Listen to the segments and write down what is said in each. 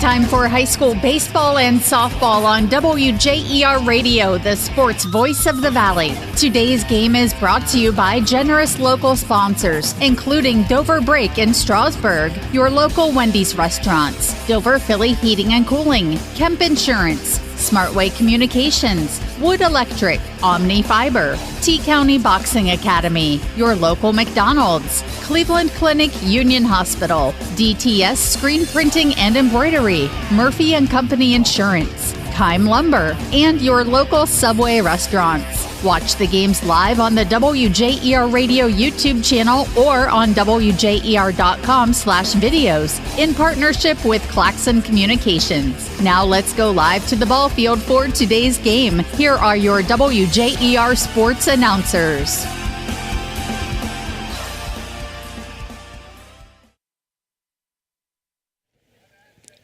time for high school baseball and softball on WJER Radio, the sports voice of the Valley. Today's game is brought to you by generous local sponsors, including Dover Break in Strasburg, your local Wendy's restaurants, Dover Philly Heating and Cooling, Kemp Insurance, Smartway Communications, Wood Electric, Omni Fiber, T-County Boxing Academy, your local McDonald's, Cleveland Clinic Union Hospital, DTS Screen Printing and Embroidery, Murphy & Company Insurance, Kime Lumber, and your local Subway restaurants. Watch the games live on the WJER Radio YouTube channel or on WJER.com/videos in partnership with Claxon Communications. Now let's go live to the ball field for today's game. Here are your WJER sports announcers.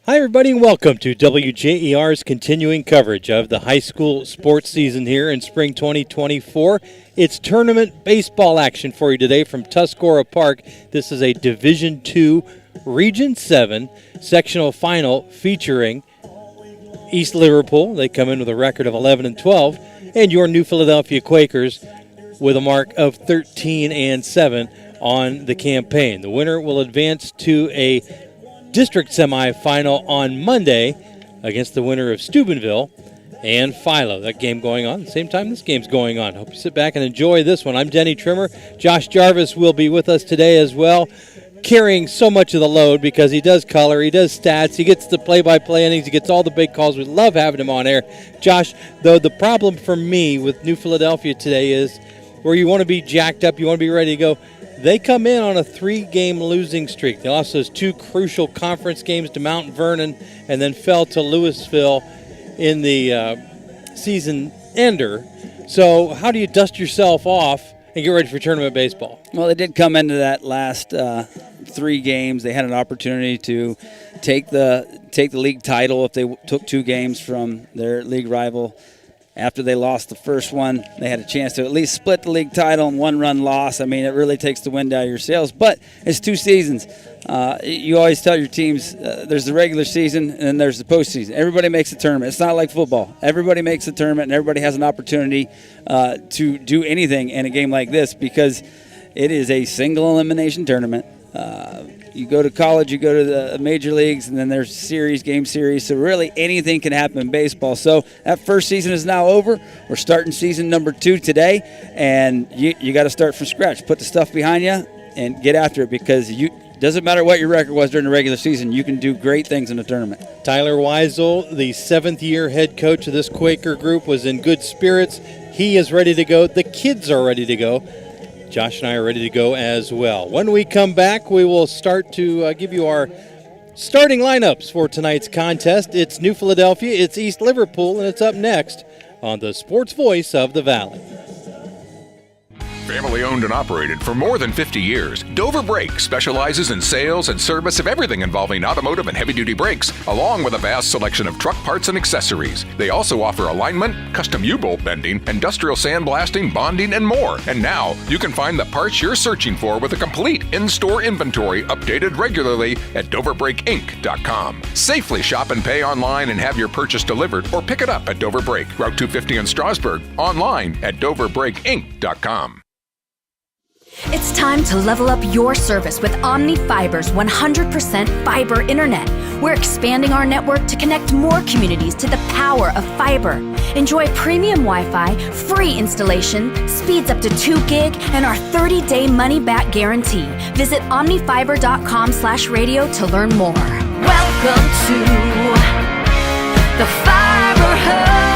Hi everybody and welcome to WJER's continuing coverage of the high school sports season here in spring 2024. It's tournament baseball action for you today from Tuscarora Park. This is a Division II Region 7 sectional final featuring East Liverpool. They come in with a record of 11-12, and your New Philadelphia Quakers with a mark of 13-7 on the campaign. The winner will advance to a district semifinal on Monday against the winner of Steubenville and Philo. That game going on at the same time this game's going on. Hope you sit back and enjoy this one. I'm Denny Trimmer. Josh Jarvis will be with us today as well, carrying so much of the load because he does color, he does stats, he gets the play-by-play innings, he gets all the big calls. We love having him on air. Josh, though, the problem for me with New Philadelphia today is where you want to be jacked up, you want to be ready to go. They come in on a 3-game losing streak. They lost those 2 crucial conference games to Mount Vernon and then fell to Louisville in the season ender. So how do you dust yourself off and get ready for tournament baseball? Well, they did come into that last 3 games. They had an opportunity to take the league title if they took 2 games from their league rival. After they lost the first one, they had a chance to at least split the league title and 1-run loss. I mean, it really takes the wind out of your sails. But it's 2 seasons. You always tell your teams there's the regular season and then there's the postseason. Everybody makes a tournament. It's not like football. Everybody makes a tournament and everybody has an opportunity to do anything in a game like this because it is a single elimination tournament. You go to college, you go to the major leagues, and then there's game series. So really anything can happen in baseball. So that first season is now over. We're starting season number 2 today, and you got to start from scratch. Put the stuff behind you and get after it because doesn't matter what your record was during the regular season. You can do great things in a tournament. Tyler Weisel, the 7th-year head coach of this Quaker group, was in good spirits. He is ready to go. The kids are ready to go. Josh and I are ready to go as well. When we come back, we will start to give you our starting lineups for tonight's contest. It's New Philadelphia, it's East Liverpool, and it's up next on the Sports Voice of the Valley. Family owned and operated for more than 50 years, Dover Brake specializes in sales and service of everything involving automotive and heavy-duty brakes, along with a vast selection of truck parts and accessories. They also offer alignment, custom U-bolt bending, industrial sandblasting, bonding, and more. And now, you can find the parts you're searching for with a complete in-store inventory updated regularly at DoverBrakeInc.com. Safely shop and pay online and have your purchase delivered or pick it up at Dover Brake, Route 250 in Strasburg, online at DoverBrakeInc.com. It's time to level up your service with Omni Fiber's 100% fiber internet. We're expanding our network to connect more communities to the power of fiber. Enjoy premium Wi-Fi, free installation, speeds up to 2 gig, and our 30-day money-back guarantee. Visit omnifiber.com/radio to learn more. Welcome to the Fiber Hub.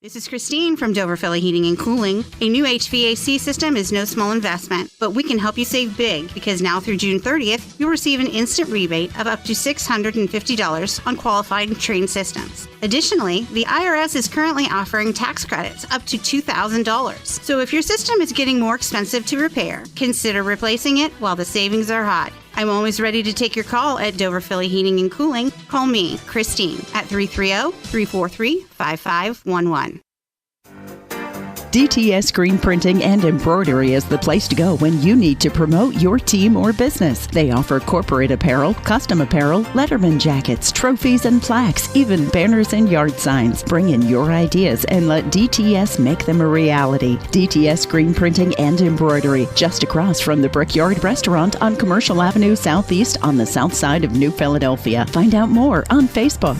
This is Christine from Dover Philly Heating and Cooling. A new HVAC system is no small investment, but we can help you save big because now through June 30th, you'll receive an instant rebate of up to $650 on qualified trained systems. Additionally, the IRS is currently offering tax credits up to $2,000. So if your system is getting more expensive to repair, consider replacing it while the savings are hot. I'm always ready to take your call at Dover Philly Heating and Cooling. Call me, Christine, at 330-343-5511. DTS Screen Printing and Embroidery is the place to go when you need to promote your team or business. They offer corporate apparel, custom apparel, letterman jackets, trophies and plaques, even banners and yard signs. Bring in your ideas and let DTS make them a reality. DTS Screen Printing and Embroidery, just across from the Brickyard Restaurant on Commercial Avenue Southeast on the south side of New Philadelphia. Find out more on Facebook.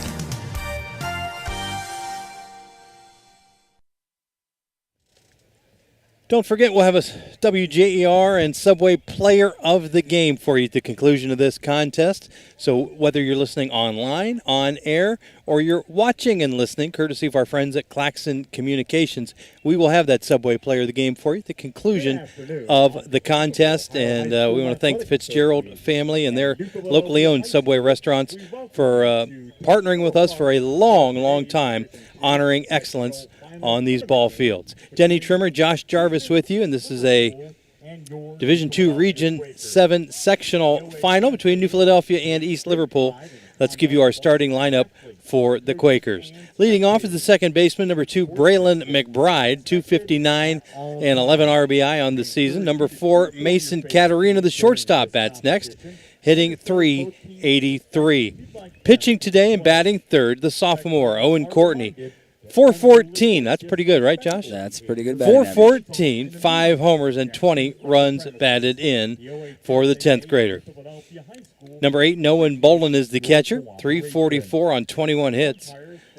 Don't forget, we'll have a WJER and Subway Player of the Game for you at the conclusion of this contest. So whether you're listening online, on air, or you're watching and listening, courtesy of our friends at Claxon Communications, we will have that Subway Player of the Game for you at the conclusion of the contest. And we want to thank the Fitzgerald family and their locally owned Subway restaurants for partnering with us for a long, long time, honoring excellence on these ball fields. Denny Trimmer, Josh Jarvis with you, and this is a Division II Region 7 sectional final between New Philadelphia and East Liverpool. Let's give you our starting lineup for the Quakers. Leading off is the second baseman, number 2, Braylon McBride, 259 and 11 RBI on the season. Number 4, Mason Caterina, the shortstop, bats next, hitting .383. Pitching today and batting third, the sophomore, Owen Courtney, 414. That's pretty good, right, Josh? That's pretty good. 414, 5 homers, and 20 runs batted in for the 10th grader. Number 8, Noah Bolin is the catcher, 344 on 21 hits.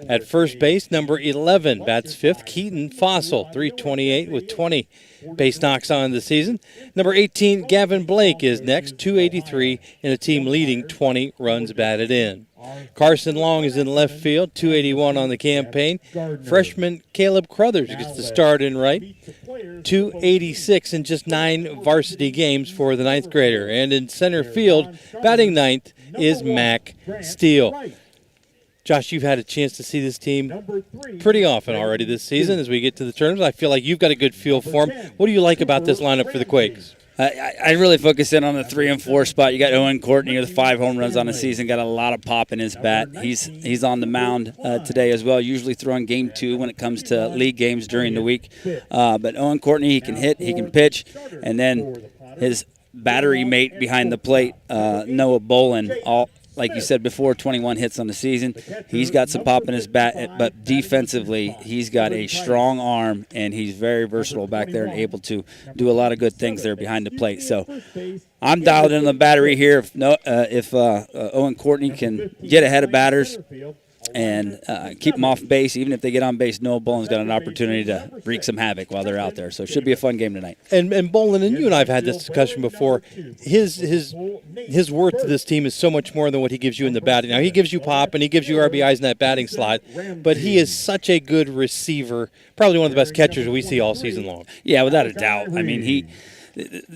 At first base, number 11 bats fifth, Keaton Fossil, 328 with 20 base knocks on the season. Number 18, Gavin Blake is next, 283 in a team leading 20 runs batted in. Carson Long is in left field, 281 on the campaign. Freshman Caleb Crothers gets the start in right, 286 in just 9 varsity games for the 9th grader. And in center field, batting 9th, is Mac Steele. Josh, you've had a chance to see this team pretty often already this season as we get to the tournaments. I feel like you've got a good feel for them. What do you like about this lineup for the Quakes? I really focus in on the 3 and 4 spot. You got Owen Courtney with 5 home runs on the season, got a lot of pop in his bat. He's on the mound today as well, usually throwing game 2 when it comes to league games during the week. But Owen Courtney, he can hit, he can pitch, and then his battery mate behind the plate, Noah Bolin, like you said before, 21 hits on the season. He's got some pop in his bat, but defensively, he's got a strong arm, and he's very versatile back there and able to do a lot of good things there behind the plate. So I'm dialed in the battery here. If Owen Courtney can get ahead of batters and keep them off base, even if they get on base, Noah Bolin's got an opportunity to wreak some havoc while they're out there. So it should be a fun game tonight. And Bolin, and you and I have had this discussion before, his worth to this team is so much more than what he gives you in the batting. Now, he gives you pop and he gives you RBIs in that batting slot, but he is such a good receiver, probably one of the best catchers we see all season long. Yeah, without a doubt. I mean,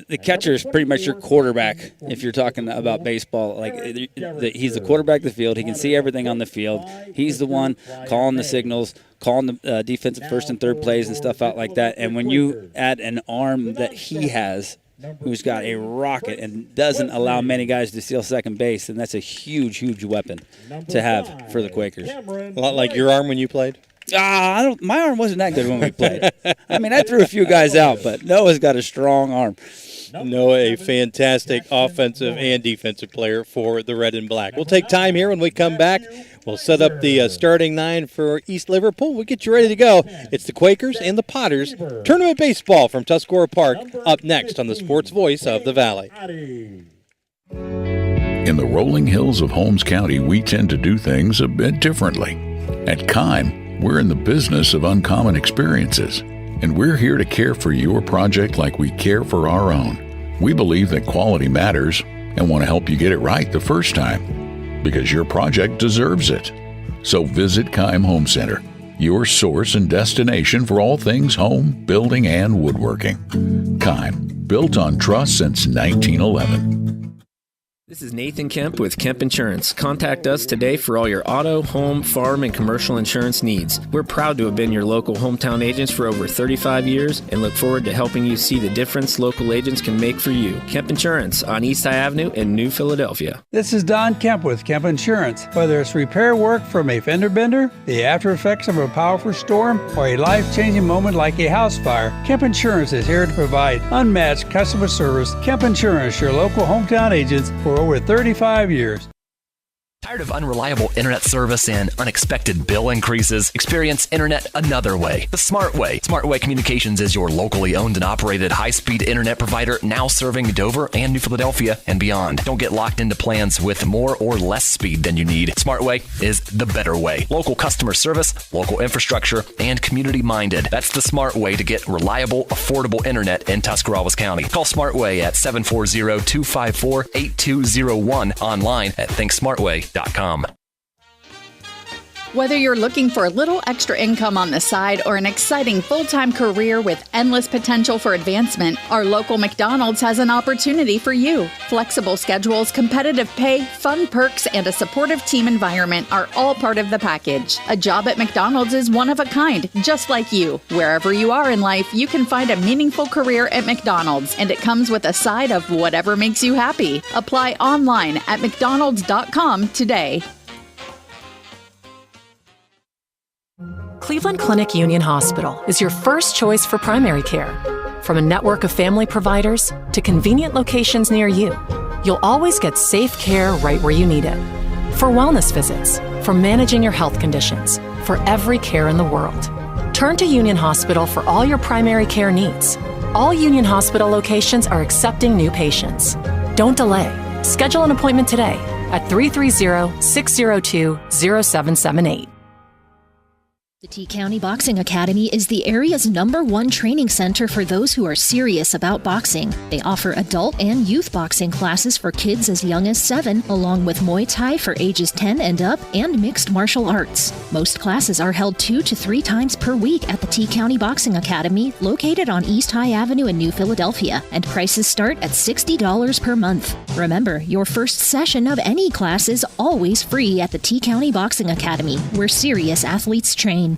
the catcher is pretty much your quarterback if you're talking about baseball. He's the quarterback of the field. He can see everything on the field. He's the one calling the signals, calling the defensive first and third plays and stuff out like that. And when you add an arm that he has, who's got a rocket and doesn't allow many guys to steal second base, then that's a huge, huge weapon to have for the Quakers. A lot like your arm when you played? My arm wasn't that good when we played. I mean, I threw a few guys out, but Noah's got a strong arm. Noah, a fantastic offensive and defensive player for the Red and Black. We'll take time here. When we come back, we'll set up the starting 9 for East Liverpool. We'll get you ready to go. It's the Quakers and the Potters Tournament Baseball from Tuscarora Park up next on the Sports Voice of the Valley. In the rolling hills of Holmes County, we tend to do things a bit differently. At Kime, we're in the business of uncommon experiences, and we're here to care for your project like we care for our own. We believe that quality matters and want to help you get it right the first time, because your project deserves it. So visit Kime Home Center, your source and destination for all things home, building, and woodworking. Kime, built on trust since 1911. This is Nathan Kemp with Kemp Insurance. Contact us today for all your auto, home, farm, and commercial insurance needs. We're proud to have been your local hometown agents for over 35 years and look forward to helping you see the difference local agents can make for you. Kemp Insurance on East High Avenue in New Philadelphia. This is Don Kemp with Kemp Insurance. Whether it's repair work from a fender bender, the after effects of a powerful storm, or a life-changing moment like a house fire, Kemp Insurance is here to provide unmatched customer service. Kemp Insurance, your local hometown agents for over 35 years. Tired of unreliable internet service and unexpected bill increases? Experience internet another way, the Smart Way. Smart Way Communications is your locally owned and operated high-speed internet provider, now serving Dover and New Philadelphia and beyond. Don't get locked into plans with more or less speed than you need. Smart Way is the better way. Local customer service, local infrastructure, and community-minded. That's the Smart Way to get reliable, affordable internet in Tuscarawas County. Call Smart Way at 740-254-8201, online at thinksmartway.com. Whether you're looking for a little extra income on the side or an exciting full-time career with endless potential for advancement, our local McDonald's has an opportunity for you. Flexible schedules, competitive pay, fun perks, and a supportive team environment are all part of the package. A job at McDonald's is one of a kind, just like you. Wherever you are in life, you can find a meaningful career at McDonald's, and it comes with a side of whatever makes you happy. Apply online at mcdonalds.com today. Cleveland Clinic Union Hospital is your first choice for primary care. From a network of family providers to convenient locations near you, you'll always get safe care right where you need it. For wellness visits, for managing your health conditions, for every care in the world. Turn to Union Hospital for all your primary care needs. All Union Hospital locations are accepting new patients. Don't delay. Schedule an appointment today at 330-602-0778. The T County Boxing Academy is the area's #1 training center for those who are serious about boxing. They offer adult and youth boxing classes for kids as young as 7, along with Muay Thai for ages 10 and up, and mixed martial arts. Most classes are held 2 to 3 times per week at the T County Boxing Academy, located on East High Avenue in New Philadelphia, and prices start at $60 per month. Remember, your first session of any class is always free at the T County Boxing Academy, where serious athletes train.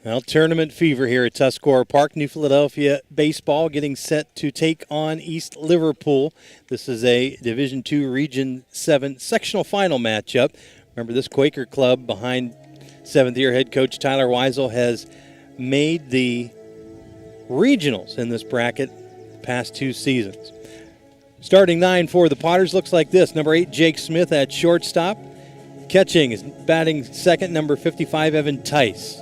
Well, tournament fever here at Tuscarora Park. New Philadelphia baseball getting set to take on East Liverpool. This is a Division II Region 7 sectional final matchup. Remember, this Quaker club behind seventh-year head coach Tyler Weisel has made the regionals in this bracket the past 2 seasons. Starting 9 for the Potters looks like this. Number 8, Jake Smith at shortstop. Catching is batting second, number 55, Evan Tice.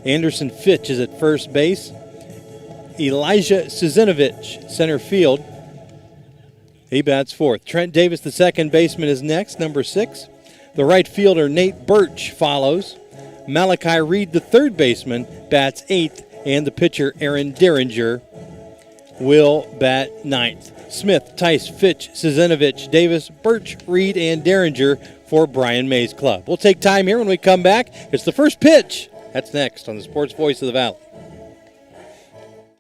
Anderson Fitch is at first base. Elijah Suzinovich, center field. He bats fourth. Trent Davis, the second baseman, is next, number 6. The right fielder, Nate Birch, follows. Malachi Reed, the third baseman, bats 8th. And the pitcher, Aaron Derringer, will bat 9th. Smith, Tice, Fitch, Suzinovich, Davis, Birch, Reed, and Derringer for Brian May's club. We'll take time here when we come back. It's the first pitch. That's next on the Sports Voice of the Valley.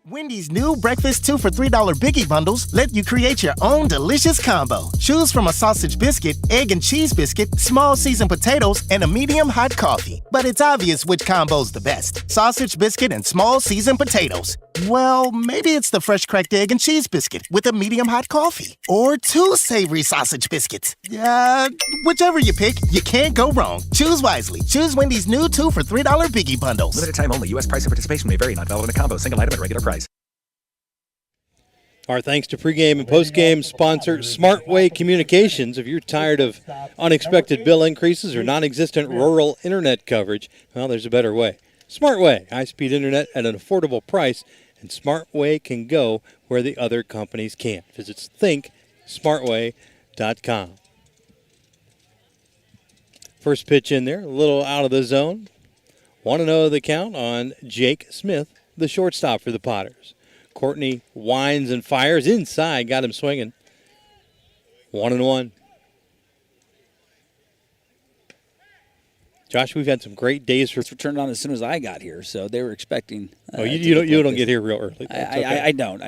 Wendy's new breakfast 2 for $3 Biggie Bundles let you create your own delicious combo. Choose from a sausage biscuit, egg and cheese biscuit, small seasoned potatoes, and a medium hot coffee. But it's obvious which combo's the best. Sausage biscuit and small seasoned potatoes. Well, maybe it's the fresh cracked egg and cheese biscuit with a medium hot coffee. Or 2 savory sausage biscuits. Whichever you pick, you can't go wrong. Choose wisely. Choose Wendy's new 2 for $3 Biggie Bundles. Limited time only. U.S. price and participation may vary. Not valid in a combo. Single item at regular price. Our thanks to pregame and postgame sponsor SmartWay Communications. If you're tired of unexpected bill increases or non-existent rural internet coverage, well, there's a better way. SmartWay, high-speed internet at an affordable price, and SmartWay can go where the other companies can't. Visit thinksmartway.com. First pitch in there, a little out of the zone. 1-0 the count on Jake Smith, the shortstop for the Potters. Courtney winds and fires inside, got him swinging. 1-1. Josh, we've had some great days for. It's turned on as soon as I got here, so they were expecting. You don't get here real early. I don't.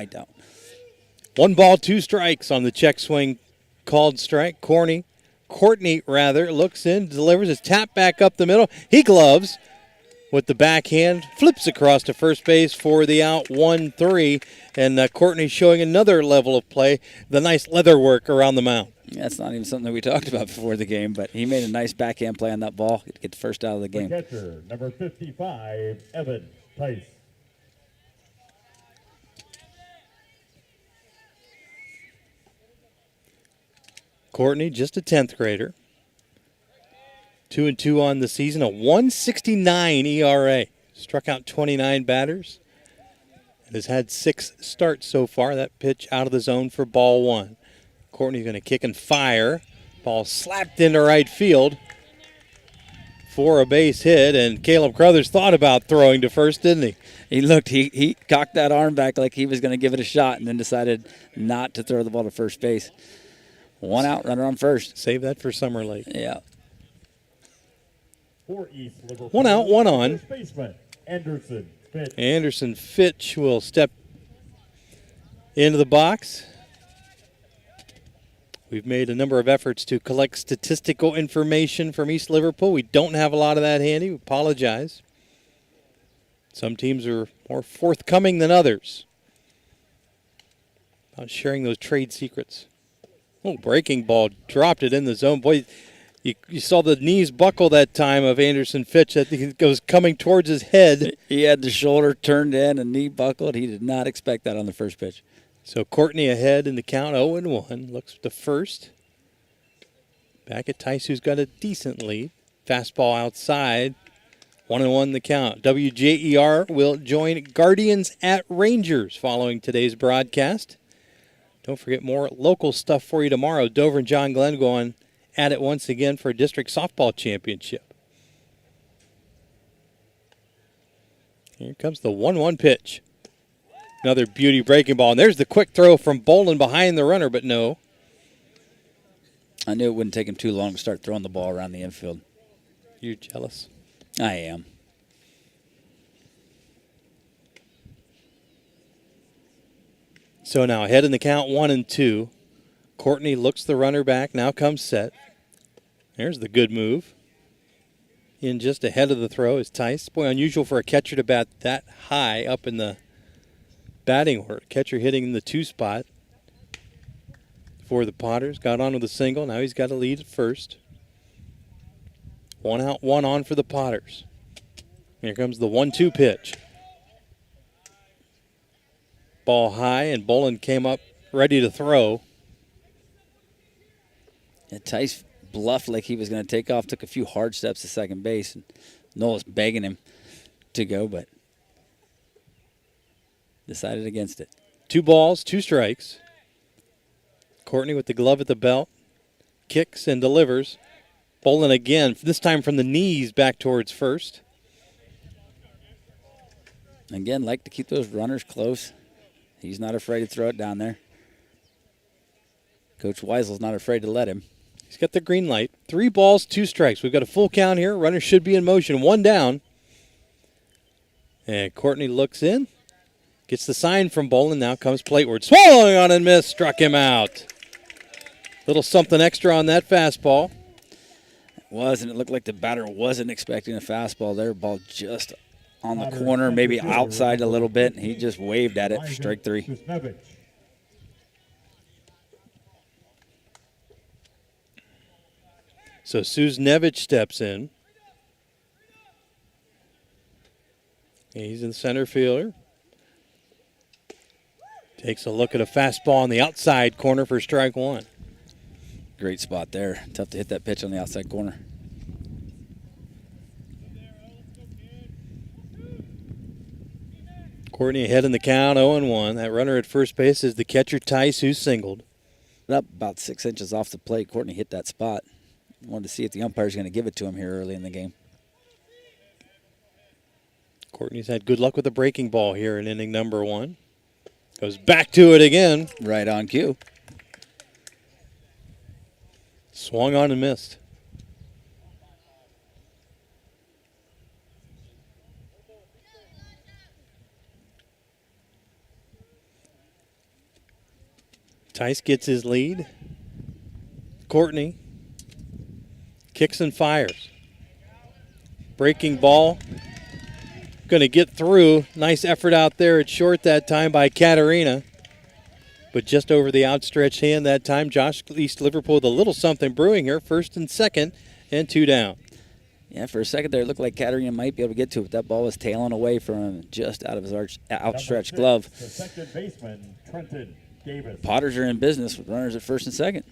1 ball, 2 strikes on the check swing called strike. Courtney looks in, delivers his tap back up the middle. He gloves with the backhand, flips across to first base for the out, 1-3. And Courtney showing another level of play, the nice leather work around the mound. That's not even something that we talked about before the game, but he made a nice backhand play on that ball to get the first out of the game. The catcher, number 55, Evan Tice. Courtney, just a 10th grader. 2-2 on the season, a 1.69 ERA. Struck out 29 batters. And has had 6 starts so far. That pitch out of the zone for ball 1. Courtney's going to kick and fire. Ball slapped into right field for a base hit, and Caleb Crothers thought about throwing to first, didn't he? He cocked that arm back like he was going to give it a shot and then decided not to throw the ball to first base. 1 out, runner on first. Save that for Summer Lake. Yeah. For East Liverpool, 1 out, 1 on. First baseman, Anderson Fitch. Anderson Fitch will step into the box. We've made a number of efforts to collect statistical information from East Liverpool. We don't have a lot of that handy. We apologize. Some teams are more forthcoming than others about sharing those trade secrets. Oh, breaking ball, dropped it in the zone. Boy, you saw the knees buckle that time of Anderson Fitch. I think it was coming towards his head. He had the shoulder turned in and knee buckled. He did not expect that on the first pitch. So Courtney ahead in the count, 0-1. Looks to first. Back at Tice, who's got a decent lead. Fastball outside. 1-1 the count. WJER will join Guardians at Rangers following today's broadcast. Don't forget more local stuff for you tomorrow. Dover and John Glenn going at it once again for a district softball championship. Here comes the 1-1 pitch. Another beauty breaking ball. And there's the quick throw from Bolin behind the runner, but no. I knew it wouldn't take him too long to start throwing the ball around the infield. You're jealous? I am. So now ahead in the count, 1-2. Courtney looks the runner back. Now comes set. There's the good move. In just ahead of the throw is Tice. Boy, unusual for a catcher to bat that high up in the batting order. Catcher hitting in the 2 spot for the Potters. Got on with a single. Now he's got a lead at first. 1 out, 1 on for the Potters. Here comes the 1-2 pitch. Ball high, and Bolin came up ready to throw. Yeah, Tice bluffed like he was going to take off, took a few hard steps to second base, and Noel's begging him to go, but decided against it. 2 balls, 2 strikes. Courtney with the glove at the belt. Kicks and delivers. Bolin again, this time from the knees back towards first. Again, like to keep those runners close. He's not afraid to throw it down there. Coach Weisel's not afraid to let him. He's got the green light. 3 balls, 2 strikes. We've got a full count here. Runner should be in motion. 1 down. And Courtney looks in. Gets the sign from Bolin. Now comes plateward. Swallowing on and miss. Struck him out. Little something extra on that fastball. It was, and it looked like the batter wasn't expecting a fastball there. Ball just on the corner, maybe outside a little bit, and he just waved at it for strike 3. So Suznevich steps in. He's in center fielder. Takes a look at a fastball on the outside corner for strike 1. Great spot there. Tough to hit that pitch on the outside corner. Courtney ahead in the count, 0-1. That runner at first base is the catcher, Tice, who singled. Up about 6 inches off the plate. Courtney hit that spot. Wanted to see if the umpire's going to give it to him here early in the game. Courtney's had good luck with the breaking ball here in inning number 1. Goes back to it again. Right on cue. Swung on and missed. Tice gets his lead. Courtney kicks and fires. Breaking ball. Going to get through. Nice effort out there at short that time by Katarina. But just over the outstretched hand that time. Josh East Liverpool with a little something brewing here. First and second and 2 down. Yeah, for a second there, it looked like Katarina might be able to get to it, but that ball was tailing away from him just out of his outstretched glove. The second baseman, Trenton Davis. Potters are in business with runners at first and second.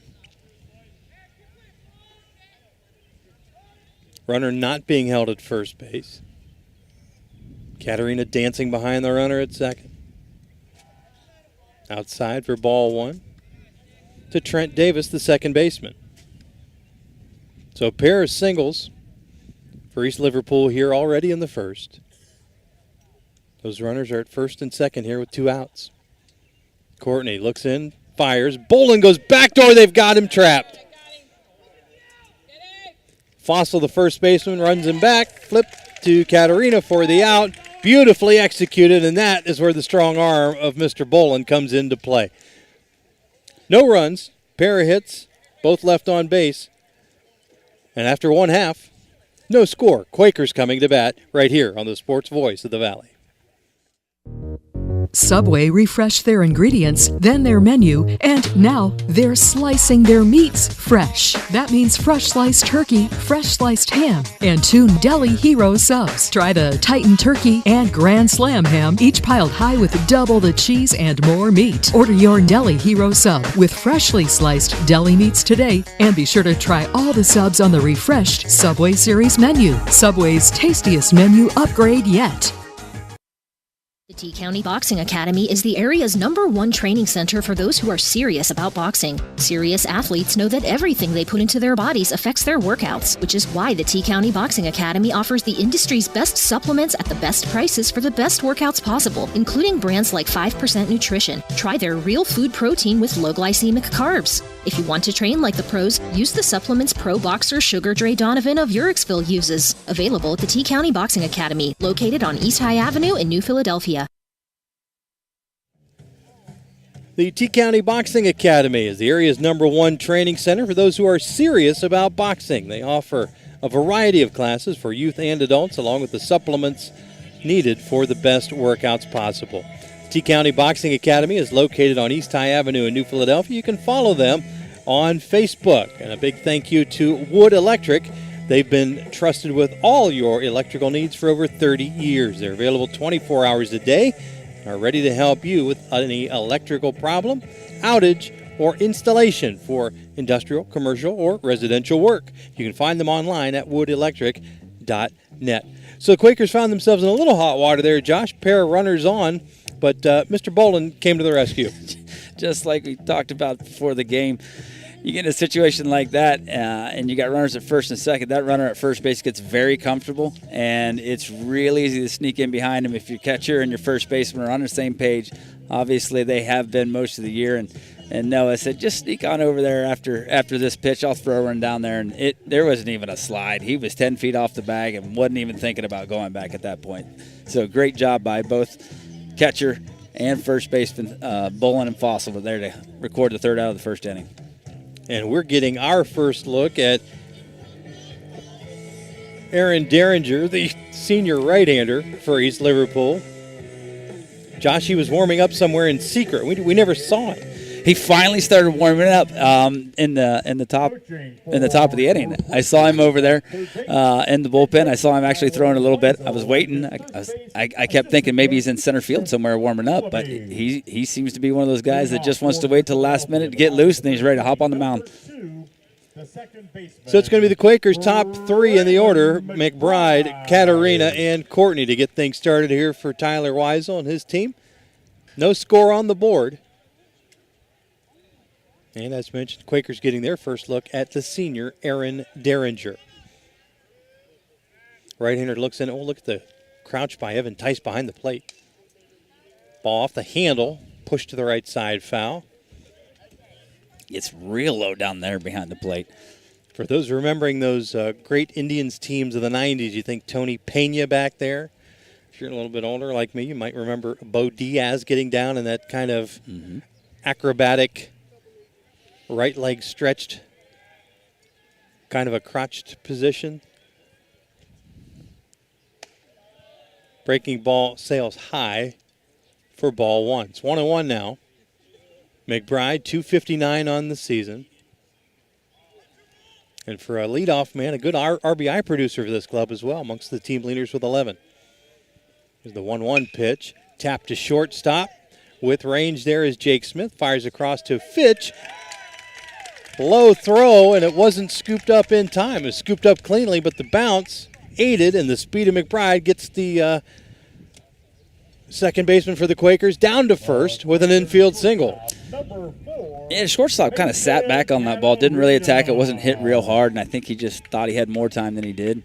Runner not being held at first base. Katarina dancing behind the runner at second. Outside for ball 1 to Trent Davis, the second baseman. So a pair of singles for East Liverpool here already in the first. Those runners are at first and second here with 2 outs. Courtney looks in, fires. Bolin goes backdoor. They've got him trapped. Fossil, the first baseman, runs him back. Flip to Katarina for the out. Beautifully executed, and that is where the strong arm of Mr. Bolin comes into play. No runs, pair of hits, both left on base. And after 1/2, no score. Quakers coming to bat right here on the Sports Voice of the Valley. Subway refreshed their ingredients, then their menu, and now they're slicing their meats fresh. That means fresh sliced turkey, fresh sliced ham, and 2 Deli Hero subs. Try the Titan Turkey and Grand Slam ham, each piled high with double the cheese and more meat. Order your Deli Hero sub with freshly sliced deli meats today, and be sure to try all the subs on the refreshed Subway Series menu. Subway's tastiest menu upgrade yet. The T-County Boxing Academy is the area's #1 training center for those who are serious about boxing. Serious athletes know that everything they put into their bodies affects their workouts, which is why the T-County Boxing Academy offers the industry's best supplements at the best prices for the best workouts possible, including brands like 5% Nutrition. Try their real food protein with low glycemic carbs. If you want to train like the pros, use the supplements pro boxer Sugar Dre Donovan of Urixville uses. Available at the T-County Boxing Academy, located on East High Avenue in New Philadelphia. The T-County Boxing Academy is the area's #1 training center for those who are serious about boxing. They offer a variety of classes for youth and adults, along with the supplements needed for the best workouts possible. T-County Boxing Academy is located on East High Avenue in New Philadelphia. You can follow them on Facebook. And a big thank you to Wood Electric. They've been trusted with all your electrical needs for over 30 years. They're available 24 hours a day and are ready to help you with any electrical problem, outage, or installation for industrial, commercial, or residential work. You can find them online at woodelectric.net. So the Quakers found themselves in a little hot water there, Josh. Pair of runners on, but Mr. Bolin came to the rescue. Just like we talked about before the game, you get in a situation like that and you got runners at first and second. That runner at first base gets very comfortable, and it's real easy to sneak in behind him if your catcher and your first baseman are on the same page. Obviously, they have been most of the year, and Noah said, just sneak on over there after this pitch. I'll throw one down there, and there wasn't even a slide. He was 10 feet off the bag and wasn't even thinking about going back at that point. So great job by both catcher and first baseman, Bolin and Fossil were there to record the third out of the first inning. And we're getting our first look at Aaron Derringer, the senior right-hander for East Liverpool. Josh, he was warming up somewhere in secret. We never saw it. He finally started warming up in the top of the inning. I saw him over there in the bullpen. I saw him actually throwing a little bit. I was waiting. I kept thinking maybe he's in center field somewhere warming up, but he seems to be one of those guys that just wants to wait till the last minute to get loose, and then he's ready to hop on the mound. So it's going to be the Quakers' top 3 in the order: McBride, Katarina, and Courtney to get things started here for Tyler Weisel and his team. No score on the board. And as mentioned, Quakers getting their first look at the senior, Aaron Derringer. Right-hander looks in. Oh, look at the crouch by Evan Tice behind the plate. Ball off the handle, pushed to the right side, foul. It's real low down there behind the plate. For those remembering those great Indians teams of the 90s, you think Tony Pena back there. If you're a little bit older like me, you might remember Bo Diaz getting down in that kind of acrobatic Right leg stretched, kind of a crotched position. Breaking ball sails high for ball one. It's 1-1 now. McBride, 259 on the season. And for a leadoff man, a good RBI producer for this club as well, amongst the team leaders with 11. Here's the 1-1 pitch. Tap to shortstop. With range there is Jake Smith. Fires across to Fitch. Low throw, and it wasn't scooped up in time. It was scooped up cleanly, but the bounce aided, and the speed of McBride gets the second baseman for the Quakers down to first with an infield single. Yeah, shortstop kind of sat back on that ball, didn't really attack it, wasn't hit real hard, and I think he just thought he had more time than he did.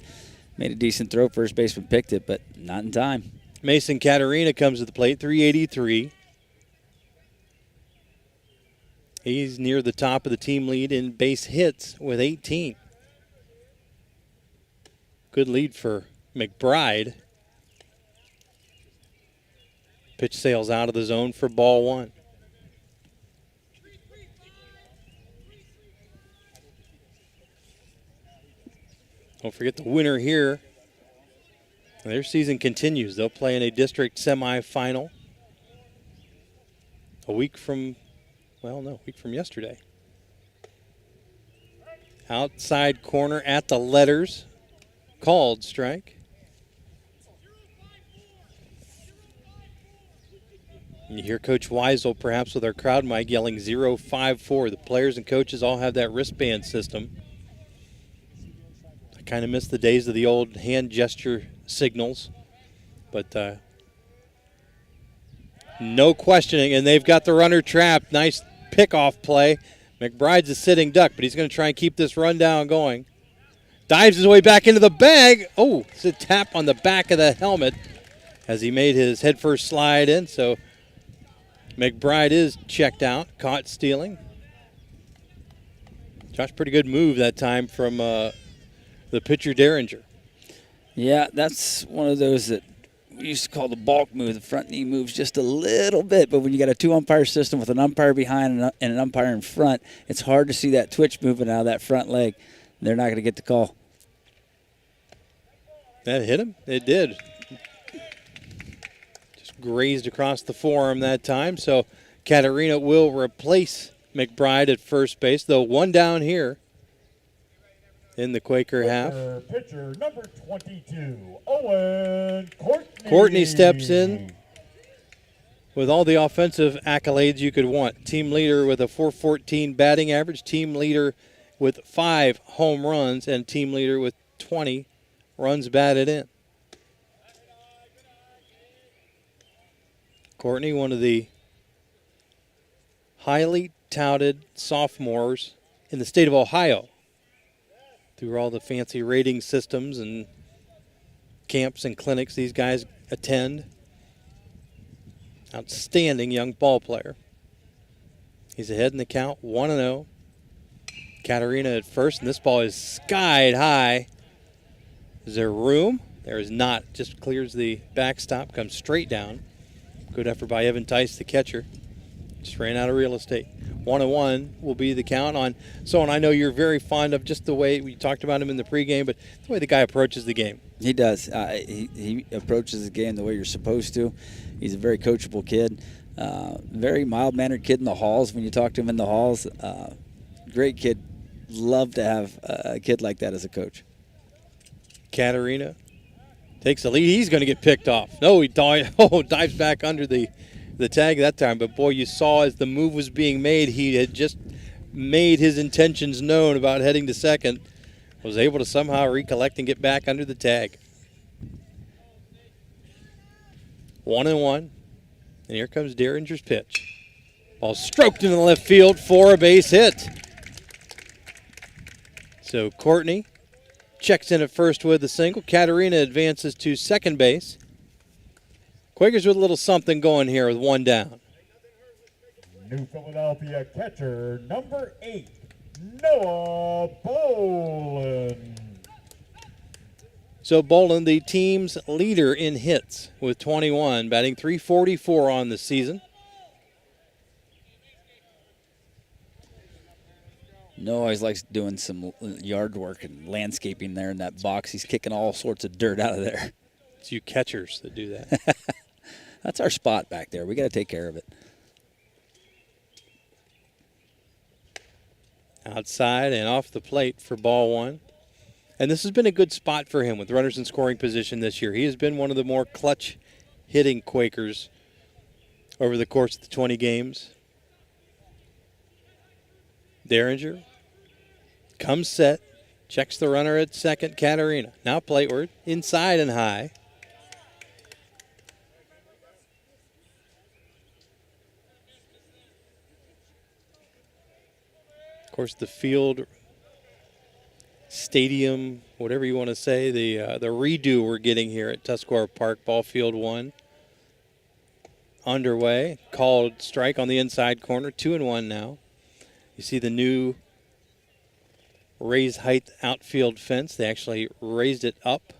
Made a decent throw, first baseman picked it, but not in time. Mason Caterina comes to the plate, 383. He's near the top of the team lead in base hits with 18. Good lead for McBride. Pitch sails out of the zone for ball one. Don't forget the winner here. Their season continues. They'll play in a district semifinal a week from yesterday. Outside corner at the letters. Called strike. And you hear Coach Weisel perhaps with our crowd mic yelling 054. The players and coaches all have that wristband system. I kind of miss the days of the old hand gesture signals. But no questioning, and they've got the runner trapped. Nice pickoff play. McBride's a sitting duck, but he's going to try and keep this rundown going. Dives his way back into the bag. Oh, it's a tap on the back of the helmet as he made his headfirst slide in. So McBride is checked out, caught stealing. Josh, pretty good move that time from the pitcher Derringer. Yeah, that's one of those that we used to call the balk move. The front knee moves just a little bit, but when you got a two-umpire system with an umpire behind and an umpire in front, it's hard to see that twitch moving out of that front leg. They're not going to get the call. That hit him? It did. Just grazed across the forearm that time, so Caterina will replace McBride at first base, though one down here in the Quaker half. Pitcher number 22, Owen Courtney. Courtney steps in with all the offensive accolades you could want. Team leader with a .414 batting average, team leader with 5 home runs, and team leader with 20 runs batted in. Courtney, one of the highly touted sophomores in the state of Ohio, through all the fancy rating systems and camps and clinics these guys attend. Outstanding young ball player. He's ahead in the count, 1-0. Caterina at first, and this ball is skied high. Is there room? There is not. Just clears the backstop, comes straight down. Good effort by Evan Tice, the catcher. Just ran out of real estate. 1-1 will be the count on someone I know you're very fond of, just the way we talked about him in the pregame, but the way the guy approaches the game. He does. He approaches the game the way you're supposed to. He's a very coachable kid. Very mild-mannered kid in the halls when you talk to him in the halls. Great kid. Love to have a kid like that as a coach. Caterina takes the lead. He's going to get picked off. No, he dives back under the tag that time. But, boy, you saw as the move was being made, he had just made his intentions known about heading to second. Was able to somehow recollect and get back under the tag. 1-1. And here comes Derringer's pitch. Ball stroked into the left field for a base hit. So Courtney checks in at first with a single. Caterina advances to second base. Quakers with a little something going here with one down. New Philadelphia catcher number 8, Noah Boland. So Boland, the team's leader in hits with 21, batting .344 on the season. Noah always likes doing some yard work and landscaping there in that box. He's kicking all sorts of dirt out of there. It's you catchers that do that. That's our spot back there. We got to take care of it. Outside and off the plate for ball one. And this has been a good spot for him with runners in scoring position this year. He has been one of the more clutch hitting Quakers over the course of the 20 games. Derringer comes set, checks the runner at second, Katarina. Now plateward, inside and high. Of course, the field, stadium, whatever you want to say, the redo we're getting here at Tuscarora Park, ball field 1. Underway, called strike on the inside corner, 2-1 now. You see the new raised height outfield fence. They actually raised it up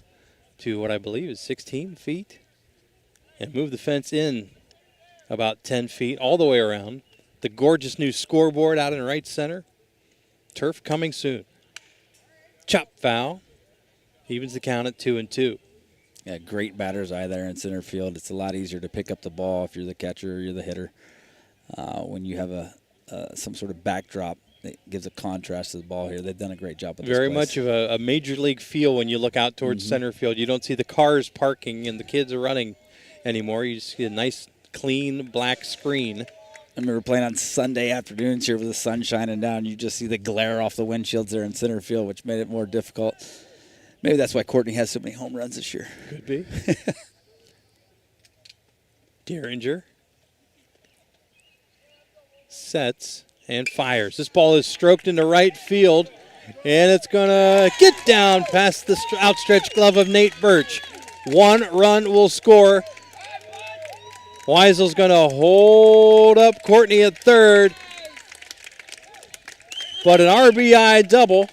to what I believe is 16 feet and moved the fence in about 10 feet all the way around. The gorgeous new scoreboard out in right center. Turf coming soon. Chop foul. Evens the count at 2-2. Yeah, great batter's eye there in center field. It's a lot easier to pick up the ball if you're the catcher or you're the hitter. When you have some sort of backdrop that gives a contrast to the ball here. They've done a great job with this Very place. much of a major league feel when you look out towards center field. You don't see the cars parking and the kids are running anymore. You just see a nice, clean black screen. I remember playing on Sunday afternoons here with the sun shining down. You just see the glare off the windshields there in center field, which made it more difficult. Maybe that's why Courtney has so many home runs this year. Could be. Derringer sets and fires. This ball is stroked into right field, and it's going to get down past the outstretched glove of Nate Birch. 1 run will score. Weisel's going to hold up Courtney at third, but an RBI double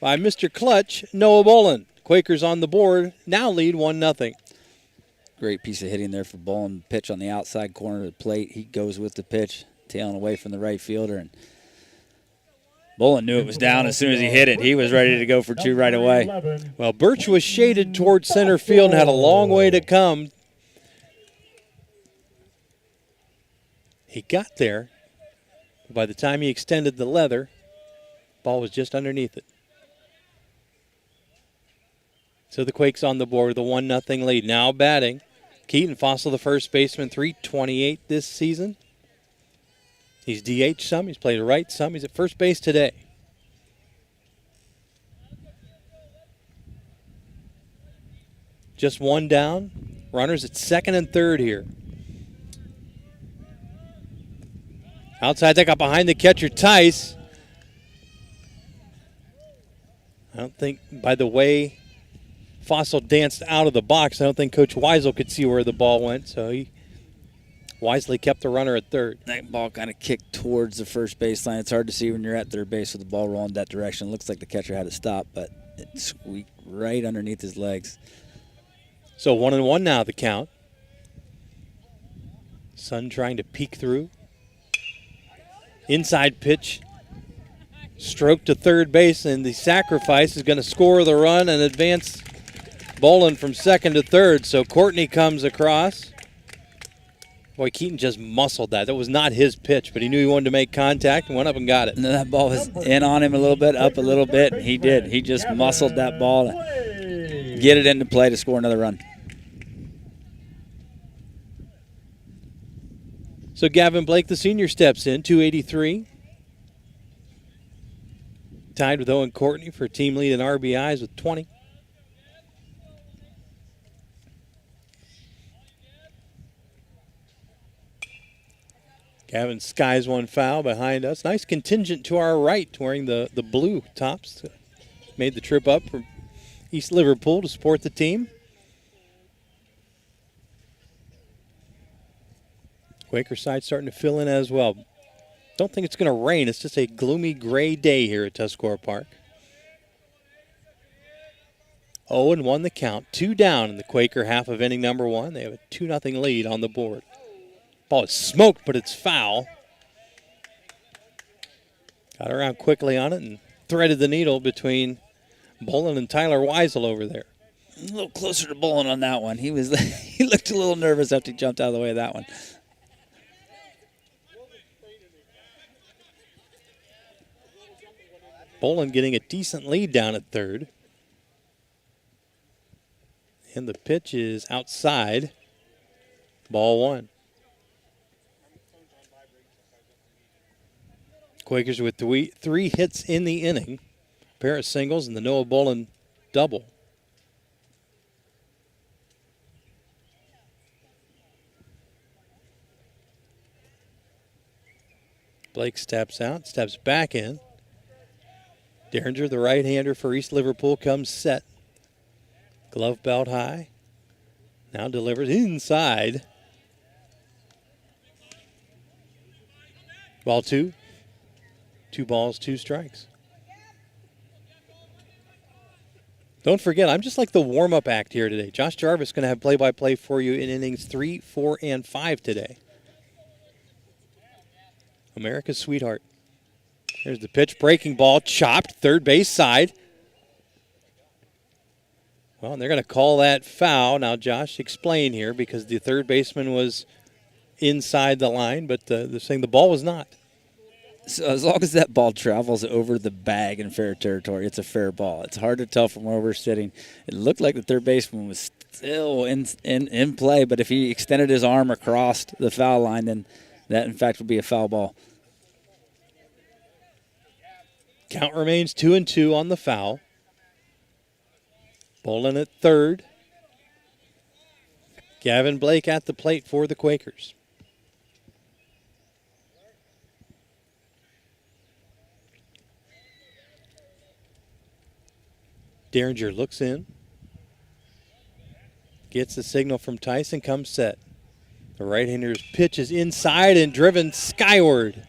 by Mr. Clutch, Noah Bolin. Quakers on the board, now lead 1-0. Great piece of hitting there for Bolin. Pitch on the outside corner of the plate. He goes with the pitch, tailing away from the right fielder. And Bolin knew it was down as soon as he hit it. He was ready to go for 2 right away. Well, Birch was shaded towards center field and had a long way to come. He got there. By the time he extended the leather, ball was just underneath it. So the Quakes on the board with a 1-0 lead. Now batting, Keaton Fossil, the first baseman, .328 this season. He's DH some, he's played right some, he's at first base today. Just 1 down. Runners at second and third here. Outside, they got behind the catcher, Tice. I don't think, by the way Fossil danced out of the box, I don't think Coach Weisel could see where the ball went, so he wisely kept the runner at third. That ball kind of kicked towards the first baseline. It's hard to see when you're at third base with the ball rolling that direction. It looks like the catcher had to stop, but it squeaked right underneath his legs. So 1-1 now, the count. Sun trying to peek through. Inside pitch, stroke to third base, and the sacrifice is going to score the run and advance Bolin from second to third. So Courtney comes across. Boy, Keaton just muscled that. That was not his pitch, but he knew he wanted to make contact and went up and got it. And that ball was in on him a little bit, up a little bit, and he did. He just muscled that ball to get it into play to score another run. So Gavin Blake, the senior, steps in, 283. Tied with Owen Courtney for team lead in RBIs with 20. Gavin skies one foul behind us. Nice contingent to our right wearing the blue tops. Made the trip up from East Liverpool to support the team. Quaker side starting to fill in as well. Don't think it's going to rain. It's just a gloomy gray day here at Tuscarora Park. 0-1 the count. 2 down in the Quaker half of inning number 1. They have a 2-0 lead on the board. Ball is smoked, but it's foul. Got around quickly on it and threaded the needle between Bolin and Tyler Weisel over there. A little closer to Bolin on that one. He looked a little nervous after he jumped out of the way of that one. Bolin getting a decent lead down at third. And the pitch is outside. Ball one. Quakers with three hits in the inning. A pair of singles and the Noah Bolin double. Blake steps out, steps back in. Derringer, the right-hander for East Liverpool, comes set. Glove belt high. Now delivers inside. Ball two. 2 balls, 2 strikes. Don't forget, I'm just like the warm-up act here today. Josh Jarvis going to have play-by-play for you in innings 3, 4, and 5 today. America's sweetheart. There's the pitch, breaking ball, chopped, third base side. Well, they're going to call that foul. Now, Josh, explain here because the third baseman was inside the line, but they're saying the ball was not. So as long as that ball travels over the bag in fair territory, it's a fair ball. It's hard to tell from where we're sitting. It looked like the third baseman was still in play, but if he extended his arm across the foul line, then that, in fact, would be a foul ball. Count remains 2-2 on the foul. Bolin at third. Gavin Blake at the plate for the Quakers. Derringer looks in. Gets the signal from Tyson, comes set. The right-hander's pitch is inside and driven skyward.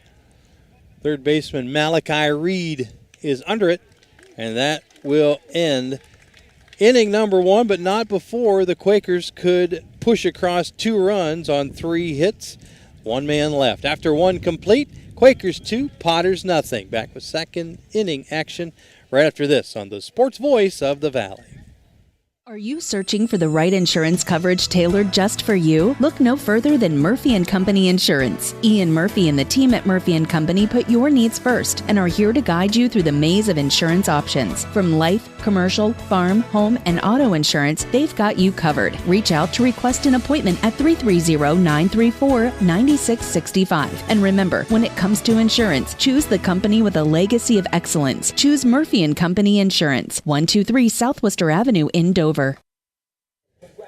Third baseman Malachi Reed is under it, and that will end inning number 1, but not before the Quakers could push across 2 runs on 3 hits. 1 man left. After 1 complete, Quakers 2, Potters nothing. Back with second inning action right after this on the Sports Voice of the Valley. Are you searching for the right insurance coverage tailored just for you? Look no further than Murphy & Company Insurance. Ian Murphy and the team at Murphy & Company put your needs first and are here to guide you through the maze of insurance options. From life, commercial, farm, home, and auto insurance, they've got you covered. Reach out to request an appointment at 330-934-9665. And remember, when it comes to insurance, choose the company with a legacy of excellence. Choose Murphy & Company Insurance, 123 South Worcester Avenue in Dover.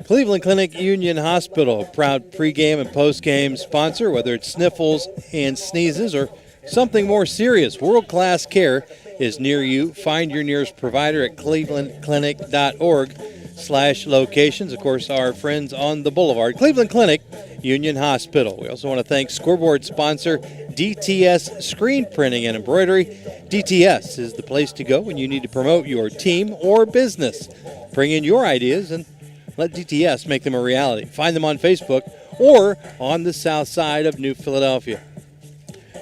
Cleveland Clinic Union Hospital, a proud pregame and postgame sponsor, whether it's sniffles and sneezes or something more serious. World-class care is near you. Find your nearest provider at clevelandclinic.org/locations. Of course, our friends on the Boulevard, Cleveland Clinic Union Hospital. We also want to thank scoreboard sponsor DTS Screen Printing and Embroidery. DTS is the place to go when you need to promote your team or business. Bring in your ideas and let DTS make them a reality. Find them on Facebook or on the south side of New Philadelphia.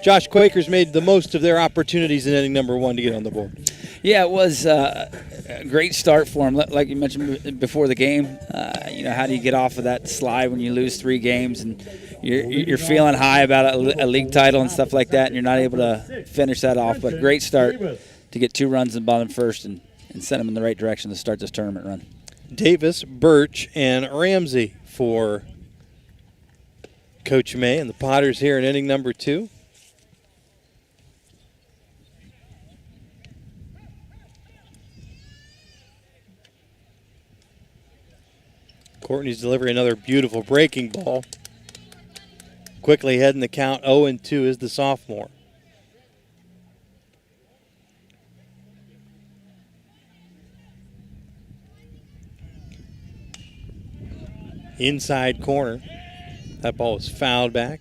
Josh, Quakers made the most of their opportunities in inning number 1 to get on the board. Yeah, it was a great start for him. Like you mentioned before the game, how do you get off of that slide when you lose 3 games and you're feeling high about a league title and stuff like that, and you're not able to finish that off. But great start to get 2 runs in bottom first and send them in the right direction to start this tournament run. Davis, Birch, and Ramsey for Coach May and the Potters here in inning number 2. Courtney's delivering another beautiful breaking ball. Quickly heading the count 0-2 is the sophomore. Inside corner. That ball was fouled back.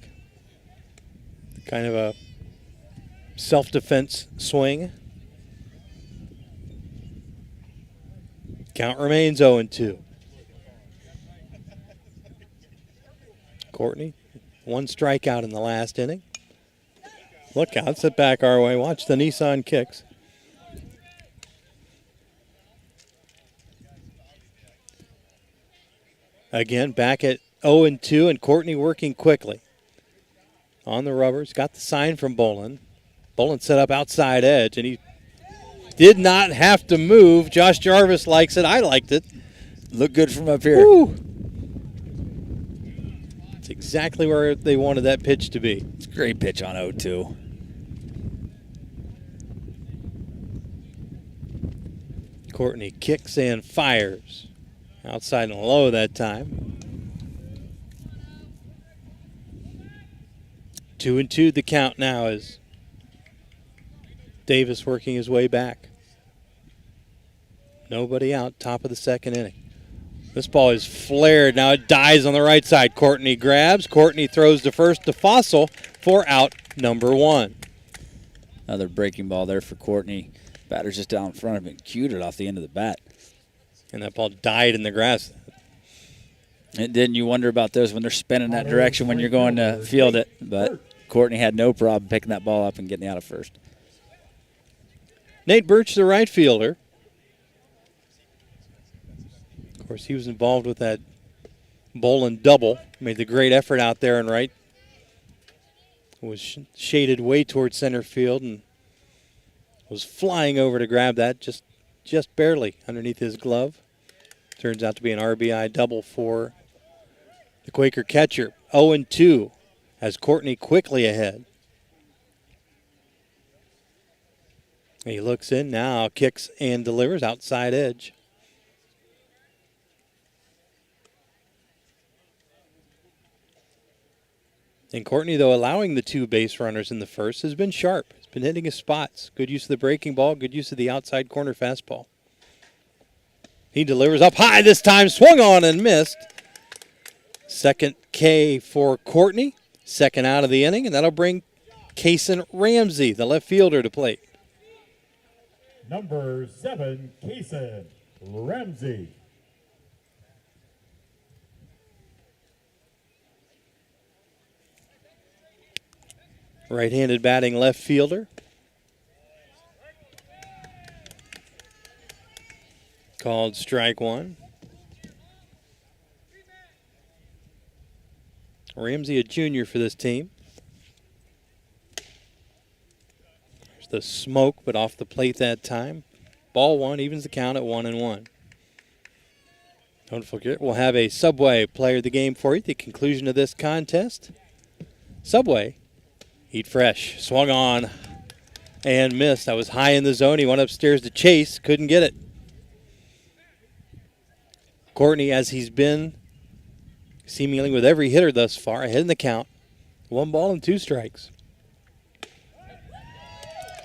Kind of a self-defense swing. Count remains 0-2. Courtney, 1 strikeout in the last inning. Look out, sit back our way. Watch the Nissan kicks. Again, back at 0-2, and Courtney working quickly. On the rubbers, got the sign from Bolin. Bolin set up outside edge, and he did not have to move. Josh Jarvis likes it. I liked it. Looked good from up here. Woo. It's exactly where they wanted that pitch to be. It's a great pitch on 0-2. Courtney kicks and fires. Outside and low that time. 2-2 the count now as Davis working his way back. Nobody out, top of the second inning. This ball is flared. Now it dies on the right side. Courtney grabs. Courtney throws to first to Fossil for out number 1. Another breaking ball there for Courtney. Batter's just down in front of him. Cued it off the end of the bat. And that ball died in the grass. And then you wonder about those when they're spinning that direction when you're going to field it. But Courtney had no problem picking that ball up and getting out of first. Nate Birch, the right fielder. Of course, he was involved with that Bolin double. Made the great effort out there and right. Was shaded way towards center field and was flying over to grab that just barely underneath his glove. Turns out to be an RBI double for the Quaker catcher. 0-2 has Courtney quickly ahead. He looks in now, kicks and delivers outside edge. And Courtney, though, allowing the 2 base runners in the first, has been sharp. He's been hitting his spots. Good use of the breaking ball, good use of the outside corner fastball. He delivers up high this time, swung on and missed. Second K for Courtney, second out of the inning, and that'll bring Kason Ramsey, the left fielder, to plate. Number 7, Kason Ramsey. Right-handed batting left fielder. Called strike 1. Ramsey, a junior for this team. There's the smoke, but off the plate that time. Ball 1 evens the count at 1-1. Don't forget, we'll have a Subway player of the game for you at the conclusion of this contest. Subway, eat fresh. Swung on and missed. That was high in the zone. He went upstairs to chase. Couldn't get it. Courtney, as he's been seemingly with every hitter thus far, ahead in the count. 1 ball and 2 strikes.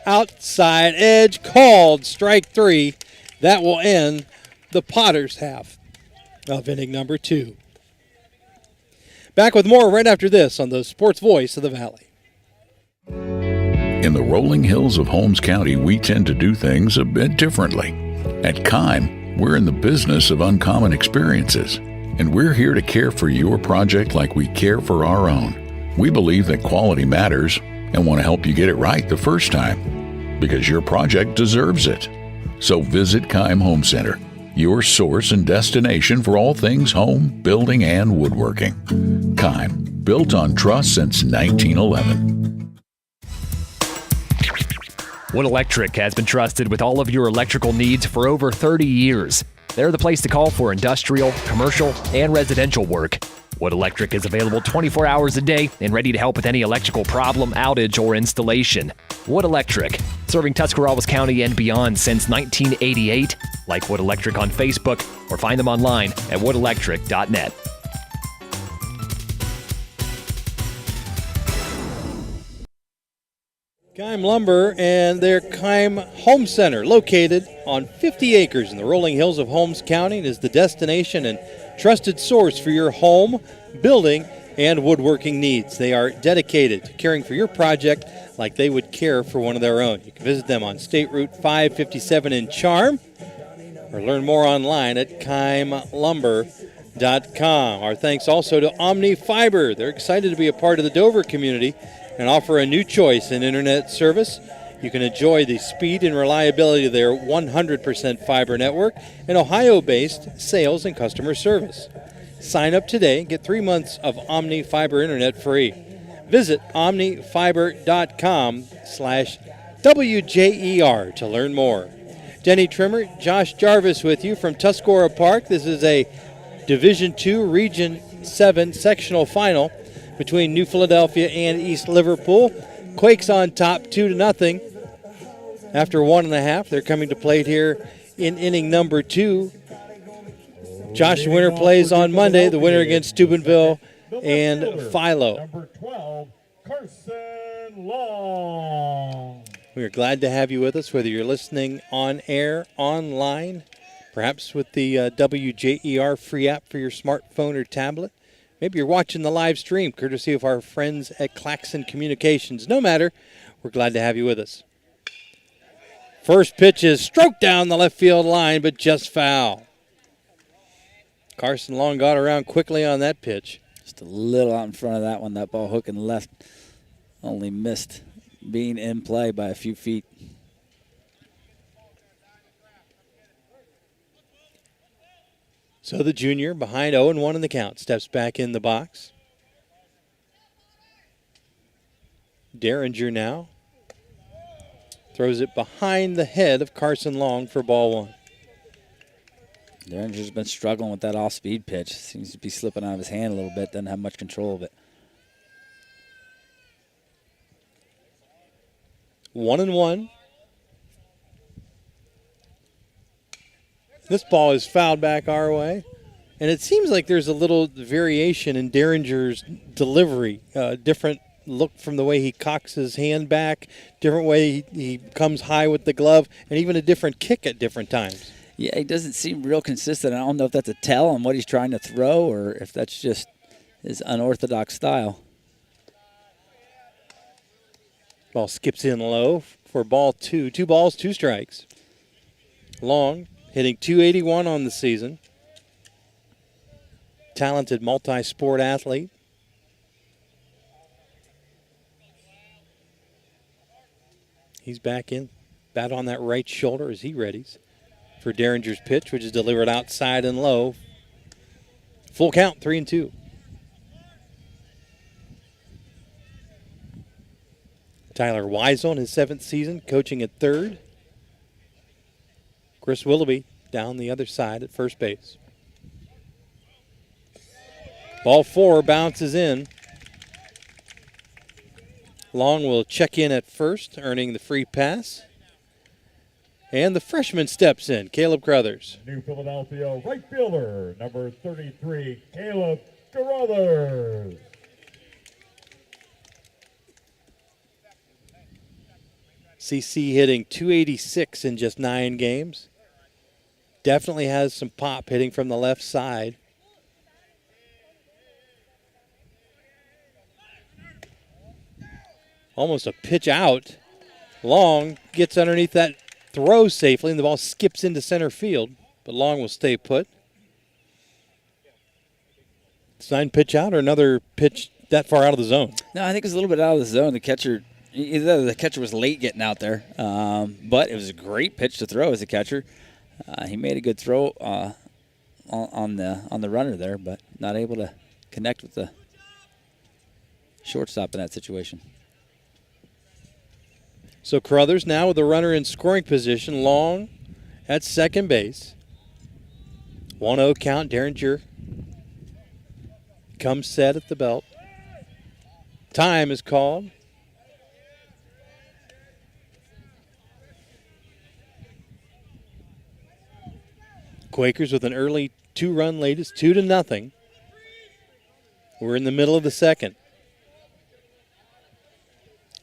Outside edge called strike 3. That will end the Potters' half of inning number 2. Back with more right after this on the Sports Voice of the Valley. In the rolling hills of Holmes County, we tend to do things a bit differently. At Kime, we're in the business of uncommon experiences, and we're here to care for your project like we care for our own. We believe that quality matters and want to help you get it right the first time, because your project deserves it. So visit Kime Home Center, your source and destination for all things home, building, and woodworking. Kime, built on trust since 1911. Wood Electric has been trusted with all of your electrical needs for over 30 years. They're the place to call for industrial, commercial, and residential work. Wood Electric is available 24 hours a day and ready to help with any electrical problem, outage, or installation. Wood Electric, serving Tuscarawas County and beyond since 1988. Like Wood Electric on Facebook or find them online at woodelectric.net. Kime Lumber and their Kime Home Center, located on 50 acres in the rolling hills of Holmes County, is the destination and trusted source for your home, building, and woodworking needs. They are dedicated to caring for your project like they would care for one of their own. You can visit them on State Route 557 in Charm or learn more online at KimeLumber.com. Our thanks also to Omni Fiber. They're excited to be a part of the Dover community and offer a new choice in internet service. You can enjoy the speed and reliability of their 100% fiber network and Ohio-based sales and customer service. Sign up today and get 3 months of Omni Fiber Internet free. Visit omnifiber.com/WJER to learn more. Denny Trimmer, Josh Jarvis with you from Tuscarora Park. This is a Division II Region 7 sectional final between New Philadelphia and East Liverpool. Quakes on top 2-0. After 1.5, they're coming to plate here in inning number 2. Josh Winter plays on Monday, the winner against Steubenville and Philo. Number 12, Carson Long. We are glad to have you with us, whether you're listening on air, online, perhaps with the WJER free app for your smartphone or tablet. Maybe you're watching the live stream, courtesy of our friends at Claxon Communications. No matter, we're glad to have you with us. First pitch is stroked down the left field line, but just foul. Carson Long got around quickly on that pitch. Just a little out in front of that one. That ball hooking left only missed being in play by a few feet. So the junior, behind 0-1 in the count, steps back in the box. Derringer now throws it behind the head of Carson Long for ball 1. Derringer's been struggling with that off-speed pitch. Seems to be slipping out of his hand a little bit. Doesn't have much control of it. 1-1. This ball is fouled back our way. And it seems like there's a little variation in Derringer's delivery. Different look from the way he cocks his hand back, different way he comes high with the glove, and even a different kick at different times. Yeah, he doesn't seem real consistent. I don't know if that's a tell on what he's trying to throw or if that's just his unorthodox style. Ball skips in low for ball 2. 2 balls, 2 strikes. Long, hitting .281 on the season. Talented multi-sport athlete. He's back in, bat on that right shoulder as he readies for Derringer's pitch, which is delivered outside and low. Full count, 3-2. Tyler Weisel in his 7th season, coaching at third. Chris Willoughby down the other side at first base. Ball 4 bounces in. Long will check in at first, earning the free pass. And the freshman steps in, Caleb Crothers. New Philadelphia right fielder, number 33, Caleb Crothers. CC hitting .286 in just 9 games. Definitely has some pop hitting from the left side. Almost a pitch out. Long gets underneath that throw safely, and the ball skips into center field, but Long will stay put. Sign pitch out or another pitch that far out of the zone? No, I think it was a little bit out of the zone. The catcher was late getting out there, but it was a great pitch to throw as a catcher. He made a good throw on the runner there, but not able to connect with the shortstop in that situation. So Crothers now with the runner in scoring position. Long at second base. 1-0 count. Derringer comes set at the belt. Time is called. Quakers with an early 2-run lead. It's 2-0. We're in the middle of the second.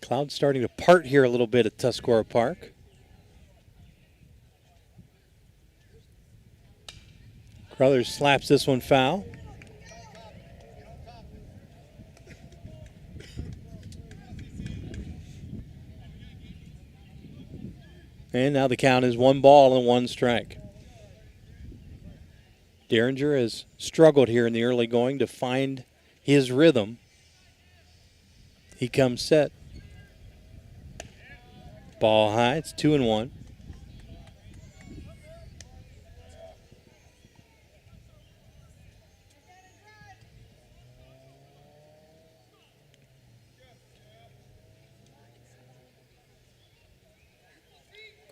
Clouds starting to part here a little bit at Tuscarora Park. Crothers slaps this one foul. And now the count is 1 ball and 1 strike. Derringer has struggled here in the early going to find his rhythm. He comes set. Ball high. It's 2-1.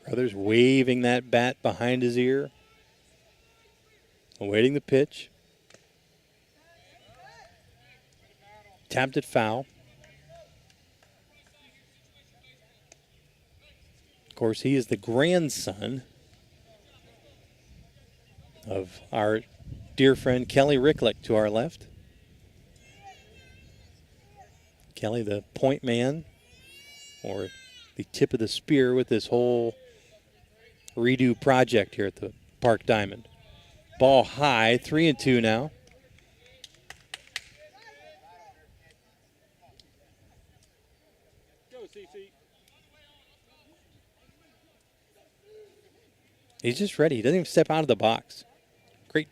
Brothers waving that bat behind his ear. Awaiting the pitch. Tapped it foul. Of course, he is the grandson of our dear friend Kelly Ricklick to our left. Kelly, the point man, or the tip of the spear with this whole redo project here at the Park Diamond. Ball high, 3-2 now. He's just ready. He doesn't even step out of the box. Great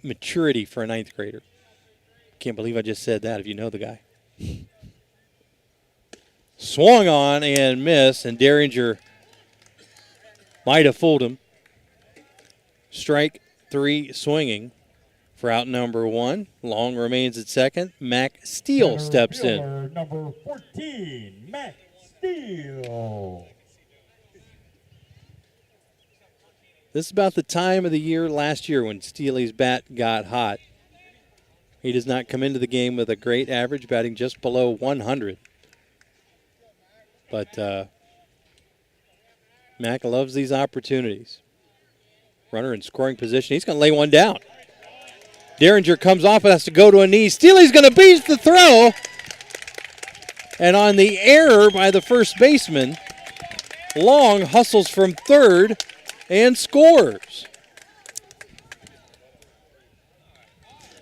maturity for a ninth grader. Can't believe I just said that if you know the guy. Swung on and missed, and Derringer might have fooled him. Strike 3 swinging for out number 1. Long remains at second. Mac Steele steps in. Number 14, Mac Steele. This is about the time of the year last year when Steely's bat got hot. He does not come into the game with a great average, batting just below 100. But Mac loves these opportunities. Runner in scoring position. He's going to lay one down. Derringer comes off and has to go to a knee. Steely's going to beat the throw. And on the error by the first baseman, Long hustles from third and scores.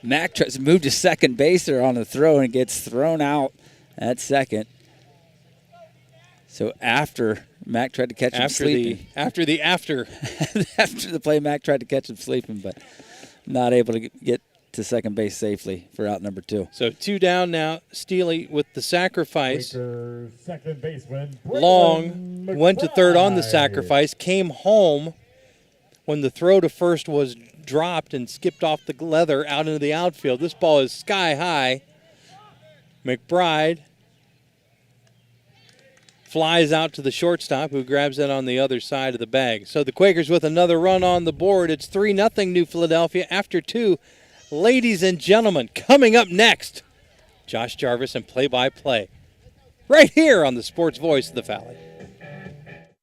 Mac tries to move to second base there on the throw and gets thrown out at second. So after Mac tried to catch him sleeping. After the play, Mac tried to catch him sleeping, but not able to get to second base safely for out number 2. So 2 down now. Steely with the sacrifice. Second baseman, Long went to third on the sacrifice, came home when the throw to first was dropped and skipped off the leather out into the outfield. This ball is sky high. McBride flies out to the shortstop, who grabs it on the other side of the bag. So the Quakers with another run on the board. It's 3-0 New Philadelphia after 2. Ladies and gentlemen, coming up next, Josh Jarvis and play-by-play right here on the Sports Voice of the Valley.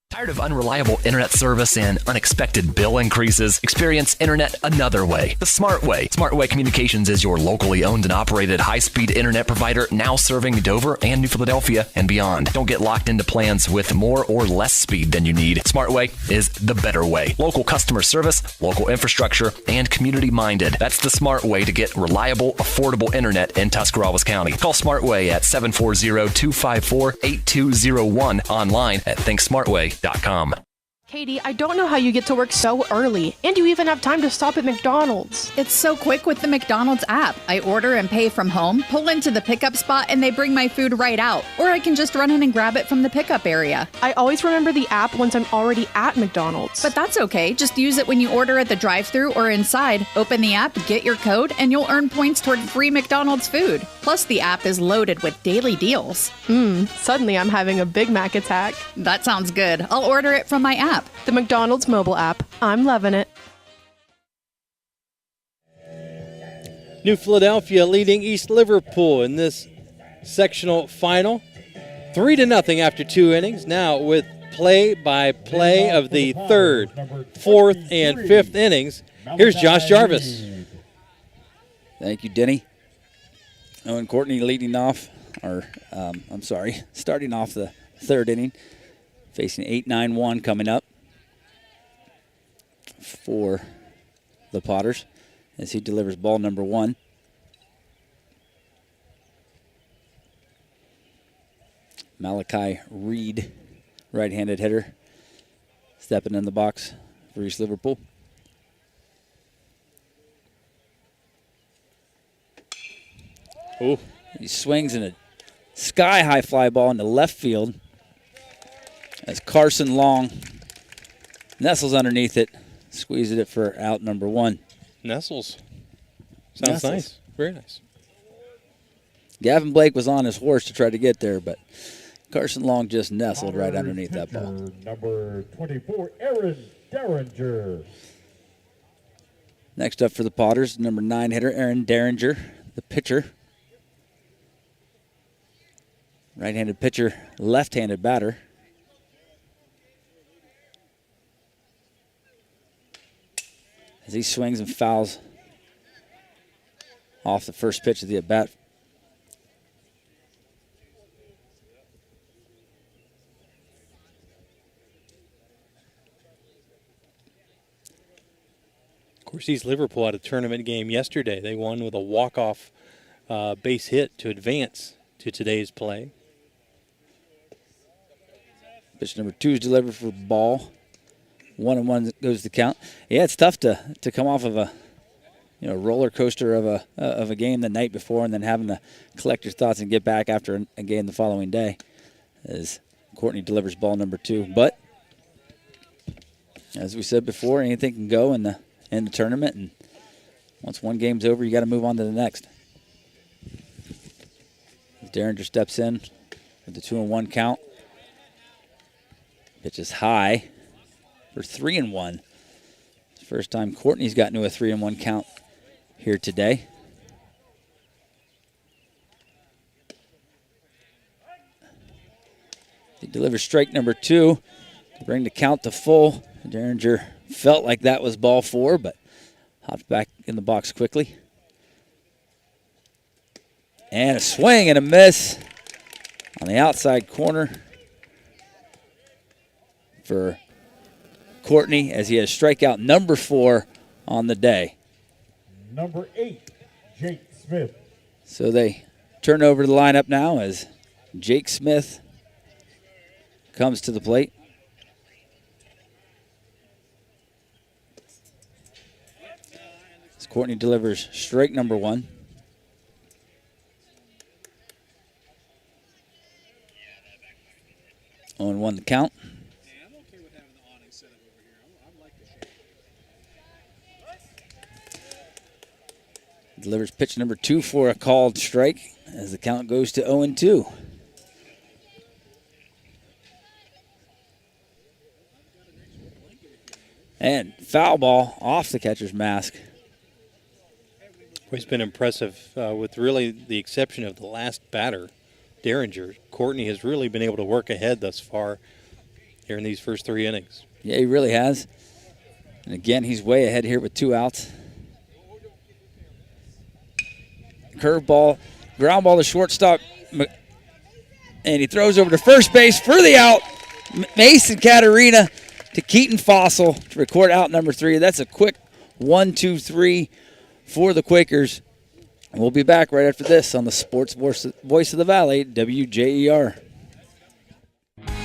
Tired of unreliable internet service and unexpected bill increases? Experience internet another way, the smart way. Smart Way Communications is your locally owned and operated high-speed internet provider, now serving Dover and New Philadelphia and beyond. Don't get locked into plans with more or less speed than you need. Smart Way is the better way. Local customer service, local infrastructure, and community-minded. That's the smart way to get reliable, affordable internet in Tuscarawas County. Call Smart Way at 740-254-8201, online at thinksmartway.com. Katie, I don't know how you get to work so early, and you even have time to stop at McDonald's. It's so quick with the McDonald's app. I order and pay from home, pull into the pickup spot, and they bring my food right out. Or I can just run in and grab it from the pickup area. I always remember the app once I'm already at McDonald's. But that's okay. Just use it when you order at the drive-thru or inside. Open the app, get your code, and you'll earn points toward free McDonald's food. Plus, the app is loaded with daily deals. Suddenly I'm having a Big Mac attack. That sounds good. I'll order it from my app. The McDonald's mobile app. I'm loving it. New Philadelphia leading East Liverpool in this sectional final. 3-0 after 2 innings. Now with play-by-play of the 3rd, 4th, and 5th innings. Here's Josh Jarvis. Thank you, Denny. And Courtney leading off, starting off the 3rd inning, facing 8-9-1 coming up for the Potters as he delivers ball number 1. Malachi Reed, right-handed hitter, stepping in the box for East Liverpool. He swings and it sky-high fly ball into left field as Carson Long nestles underneath it, squeezes it for out number 1. Nestles. Sounds nice. Very nice. Gavin Blake was on his horse to try to get there, but Carson Long just nestled right underneath that ball. Number 24, Aaron Derringer. Next up for the Potters, number 9 hitter, Aaron Derringer, the pitcher. Right-handed pitcher, left-handed batter. As he swings and fouls off the first pitch of the at-bat. Of course, East Liverpool had a tournament game yesterday. They won with a walk-off base hit to advance to today's play. Pitch number 2 is delivered for ball. 1-1 goes the count. Yeah, it's tough to come off of a roller coaster of a game the night before and then having to collect your thoughts and get back after a game the following day. As Courtney delivers ball number 2, but as we said before, anything can go in the tournament, and once one game's over, you got to move on to the next. Derringer steps in with the 2-1 count. Pitch is high for 3-1. First time Courtney's gotten to a 3-1 count here today. He delivers strike number 2 to bring the count to full. Derringer felt like that was ball 4, but hopped back in the box quickly. And a swing and a miss on the outside corner for Courtney as he has strikeout number 4 on the day. Number 8, Jake Smith. So they turn over the lineup now as Jake Smith comes to the plate. As Courtney delivers strike number 1. On 1 the count. Delivers pitch number 2 for a called strike as the count goes to 0-2. And foul ball off the catcher's mask. He's been impressive with really the exception of the last batter, Derringer. Courtney has really been able to work ahead thus far here in these first 3 innings. Yeah, he really has. And again, he's way ahead here with 2 outs. Curveball, ground ball to shortstop, and he throws over to first base for the out. Mason Caterina to Keaton Fossil to record out number 3. That's a quick 1-2-3 for the Quakers. And we'll be back right after this on the Sports Voice of the Valley, WJER.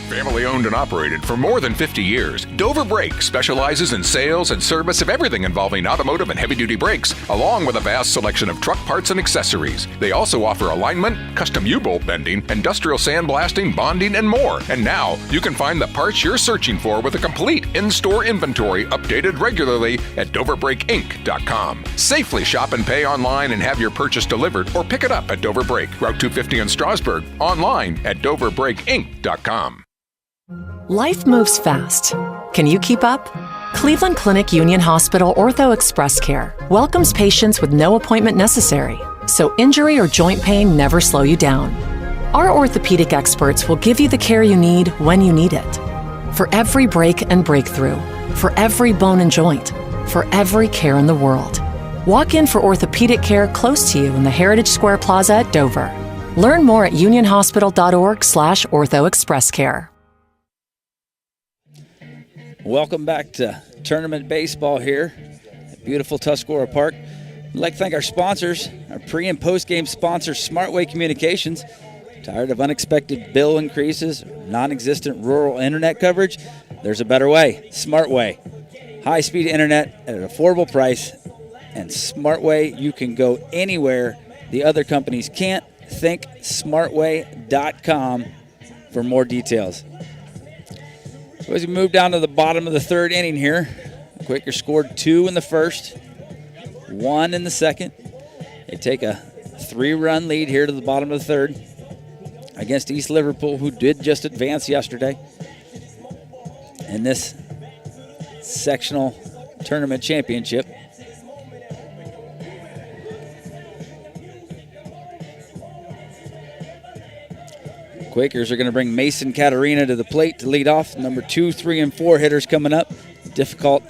Family owned and operated for more than 50 years, Dover Brake specializes in sales and service of everything involving automotive and heavy-duty brakes, along with a vast selection of truck parts and accessories. They also offer alignment, custom U-bolt bending, industrial sandblasting, bonding, and more. And now, you can find the parts you're searching for with a complete in-store inventory updated regularly at DoverBrakeInc.com. Safely shop and pay online and have your purchase delivered, or pick it up at Dover Brake, Route 250 in Strasburg, online at DoverBrakeInc.com. Life moves fast. Can you keep up? Cleveland Clinic Union Hospital Ortho Express Care welcomes patients with no appointment necessary, so injury or joint pain never slow you down. Our orthopedic experts will give you the care you need when you need it. For every break and breakthrough, for every bone and joint, for every care in the world. Walk in for orthopedic care close to you in the Heritage Square Plaza at Dover. Learn more at unionhospital.org/orthoexpresscare. Welcome back to tournament baseball here at beautiful Tuscarora Park. We'd like to thank our sponsors, our pre- and post-game sponsor, Smartway Communications. Tired of unexpected bill increases, non-existent rural internet coverage? There's a better way, Smartway. High-speed internet at an affordable price, and Smartway, you can go anywhere the other companies can't thinksmartway.com for more details. So as we move down to the bottom of the third inning here, Quaker scored 2 in the first, 1 in the second. They take a 3-run lead here to the bottom of the third against East Liverpool, who did just advance yesterday in this sectional tournament championship. Quakers are going to bring Mason Catarina to the plate to lead off. Number 2, 3, and 4 hitters coming up. Difficult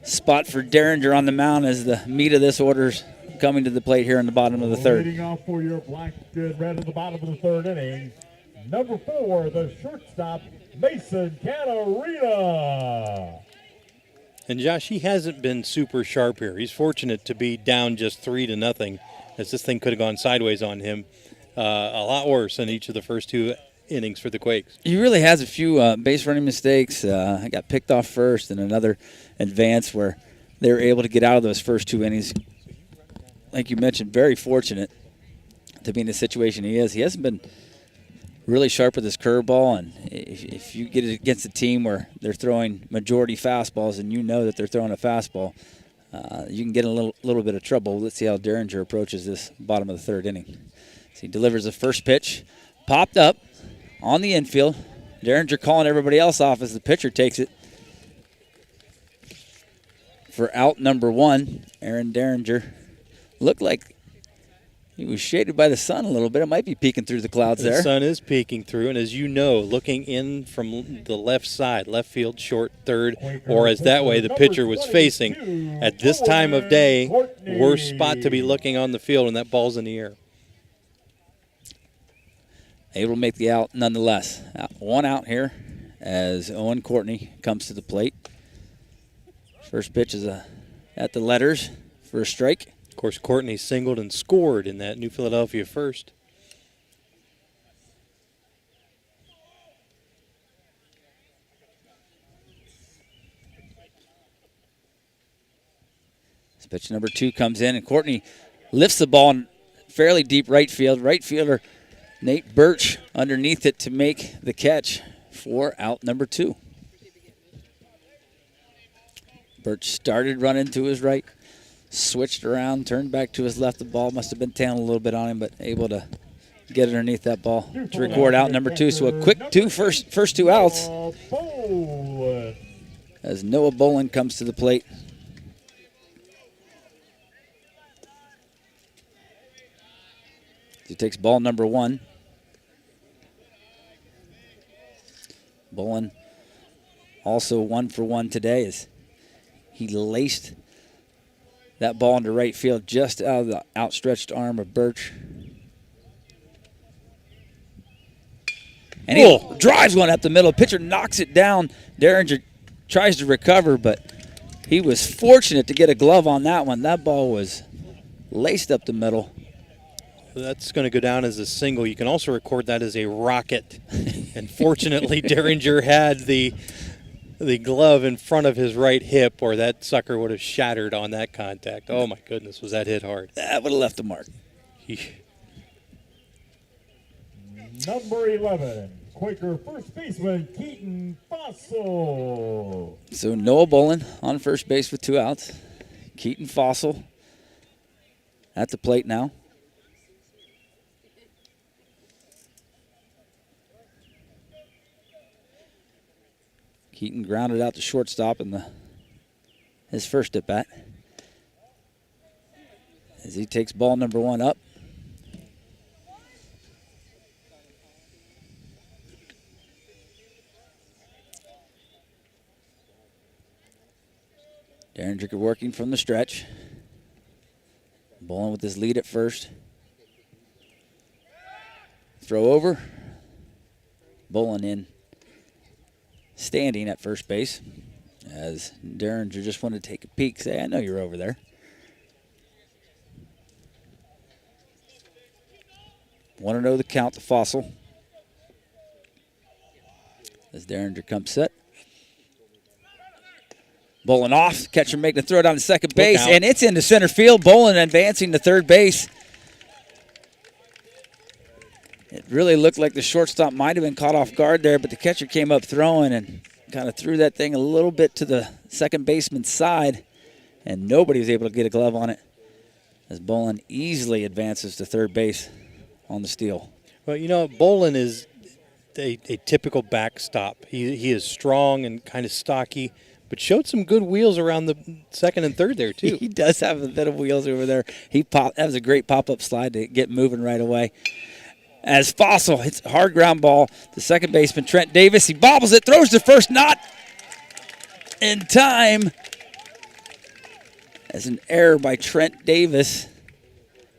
spot for Derringer on the mound as the meat of this order's coming to the plate here in the bottom of the third. Leading off for your black and red at the bottom of the third inning, number 4, the shortstop, Mason Catarina. And Josh, he hasn't been super sharp here. He's fortunate to be down just 3-0, as this thing could have gone sideways on him. A lot worse than each of the first 2 innings for the Quakes. He really has a few base running mistakes. I got picked off first and another advance where they were able to get out of those first 2 innings. Like you mentioned, very fortunate to be in the situation he is. He hasn't been really sharp with his curveball, and if you get it against a team where they're throwing majority fastballs and you know that they're throwing a fastball, you can get in a little bit of trouble. Let's see how Derringer approaches this bottom of the third inning. So he delivers the first pitch, popped up on the infield. Derringer calling everybody else off as the pitcher takes it for out number 1. Aaron Derringer looked like he was shaded by the sun a little bit. It might be peeking through the clouds there. The sun is peeking through, and as you know, looking in from the left side, left field, short, third, or as that way the pitcher was facing, at this time of day, worst spot to be looking on the field, and that ball's in the air. Able to make the out nonetheless. 1 out here as Owen Courtney comes to the plate. First pitch is at the letters for a strike. Of course, Courtney singled and scored in that New Philadelphia first. This pitch number 2 comes in, and Courtney lifts the ball in fairly deep right field. Right fielder Nate Birch underneath it to make the catch for out number 2. Birch started running to his right, switched around, turned back to his left. The ball must have been tailing a little bit on him, but able to get underneath that ball to record out number 2. So a quick first 2 outs as Noah Bolin comes to the plate. He takes ball number 1. Bolin also 1 for 1 today as he laced that ball into right field just out of the outstretched arm of Birch. And he drives one up the middle. Pitcher knocks it down. Derringer tries to recover, but he was fortunate to get a glove on that one. That ball was laced up the middle. That's going to go down as a single. You can also record that as a rocket. And fortunately, Derringer had the glove in front of his right hip, or that sucker would have shattered on that contact. Oh, my goodness, was that hit hard. That would have left a mark. Number 11, Quaker first baseman, Keaton Fossil. So Noah Bolin on first base with 2 outs. Keaton Fossil at the plate now. Keaton grounded out to shortstop in his first at bat. As he takes ball number 1 up. Derringer working from the stretch. Bolin with his lead at first. Throw over. Bolin in. Standing at first base as Derringer just wanted to take a peek, say, I know you're over there. Want to know the count to Fossil. As Derringer comes set. Bolin off, catcher making the throw down to second base, and it's into center field. Bolin advancing to third base. It really looked like the shortstop might have been caught off guard there, but the catcher came up throwing and kind of threw that thing a little bit to the second baseman's side, and nobody was able to get a glove on it as Bolin easily advances to third base on the steal. Well, you know, Bolin is a typical backstop. He is strong and kind of stocky, but showed some good wheels around the second and third there, too. He does have a bit of wheels over there. That was a great pop-up slide to get moving right away. As Fossil hits a hard ground ball, the second baseman, Trent Davis, he bobbles it, throws to first, not in time. As an error by Trent Davis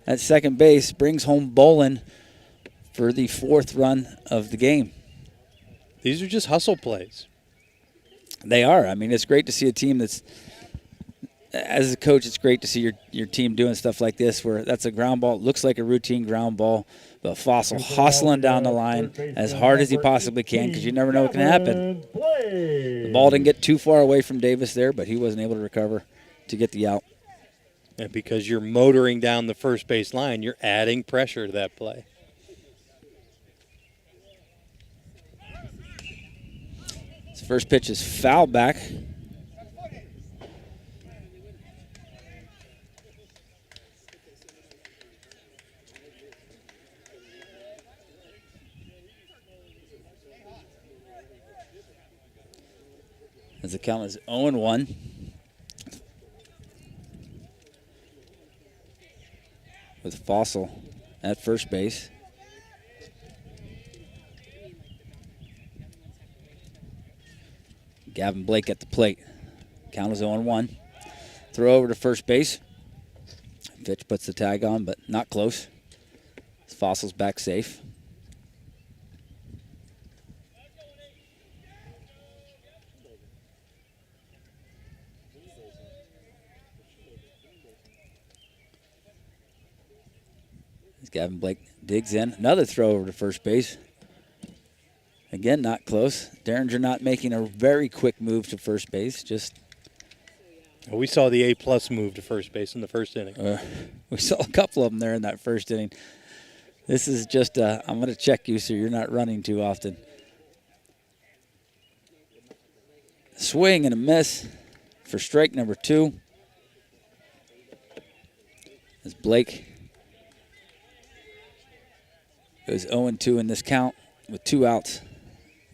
at second base brings home Bolin for the 4th run of the game. These are just hustle plays. They are. I mean, it's great to see a team that's, as a coach, it's great to see your team doing stuff like this where that's a ground ball. It looks like a routine ground ball, but Fossil hustling down the line as hard as he possibly can because you never know what can happen. The ball didn't get too far away from Davis there, but he wasn't able to recover to get the out. And because you're motoring down the first base line, you're adding pressure to that play. His first pitch is foul back. As the count is 0-1. With Fossil at first base. Gavin Blake at the plate. Count is 0-1. Throw over to first base. Fitch puts the tag on, but not close. Fossil's back safe. As Gavin Blake digs in. Another throw over to first base. Again, not close. Derringer not making a very quick move to first base. We saw the A+ move to first base in the first inning. We saw a couple of them there in that first inning. This is just, I'm going to check you so you're not running too often. Swing and a miss for strike number 2. As Blake goes 0-2 in this count with 2 outs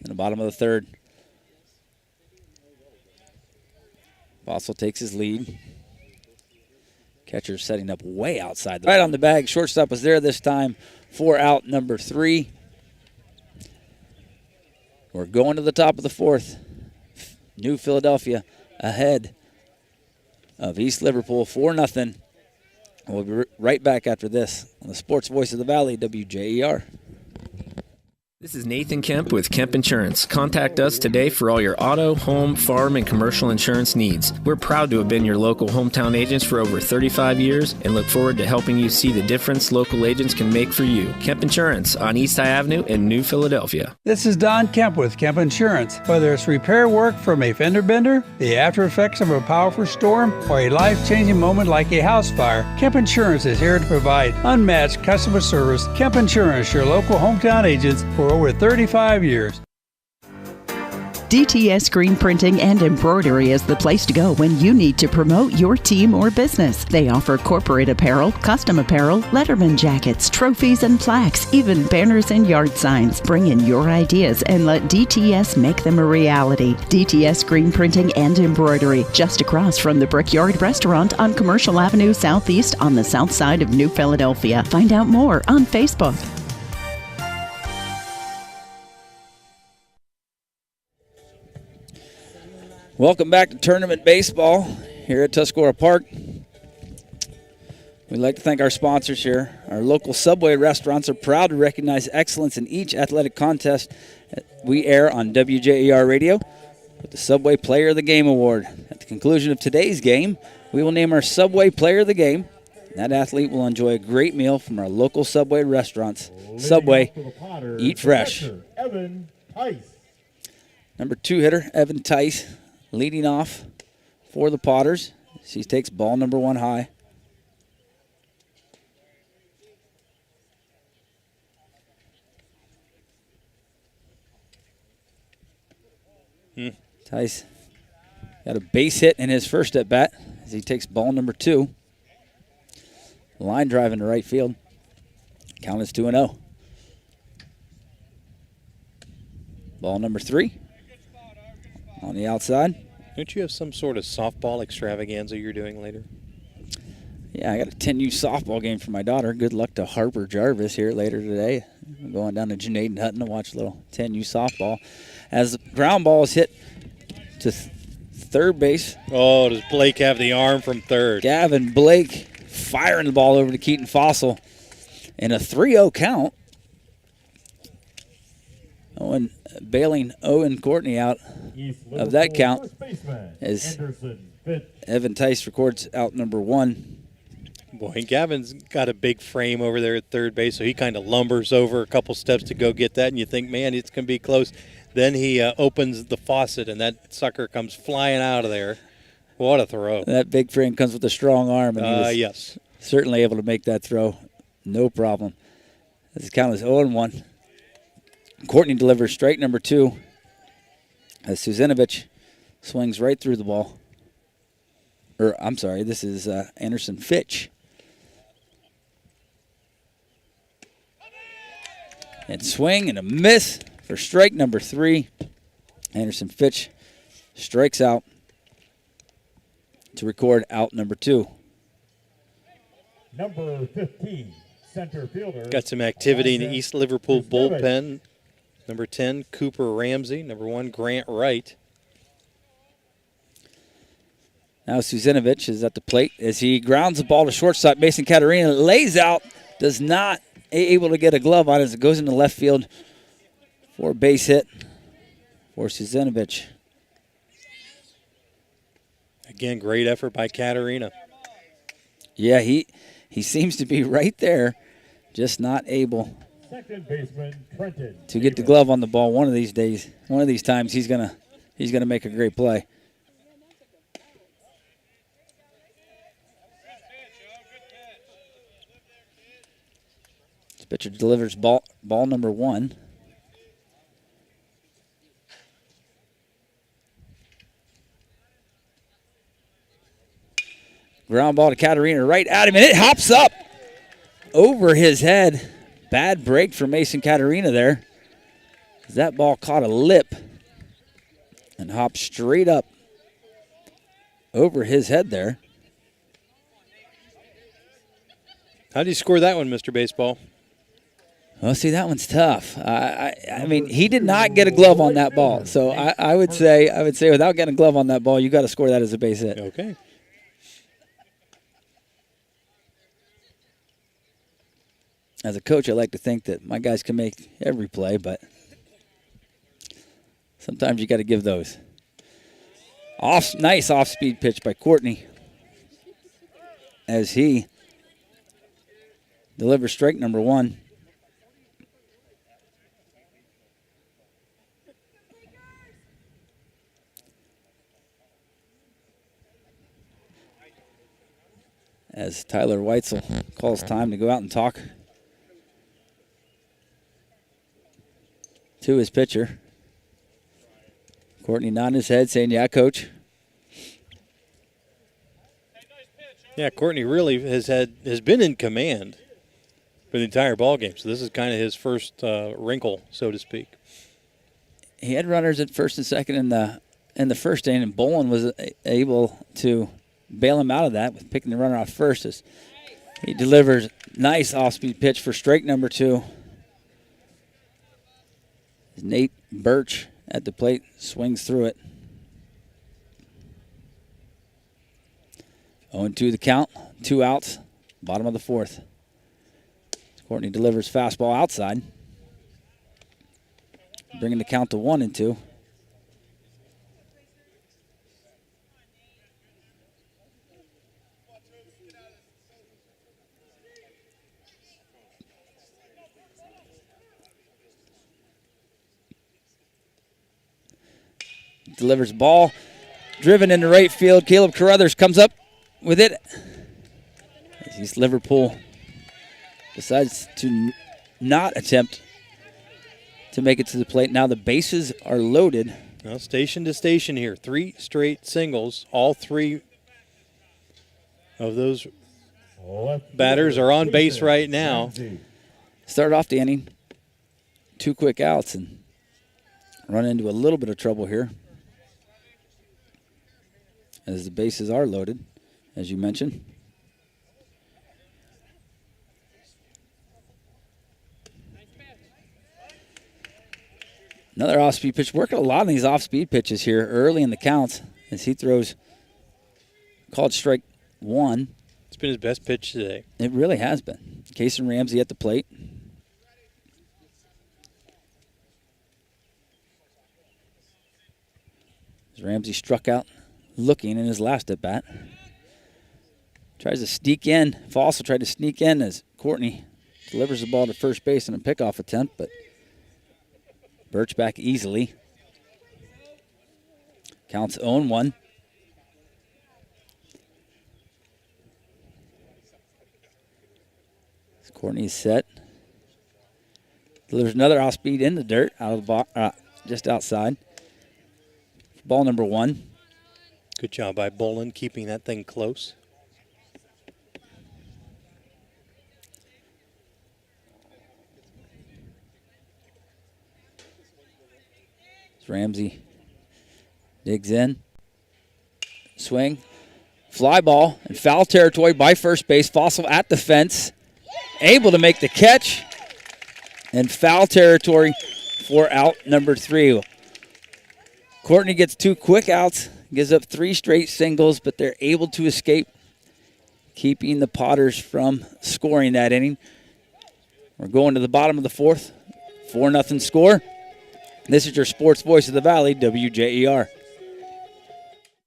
in the bottom of the 3rd. Fossil takes his lead. Catcher setting up way outside. Right on the bag. Shortstop was there this time for out number 3. We're going to the top of the 4th. New Philadelphia ahead of East Liverpool 4-0. We'll be right back after this on the Sports Voice of the Valley, WJER. This is Nathan Kemp with Kemp Insurance. Contact us today for all your auto, home, farm, and commercial insurance needs. We're proud to have been your local hometown agents for over 35 years and look forward to helping you see the difference local agents can make for you. Kemp Insurance on East High Avenue in New Philadelphia. This is Don Kemp with Kemp Insurance. Whether it's repair work from a fender bender, the after effects of a powerful storm, or a life-changing moment like a house fire, Kemp Insurance is here to provide unmatched customer service. Kemp Insurance, your local hometown agents for over 35 years. DTS Screen Printing and Embroidery is the place to go when you need to promote your team or business. They offer corporate apparel, custom apparel, letterman jackets, trophies and plaques, even banners and yard signs. Bring in your ideas and let DTS make them a reality. DTS Screen Printing and Embroidery, just across from the Brickyard Restaurant on Commercial Avenue Southeast on the south side of New Philadelphia. Find out more on Facebook. Welcome back to Tournament Baseball here at Tuscarora Park. We'd like to thank our sponsors here. Our local Subway restaurants are proud to recognize excellence in each athletic contest we air on WJER Radio with the Subway Player of the Game Award. At the conclusion of today's game, we will name our Subway Player of the Game. That athlete will enjoy a great meal from our local Subway restaurants. Subway, eat fresh. Evan Tice. Number 2 hitter, Evan Tice, leading off for the Potters. She takes ball number 1 high. Tice got a base hit in his first at bat as he takes ball number 2. Line drive into right field. Count is 2-0. Ball number 3 on the outside. Don't you have some sort of softball extravaganza you're doing later? Yeah, I got a 10U softball game for my daughter. Good luck to Harper Jarvis here later today. I'm going down to Janaden Hutton to watch a little 10U softball. As the ground ball is hit to third base. Oh, does Blake have the arm from third? Gavin Blake firing the ball over to Keaton Fossil in a 3-0 count. Bailing Owen Courtney out of that count as Evan Tice records out number 1. Boy, and Gavin's got a big frame over there at third base, so he kind of lumbers over a couple steps to go get that, and you think, man, it's going to be close. Then he opens the faucet, and that sucker comes flying out of there. What a throw. That big frame comes with a strong arm, and he was yes, certainly able to make that throw. No problem. As the count is 0-1. Courtney delivers strike number 2 as Suzanovich swings right through the ball. I'm sorry, this is Anderson Fitch. And swing and a miss for strike number 3. Anderson Fitch strikes out to record out number 2. Number 15, center fielder. Got some activity in the East Liverpool bullpen. Number 10, Cooper Ramsey. Number 1, Grant Wright. Now Suzanovich is at the plate as he grounds the ball to shortstop. Mason Caterina lays out, does not able to get a glove on it as it goes into left field for a base hit for Suzanovich. Again, great effort by Caterina. Yeah, he seems to be right there, just not able Second baseman, Trenton to get the glove on the ball. One of these days, one of these times, he's gonna make a great play. This pitcher delivers ball number 1. Ground ball to Caterina right at him, and it hops up over his head. Bad break for Mason Caterina there. That ball caught a lip and hopped straight up over his head there. How do you score that one, Mr. Baseball? Well, see, that one's tough. I mean, he did not get a glove on that ball, so I would say without getting a glove on that ball, you got to score that as a base hit. Okay. As a coach, I like to think that my guys can make every play, but sometimes you got to give those. Nice off-speed pitch by Courtney as he delivers strike number 1. As Tyler Weitzel calls time to go out and talk to his pitcher. Courtney nodding his head, saying, "Yeah, coach." Yeah, Courtney really has been in command for the entire ball game. So this is kind of his first wrinkle, so to speak. He had runners at first and second in the first inning, and Bolin was able to bail him out of that with picking the runner off first. As he delivers nice off-speed pitch for strike number 2. Nate Birch at the plate swings through it. 0-2 the count, 2 outs, bottom of the 4th. Courtney delivers fastball outside, bringing the count to 1-2. Delivers ball, driven into right field. Caleb Carruthers comes up with it. East Liverpool decides to not attempt to make it to the plate. Now the bases are loaded. Well, station to station here. 3 straight singles. All 3 of those batters are on base right now. Started off the inning, 2 quick outs, and run into a little bit of trouble here as the bases are loaded, as you mentioned. Another off-speed pitch. Working a lot of these off-speed pitches here early in the counts as he throws called strike 1. It's been his best pitch today. It really has been. Cason Ramsey at the plate. As Ramsey struck out looking in his last at-bat. Tries to sneak in. Fossil tried to sneak in as Courtney delivers the ball to first base in a pickoff attempt, but Birch back easily. Counts 0-1. Courtney is set. Delivers another off speed in the dirt, out of the just outside. Ball number 1. Good job by Bolin keeping that thing close. Ramsey digs in. Swing. Fly ball in foul territory by first base. Fossil at the fence. Able to make the catch. And foul territory for out number 3. Courtney gets 2 quick outs. Gives up 3 straight singles, but they're able to escape, keeping the Potters from scoring that inning. We're going to the bottom of the 4th. 4-0 score. This is your sports voice of the Valley, WJER.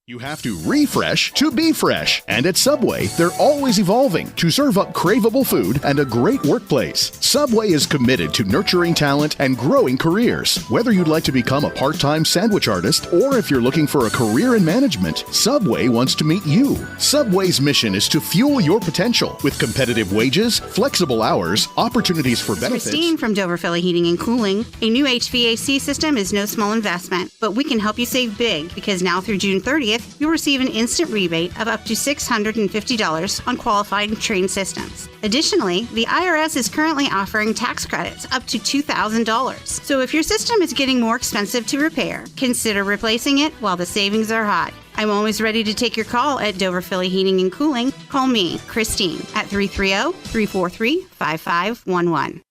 You have to refresh to be fresh. And at Subway, they're always evolving to serve up craveable food and a great workplace. Subway is committed to nurturing talent and growing careers. Whether you'd like to become a part-time sandwich artist or if you're looking for a career in management, Subway wants to meet you. Subway's mission is to fuel your potential with competitive wages, flexible hours, opportunities for benefits. Christine from Dover Philly Heating and Cooling. A new HVAC system is no small investment, but we can help you save big because now through June 30th, you'll receive an instant rebate of up to $650 on qualified Trane systems. Additionally, the IRS is currently offering tax credits up to $2,000. So if your system is getting more expensive to repair, consider replacing it while the savings are hot. I'm always ready to take your call at Dover Philly Heating and Cooling. Call me, Christine, at 330-343-5511.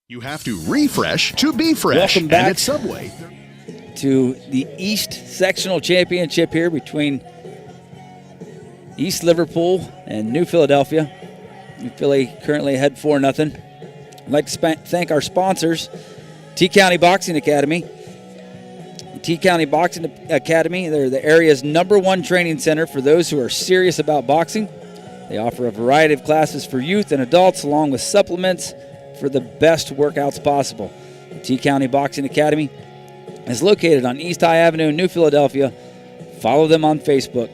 You have to refresh to be fresh. Welcome back. And at Subway, to the East Sectional Championship here between East Liverpool and New Philadelphia. New Philly currently ahead 4-0. I'd like to thank our sponsors, T-County Boxing Academy. T-County Boxing Academy, they're the area's #1 training center for those who are serious about boxing. They offer a variety of classes for youth and adults along with supplements for the best workouts possible. T-County Boxing Academy is located on East High Avenue in New Philadelphia. Follow them on Facebook.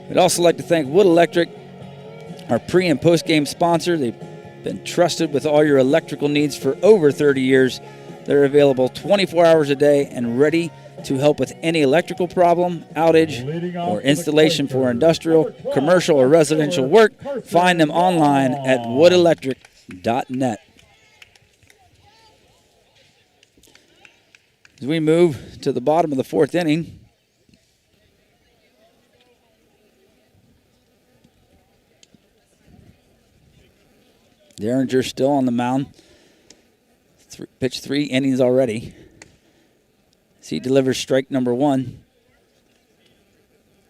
We'd also like to thank Wood Electric, our pre- and post-game sponsor. They've been trusted with all your electrical needs for over 30 years. They're available 24 hours a day and ready to help with any electrical problem, outage, or installation for industrial, commercial, or residential work. Find them online at woodelectric.net. As we move to the bottom of the 4th inning, Derringer still on the mound. Pitched 3 innings already. As he delivers strike number 1.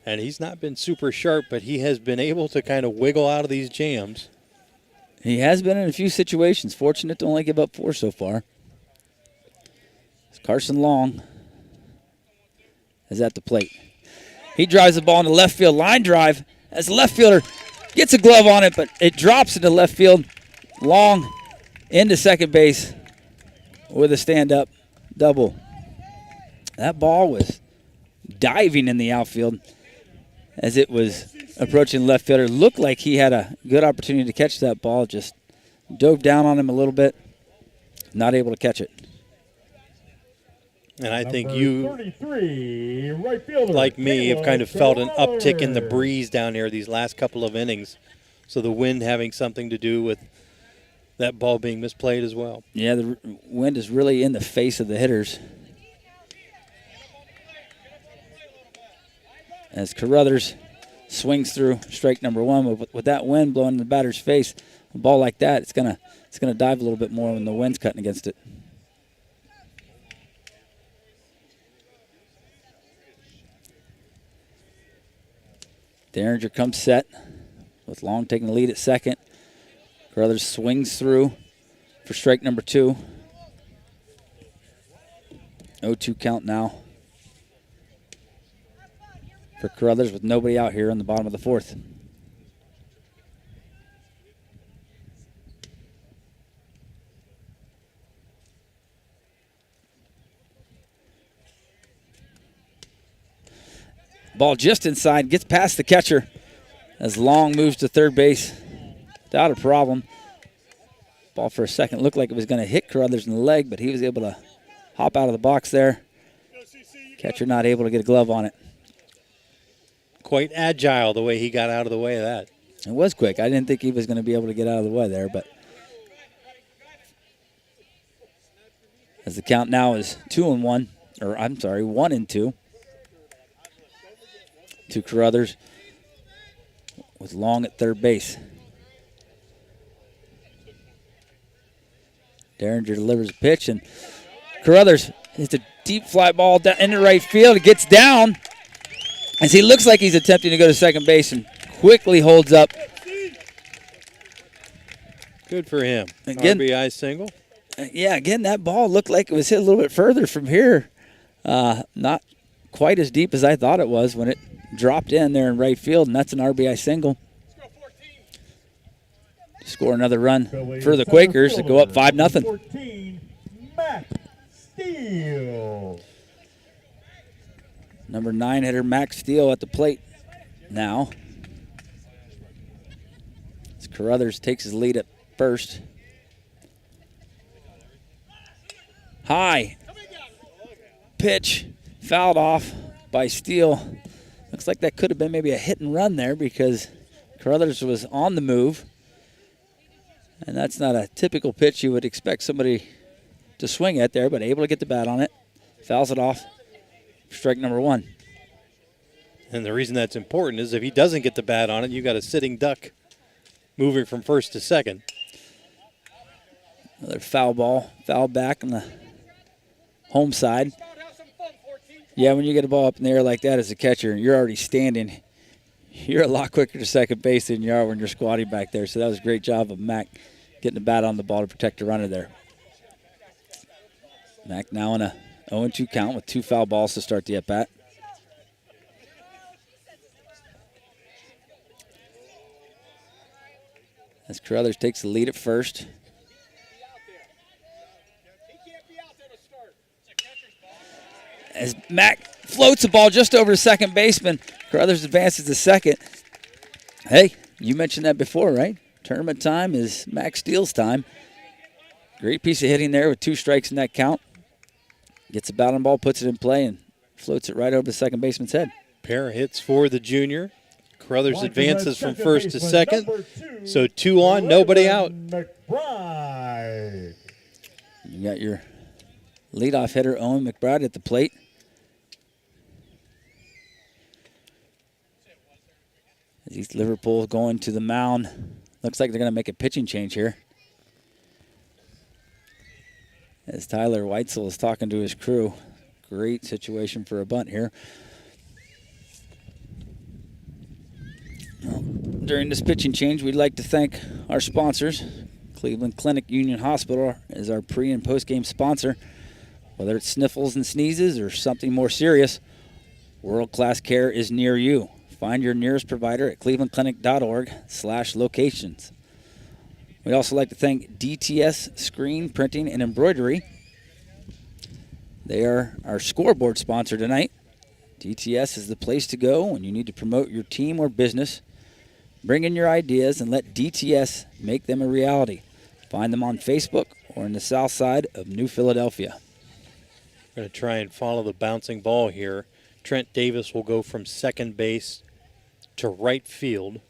And he's not been super sharp, but he has been able to kind of wiggle out of these jams. He has been in a few situations. Fortunate to only give up 4 so far. Carson Long is at the plate. He drives the ball into left field, line drive. As the left fielder gets a glove on it, but it drops into left field. Long into second base with a stand-up double. That ball was diving in the outfield as it was approaching left fielder. Looked like he had a good opportunity to catch that ball. Just dove down on him a little bit. Not able to catch it. And I think you, 33, right fielder, like me, have kind of felt an uptick in the Taylor. breeze down here these last couple of innings. So the wind having something to do with that ball being misplayed as well. Yeah, the wind is really in the face of the hitters. As Carruthers swings through strike number one, but with that wind blowing in the batter's face, a ball like that, it's gonna dive a little bit more when the wind's cutting against it. Derringer comes set with Long taking the lead at second. Carruthers swings through for strike number two. 0-2 count now for Carruthers with nobody out here in the bottom of the fourth. Ball just inside, gets past the catcher as Long moves to third base without a problem. Ball for a second looked like it was going to hit Carruthers in the leg, but he was able to hop out of the box there. Catcher not able to get a glove on it. Quite agile the way he got out of the way of that. It was quick. I didn't think he was going to be able to get out of the way there, but as the count now is 1-2 to Carruthers with Long at third base. Derringer delivers a pitch, and Carruthers hits a deep fly ball down into right field. It gets down as he looks like he's attempting to go to second base and quickly holds up. Good for him. Again, RBI single. Yeah, again, that ball looked like it was hit a little bit further from here. Not quite as deep as I thought it was when it dropped in there in right field, and that's an RBI single. Score another run for the Quakers to go up 5-0. 14, Mac Steele. Number 9 hitter Max Steele at the plate now. As Carruthers takes his lead at first. High pitch fouled off by Steele. Looks like that could have been maybe a hit and run there because Carruthers was on the move. And that's not a typical pitch you would expect somebody to swing at there, but able to get the bat on it. Fouls it off. Strike number one. And the reason that's important is if he doesn't get the bat on it, you got a sitting duck moving from first to second. Another foul ball. Foul back on the home side. Yeah, when you get a ball up in the air like that as a catcher and you're already standing, you're a lot quicker to second base than you are when you're squatting back there. So that was a great job of Mac getting the bat on the ball to protect the runner there. Mac now in a 0-2 count with 2 foul balls to start the at-bat. As Carruthers takes the lead at first. As Mac floats the ball just over the second baseman, Carruthers advances to second. Hey, you mentioned that before, right? Tournament time is Mac Steele's time. Great piece of hitting there with 2 strikes in that count. Gets the bat on the ball, puts it in play, and floats it right over the second baseman's head. Pair of hits for the junior. Carruthers advances from first to second. So 2 on, nobody out. McBride. You got your leadoff hitter, Owen McBride, at the plate. As East Liverpool going to the mound. Looks like they're going to make a pitching change here. As Tyler Weitzel is talking to his crew. Great situation for a bunt here. Well, during this pitching change, we'd like to thank our sponsors. Cleveland Clinic Union Hospital is our pre- and post-game sponsor. Whether it's sniffles and sneezes or something more serious, world-class care is near you. Find your nearest provider at clevelandclinic.org/locations. We'd also like to thank DTS Screen Printing and Embroidery. They are our scoreboard sponsor tonight. DTS is the place to go when you need to promote your team or business. Bring in your ideas and let DTS make them a reality. Find them on Facebook or in the south side of New Philadelphia. Going to try and follow the bouncing ball here. Trent Davis will go from second base to right field.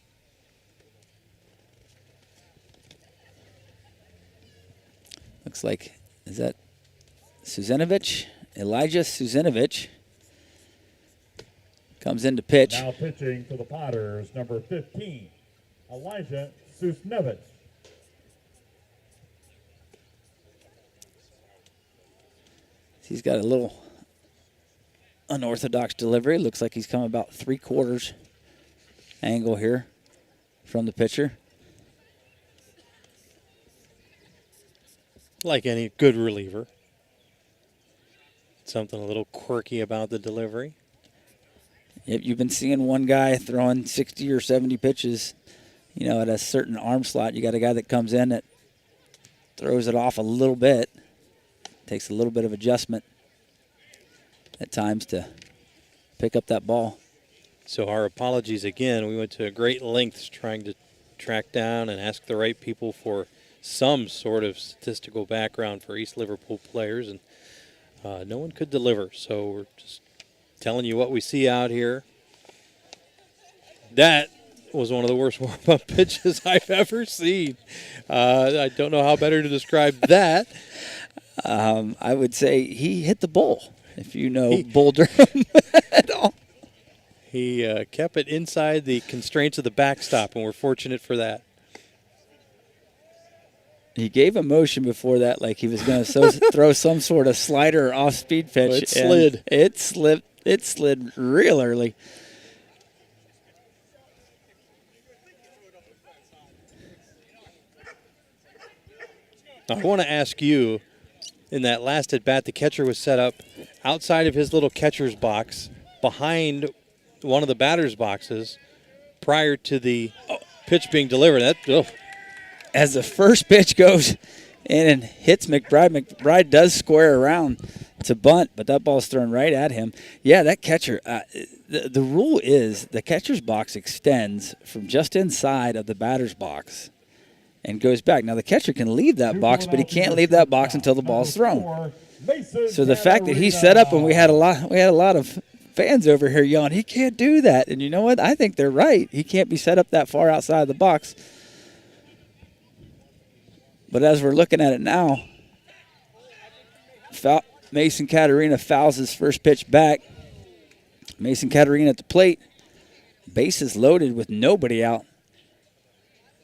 Looks like, is that Suzanovich? Elijah Suzanovich comes in to pitch. Now pitching for the Potters, number 15, Elijah Susnevich. He's got a little unorthodox delivery. Looks like he's come about 3/4 angle here from the pitcher. Like any good reliever. Something a little quirky about the delivery. Yep, you've been seeing one guy throwing 60 or 70 pitches, at a certain arm slot. You got a guy that comes in that throws it off a little bit, takes a little bit of adjustment at times to pick up that ball. So our apologies again. We went to great lengths trying to track down and ask the right people for some sort of statistical background for East Liverpool players, and no one could deliver. So we're just telling you what we see out here. That was one of the worst warm-up pitches I've ever seen. I don't know how better to describe that. I would say he hit the bull, if you know Bull Durham at all. He kept it inside the constraints of the backstop, and we're fortunate for that. He gave a motion before that like he was going to throw some sort of slider or off-speed pitch. Well, it slid. It slid real early. I want to ask you, in that last at-bat, the catcher was set up outside of his little catcher's box behind one of the batter's boxes prior to the pitch being delivered. As the first pitch goes in and hits McBride does square around to bunt, but that ball's thrown right at him. Yeah, that catcher, the rule is the catcher's box extends from just inside of the batter's box and goes back. Now, the catcher can leave that box, but he can't leave that box until the ball's thrown. So the fact that he set up, and we had a lot of fans over here yelling, he can't do that. And you know what? I think they're right. He can't be set up that far outside of the box. But as we're looking at it now, Mason Caterina fouls his first pitch back. Mason Caterina at the plate. Bases loaded with nobody out.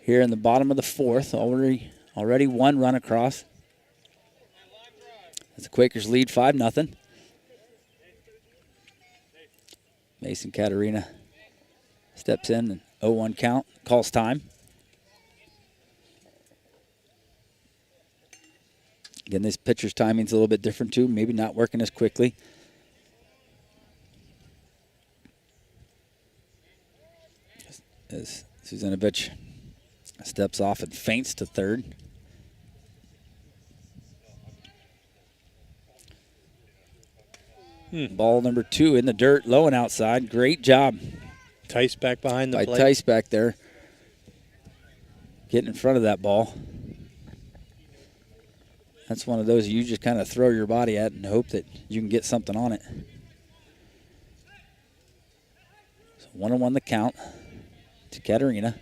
Here in the bottom of the fourth, already one run across. As the Quakers lead 5-0. Mason Caterina steps in, and 0-1 count, calls time. Again, this pitcher's timing's a little bit different too, maybe not working as quickly. As Suzanovich steps off and feints to third. Ball number 2 in the dirt, low and outside. Great job. Tice back behind the plate. Tice back there. Getting in front of that ball. That's one of those you just kind of throw your body at and hope that you can get something on it. So 1-1 the count to Caterina.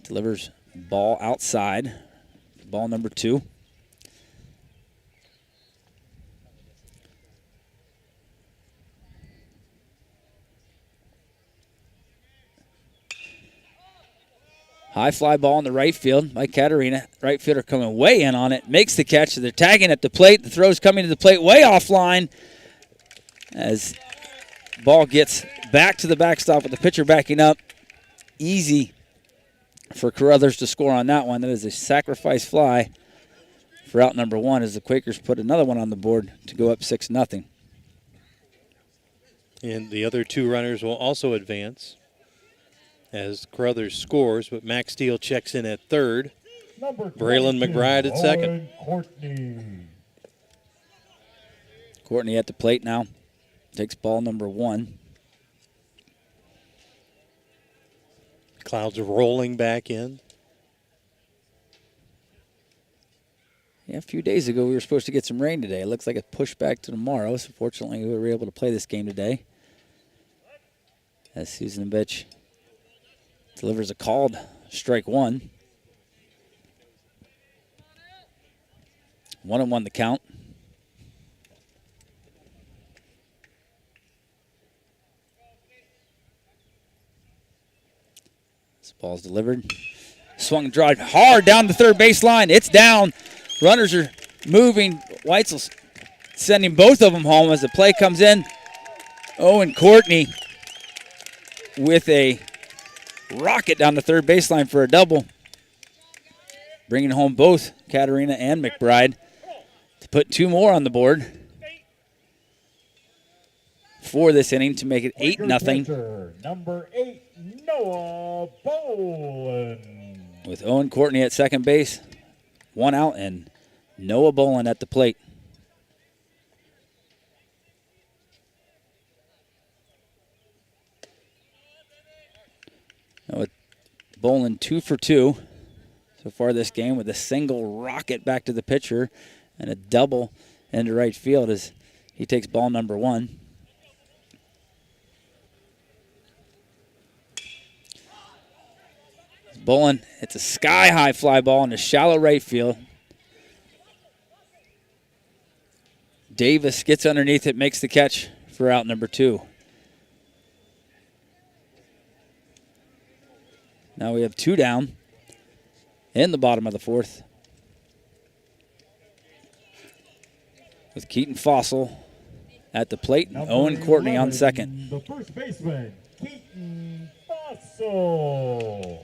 Delivers ball outside. Ball number 2. High fly ball in the right field by Caterina. Right fielder coming way in on it. Makes the catch. So they're tagging at the plate. The throw's coming to the plate way offline. As ball gets back to the backstop with the pitcher backing up. Easy for Carruthers to score on that one. That is a sacrifice fly for out number 1 as the Quakers put another one on the board to go up 6-0. And the other 2 runners will also advance as Carruthers scores, but Max Steele checks in at third. Braylon McBride at second. Courtney at the plate now. Takes ball number 1. Clouds rolling back in. a few days ago we were supposed to get some rain today. It looks like it's pushed back to tomorrow, so fortunately we were able to play this game today. As Susan Bitch delivers a called strike one. 1-1 the count. This ball's delivered. Swung and drive hard down the third baseline. It's down. Runners are moving. Weitzel's sending both of them home as the play comes in. Owen Courtney with a rocket down the third baseline for a double. Bringing home both Katarina and McBride to put two more on the board for this inning to make it 8-0. Number 8, Noah Boland. With Owen Courtney at second base, one out, and Noah Boland at the plate. Now with Boland 2 for 2 so far this game, with a single rocket back to the pitcher and a double into right field as he takes ball number 1. Boland, it's a sky-high fly ball in the shallow right field. Davis gets underneath it, makes the catch for out number 2. Now we have 2 down in the bottom of the 4th. With Keaton Fossil at the plate and Owen Courtney on second. The first baseman, Keaton Fossil.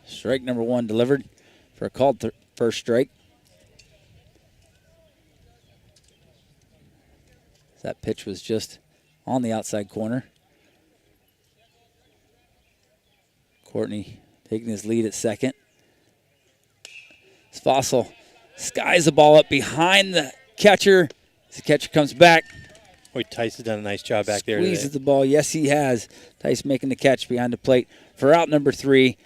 Strike number 1 delivered for a called first strike. That pitch was just on the outside corner. Courtney taking his lead at second. Fossil skies the ball up behind the catcher. As the catcher comes back. Boy, Tice has done a nice job back there. Squeezes the ball. Yes, he has. Tice making the catch behind the plate for out number 3.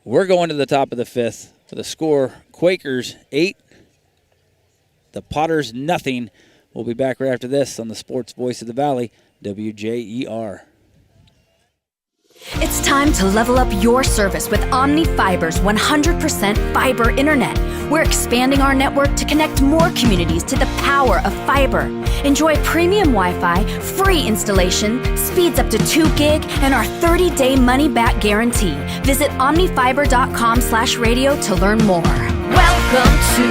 We're going to the top of the 5th with a score, Quakers 8, the Potters nothing. We'll be back right after this on the Sports Voice of the Valley, WJER. It's time to level up your service with Omni Fiber's 100% fiber internet. We're expanding our network to connect more communities to the power of fiber. Enjoy premium Wi-Fi, free installation, speeds up to 2 gig, and our 30-day money-back guarantee. Visit omnifiber.com/radio to learn more. Welcome to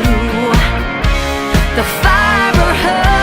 the Fiber Hub.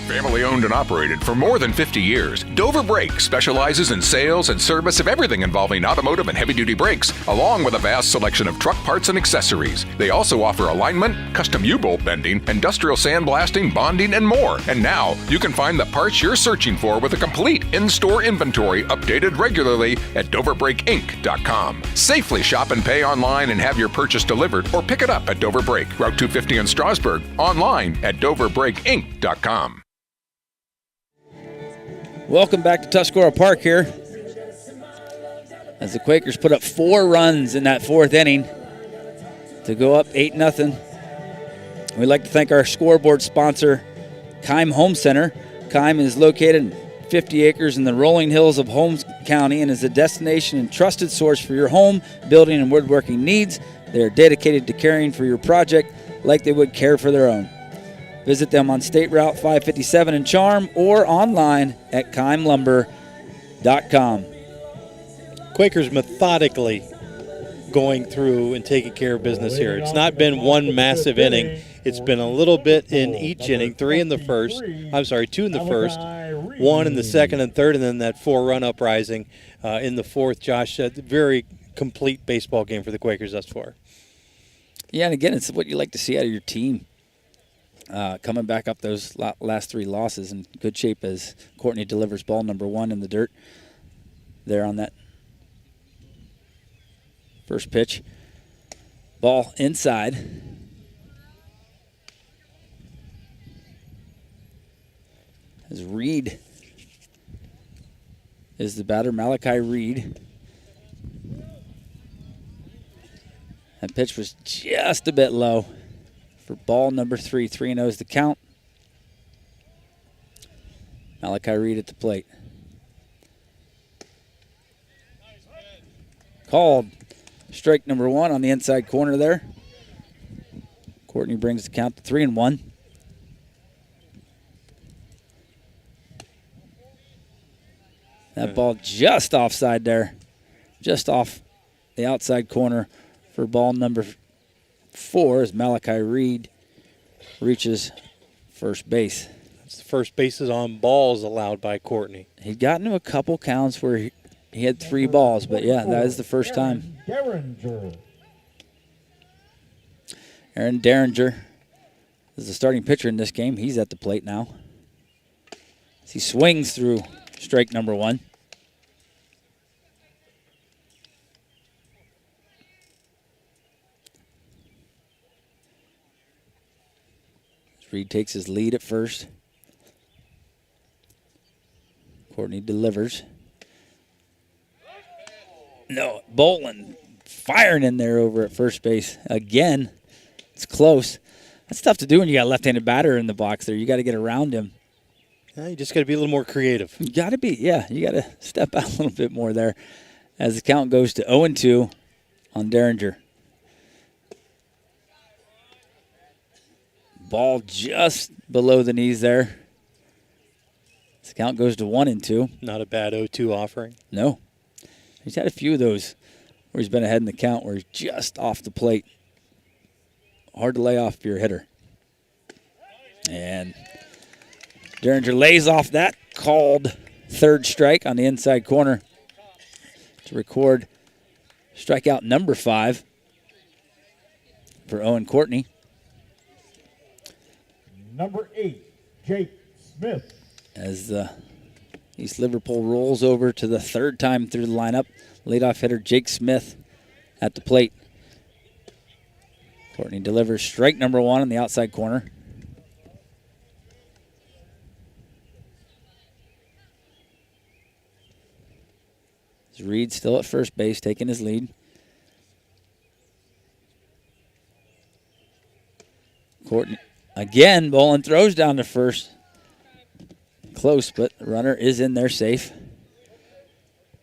Family owned and operated for more than 50 years, Dover Brake specializes in sales and service of everything involving automotive and heavy-duty brakes, along with a vast selection of truck parts and accessories. They also offer alignment, custom U-bolt bending, industrial sandblasting, bonding, and more. And now, you can find the parts you're searching for with a complete in-store inventory updated regularly at DoverBrakeInc.com. Safely shop and pay online and have your purchase delivered, or pick it up at Dover Brake, Route 250 in Strasburg, online at DoverBrakeInc.com. Welcome back to Tuscarora Park here as the Quakers put up 4 runs in that 4th inning to go up 8-0. We'd like to thank our scoreboard sponsor, Keim Home Center. Keim is located 50 acres in the rolling hills of Holmes County and is a destination and trusted source for your home, building, and woodworking needs. They are dedicated to caring for your project like they would care for their own. Visit them on State Route 557 in Charm or online at keimlumber.com. Quakers methodically going through and taking care of business here. It's not been one massive inning. It's been a little bit in each inning. 2 in the first, 1 in the second and third, and then that 4-run uprising in the 4th. Josh, very complete baseball game for the Quakers thus far. Yeah, and again, it's what you like to see out of your team. Coming back up those last 3 losses in good shape as Courtney delivers ball number 1 in the dirt there on that First pitch. Ball inside. As Reed is the batter, Malachi Reed. That pitch was just a bit low for ball number 3. 3-0 is the count. Malachi Reed at the plate. Called. Strike number 1 on the inside corner there. Courtney brings the count to 3-1. That ball just offside there. Just off the outside corner for ball number 4 as Malachi Reed reaches first base. That's the first bases on balls allowed by Courtney. He'd gotten to a couple counts where he had 3 balls, but yeah, that is the first time. Aaron Derringer is the starting pitcher in this game. He's at the plate now. As he swings through strike number 1. Reed takes his lead at first. Courtney delivers. No, Bolin firing in there over at first base. Again, it's close. That's tough to do when you got a left-handed batter in the box there. You got to get around him. Yeah, you just got to be a little more creative. You got to be, yeah. You got to step out a little bit more there as the count goes to 0-2 on Derringer. Ball just below the knees there. The count goes to 1-2. Not a bad 0-2 offering. No. He's had a few of those where he's been ahead in the count where he's just off the plate. Hard to lay off your hitter. And Derringer lays off that called third strike on the inside corner to record strikeout number 5 for Owen Courtney. Number 8, Jake Smith. As East Liverpool rolls over to the third time through the lineup, leadoff hitter Jake Smith at the plate. Courtney delivers strike number 1 on the outside corner. Reed still at first base, taking his lead. Courtney again, Bolin throws down to first. Close, but the runner is in there safe.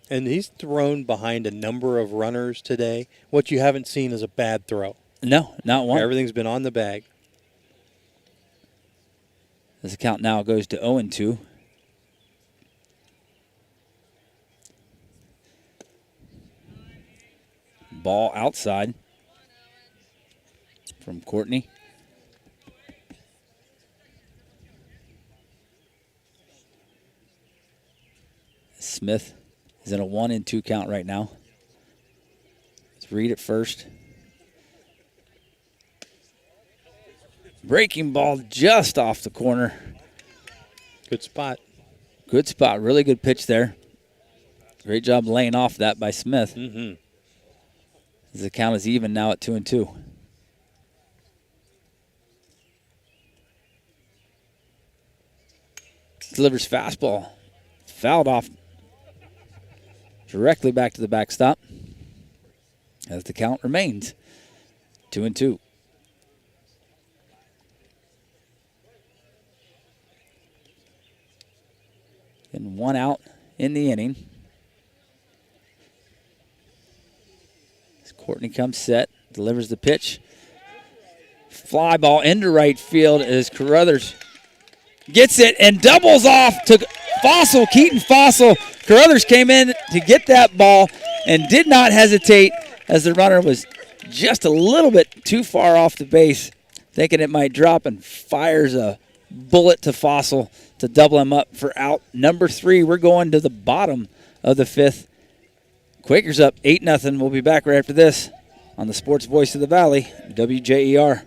And he's thrown behind a number of runners today. What you haven't seen is a bad throw. No, not one. Everything's been on the bag. As the count now goes to 0-2. Ball outside from Courtney. Smith is in a 1-2 count right now. Let's Reed at first. Breaking ball just off the corner. Good spot. Good spot. Really good pitch there. Great job laying off that by Smith. Mm-hmm. As the count is even now at 2-2. Delivers fastball. Fouled off. Directly back to the backstop. As the count remains 2-2. And 1 out in the inning. As Courtney comes set, delivers the pitch. Fly ball into right field as Carruthers gets it and doubles off to Fossil, Keaton Fossil. Carruthers came in to get that ball and did not hesitate as the runner was just a little bit too far off the base, thinking it might drop, and fires a bullet to Fossil to double him up for out number 3. We're going to the bottom of the 5th. Quakers up 8-0. We'll be back right after this on the Sports Voice of the Valley, WJER.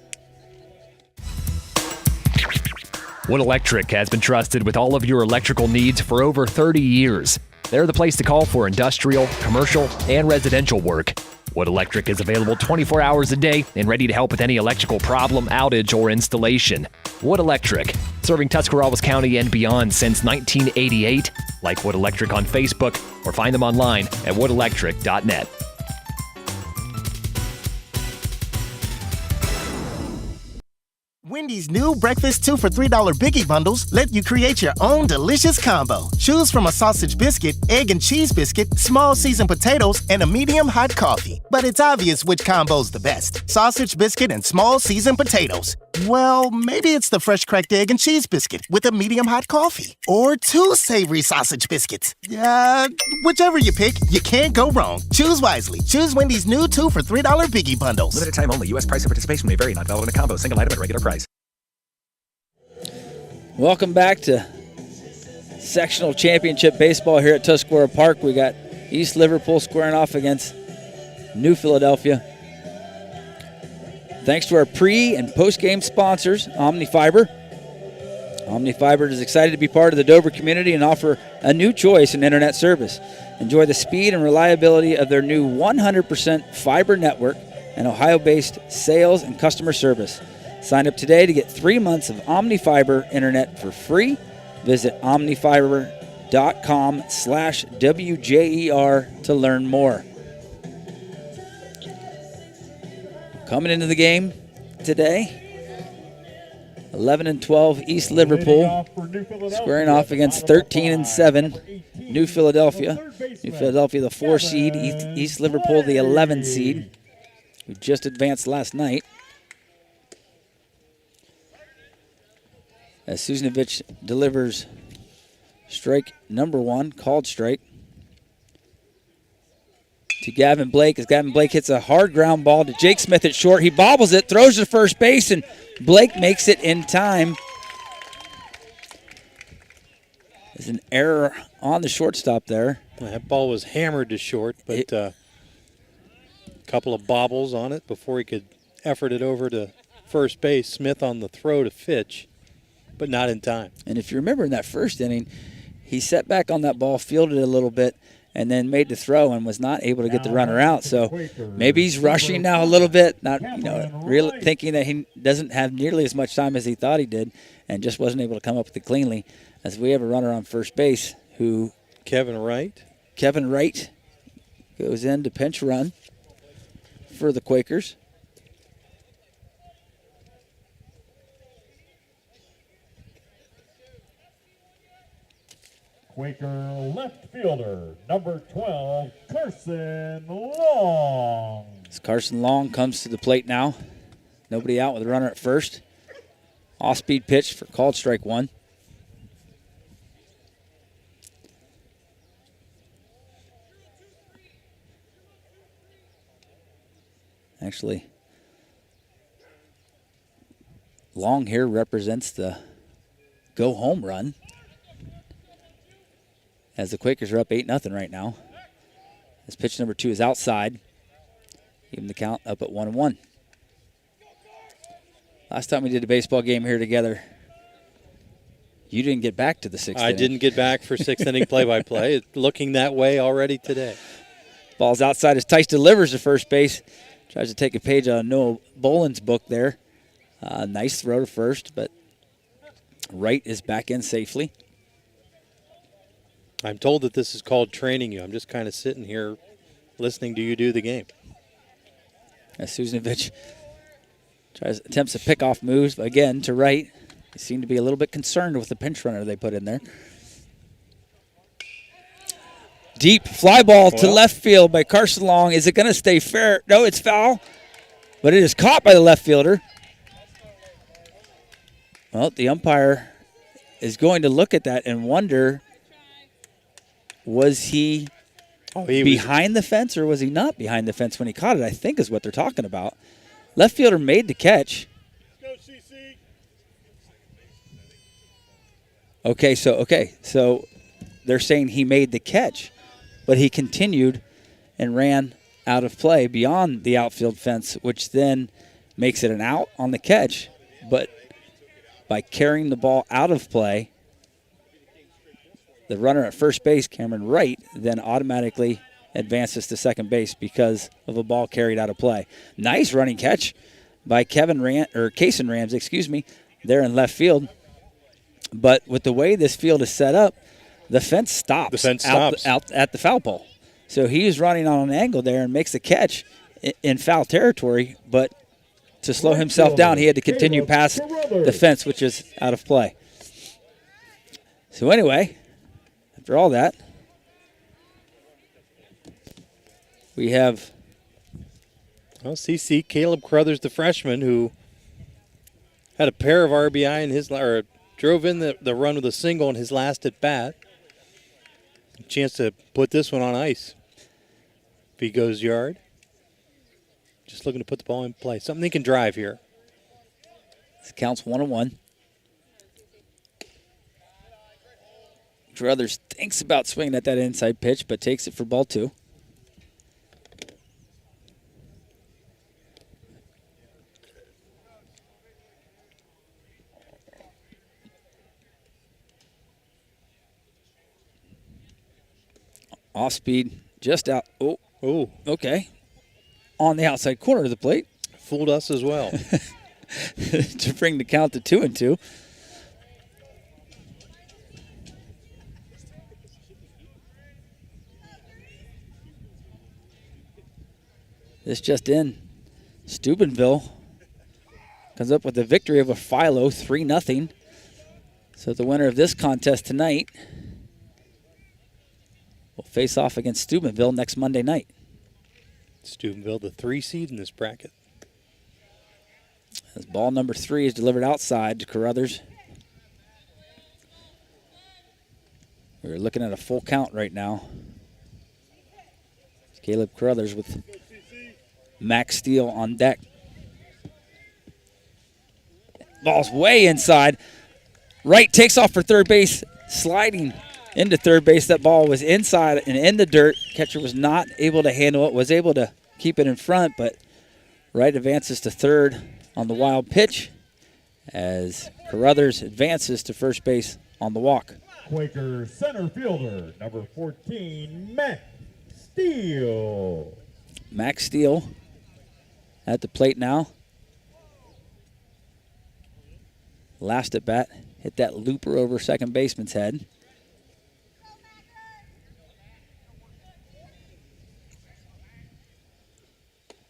Wood Electric has been trusted with all of your electrical needs for over 30 years. They're the place to call for industrial, commercial, and residential work. Wood Electric is available 24 hours a day and ready to help with any electrical problem, outage, or installation. Wood Electric, serving Tuscarawas County and beyond since 1988. Like Wood Electric on Facebook or find them online at woodelectric.net. Wendy's new breakfast 2 for $3 Biggie Bundles let you create your own delicious combo. Choose from a sausage biscuit, egg and cheese biscuit, small seasoned potatoes, and a medium hot coffee. But it's obvious which combo's the best. Sausage biscuit and small seasoned potatoes. Well, maybe it's the fresh cracked egg and cheese biscuit with a medium hot coffee. Or 2 savory sausage biscuits. Whichever you pick, you can't go wrong. Choose wisely. Choose Wendy's new 2 for $3 Biggie Bundles. Limited time only. U.S. price and participation may vary. Not valid in a combo. Single item at regular price. Welcome back to sectional championship baseball here at Tuscarora Park. We got East Liverpool squaring off against New Philadelphia. Thanks to our pre- and post-game sponsors, OmniFiber. OmniFiber is excited to be part of the Dover community and offer a new choice in internet service. Enjoy the speed and reliability of their new 100% fiber network and Ohio-based sales and customer service. Sign up today to get 3 months of OmniFiber internet for free. Visit omnifiber.com/WJER to learn more. Coming into the game today, 11-12 East Liverpool squaring off against 13-7 New Philadelphia. New Philadelphia, the 4 seed, East Liverpool, the 11 seed, who just advanced last night. As Susanovich delivers strike number 1, called strike, to Gavin Blake, as Gavin Blake hits a hard ground ball to Jake Smith at short. He bobbles it, throws to first base, and Blake makes it in time. There's an error on the shortstop there. That ball was hammered to short, but a couple of bobbles on it before he could effort it over to first base. Smith on the throw to Fitch, but not in time. And if you remember in that first inning, he set back on that ball, fielded it a little bit, and then made the throw and was not able to get the runner out. So maybe he's rushing now a little bit, not really thinking that he doesn't have nearly as much time as he thought he did, and just wasn't able to come up with it cleanly. As we have a runner on first base who Kevin Wright goes in to pinch run for the Quakers. Quaker left fielder, number 12, Carson Long. As Carson Long comes to the plate now. Nobody out with a runner at first. Off-speed pitch for called strike 1. Actually, Long here represents the go-home run, as the Quakers are up 8-0 right now. As pitch number 2 is outside. Even the count up at 1-1. Last time we did a baseball game here together, you didn't get back to the 6th inning. I didn't get back for 6th inning play-by-play. It's looking that way already today. Ball's outside as Tice delivers to first base. Tries to take a page out of Noah Boland's book there. Nice throw to first, but Wright is back in safely. I'm told that this is called training you. I'm just kind of sitting here listening to you do the game. As Susanovich attempts to pick off moves again to Wright. They seem to be a little bit concerned with the pinch runner they put in there. Deep fly ball to left field by Carson Long. Is it going to stay fair? No, it's foul, but it is caught by the left fielder. Well, the umpire is going to look at that and wonder, was he behind the fence or was he not behind the fence when he caught it? I think is what they're talking about. Left fielder made the catch. Okay, so they're saying he made the catch, but he continued and ran out of play beyond the outfield fence, which then makes it an out on the catch. But by carrying the ball out of play, the runner at first base, Cameron Wright, then automatically advances to second base because of a ball carried out of play. Nice running catch by Cason Rams, there in left field. But with the way this field is set up, the fence stops, out at the foul pole. So he's running on an angle there and makes the catch in foul territory, but to slow himself down, he had to continue past the fence, which is out of play. So anyway, after all that, we have CC Caleb Carruthers, the freshman, who had a pair of RBI in his, or drove in the run with a single in his last at bat. A chance to put this one on ice. If he goes yard, just looking to put the ball in play. Something he can drive here. This counts 1-1. Carruthers thinks about swinging at that inside pitch, but takes it for ball 2. Off speed, just out. Oh, okay. On the outside corner of the plate. Fooled us as well. To bring the count to 2-2. This just in. Steubenville comes up with the victory over Philo, 3-0. So the winner of this contest tonight will face off against Steubenville next Monday night. Steubenville, the 3 seed in this bracket. As ball number 3 is delivered outside to Carruthers. We're looking at a full count right now. It's Caleb Carruthers with Max Steele on deck. Ball's way inside. Wright takes off for third base, sliding into third base. That ball was inside and in the dirt. Catcher was not able to handle it, was able to keep it in front, but Wright advances to third on the wild pitch as Carruthers advances to first base on the walk. Quaker center fielder, number 14, Max Steele. Max Steele at the plate now. Last at bat, hit that looper over second baseman's head.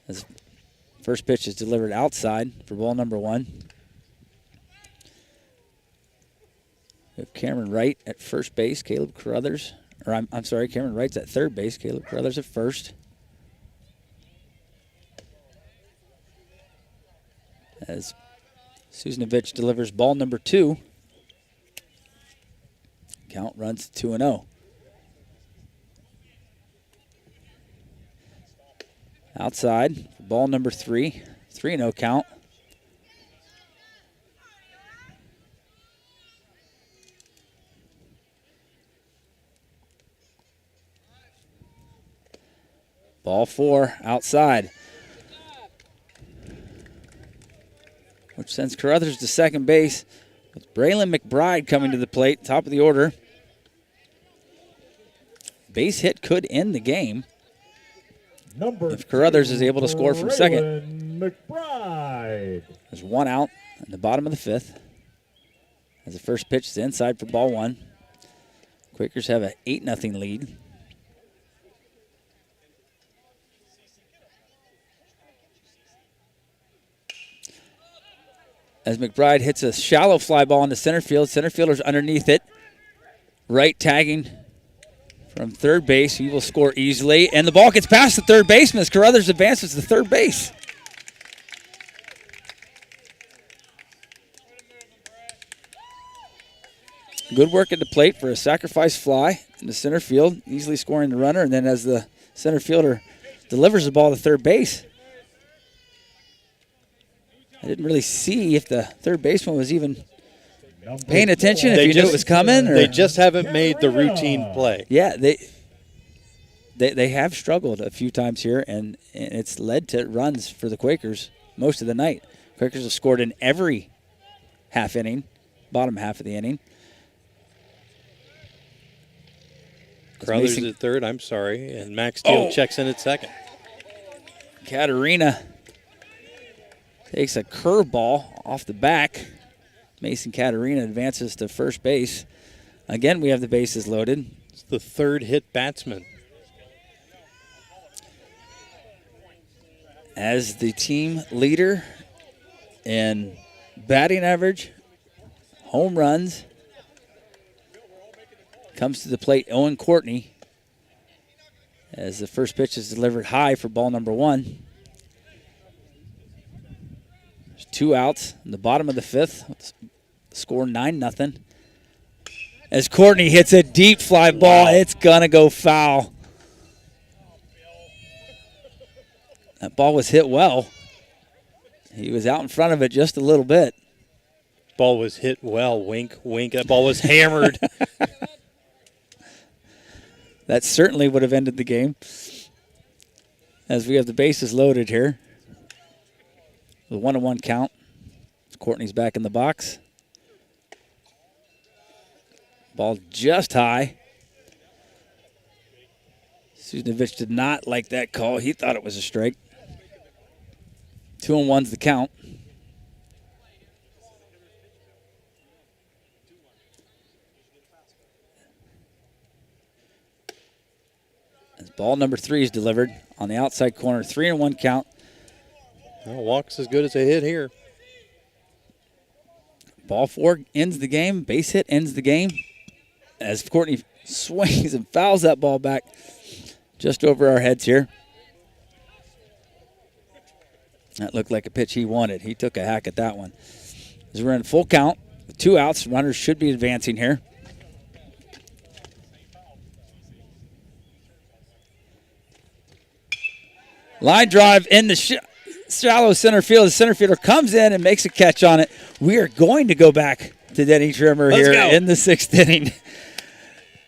As first pitch is delivered outside for ball number 1. We have Cameron Wright at first base, Caleb Carruthers. Or I'm sorry, Cameron Wright's at third base, Caleb Carruthers at first. As Susanovich delivers ball number 2. Count runs to 2-0. Outside, ball number 3. 3-0 count. Ball 4 outside. Which sends Carruthers to second base with Braylon McBride coming to the plate, top of the order. Base hit could end the game if Carruthers is able to score from second. McBride. There's 1 out in the bottom of the 5th. As the first pitch is inside for ball 1. Quakers have an 8-0 lead. As McBride hits a shallow fly ball into center field. Center fielder's underneath it. Wright tagging from third base. He will score easily. And the ball gets past the third baseman as Carruthers advances to third base. Good work at the plate for a sacrifice fly into center field. Easily scoring the runner. And then as the center fielder delivers the ball to third base, I didn't really see if the third baseman was even paying attention, if you knew it was coming. Or they just haven't made the routine play. Yeah, they have struggled a few times here, and it's led to runs for the Quakers most of the night. Quakers have scored in every half inning, bottom half of the inning. Crothers at third, I'm sorry, and Max Steele checks in at second. Katarina takes a curveball off the back. Mason Katarina advances to first base. Again, we have the bases loaded. It's the third hit batsman. As the team leader in batting average, home runs, comes to the plate Owen Courtney as the first pitch is delivered high for ball number 1. There's 2 outs in the bottom of the 5th. Score 9-0. As Courtney hits a deep fly ball, it's going to go foul. That ball was hit well. He was out in front of it just a little bit. Ball was hit well. Wink, wink. That ball was hammered. That certainly would have ended the game. As we have the bases loaded here. The 1-1 count. Courtney's back in the box. Ball just high. Susnovich did not like that call. He thought it was a strike. 2-1's the count. As ball number 3 is delivered on the outside corner. 3-1 count. Well, walk's as good as a hit here. Ball 4 ends the game. Base hit ends the game. As Courtney swings and fouls that ball back just over our heads here. That looked like a pitch he wanted. He took a hack at that one. As we're in full count, with 2 outs, runners should be advancing here. Line drive in the shallow center field. The center fielder comes in and makes a catch on it. We are going to go back to Denny Trimmer here in the 6th inning.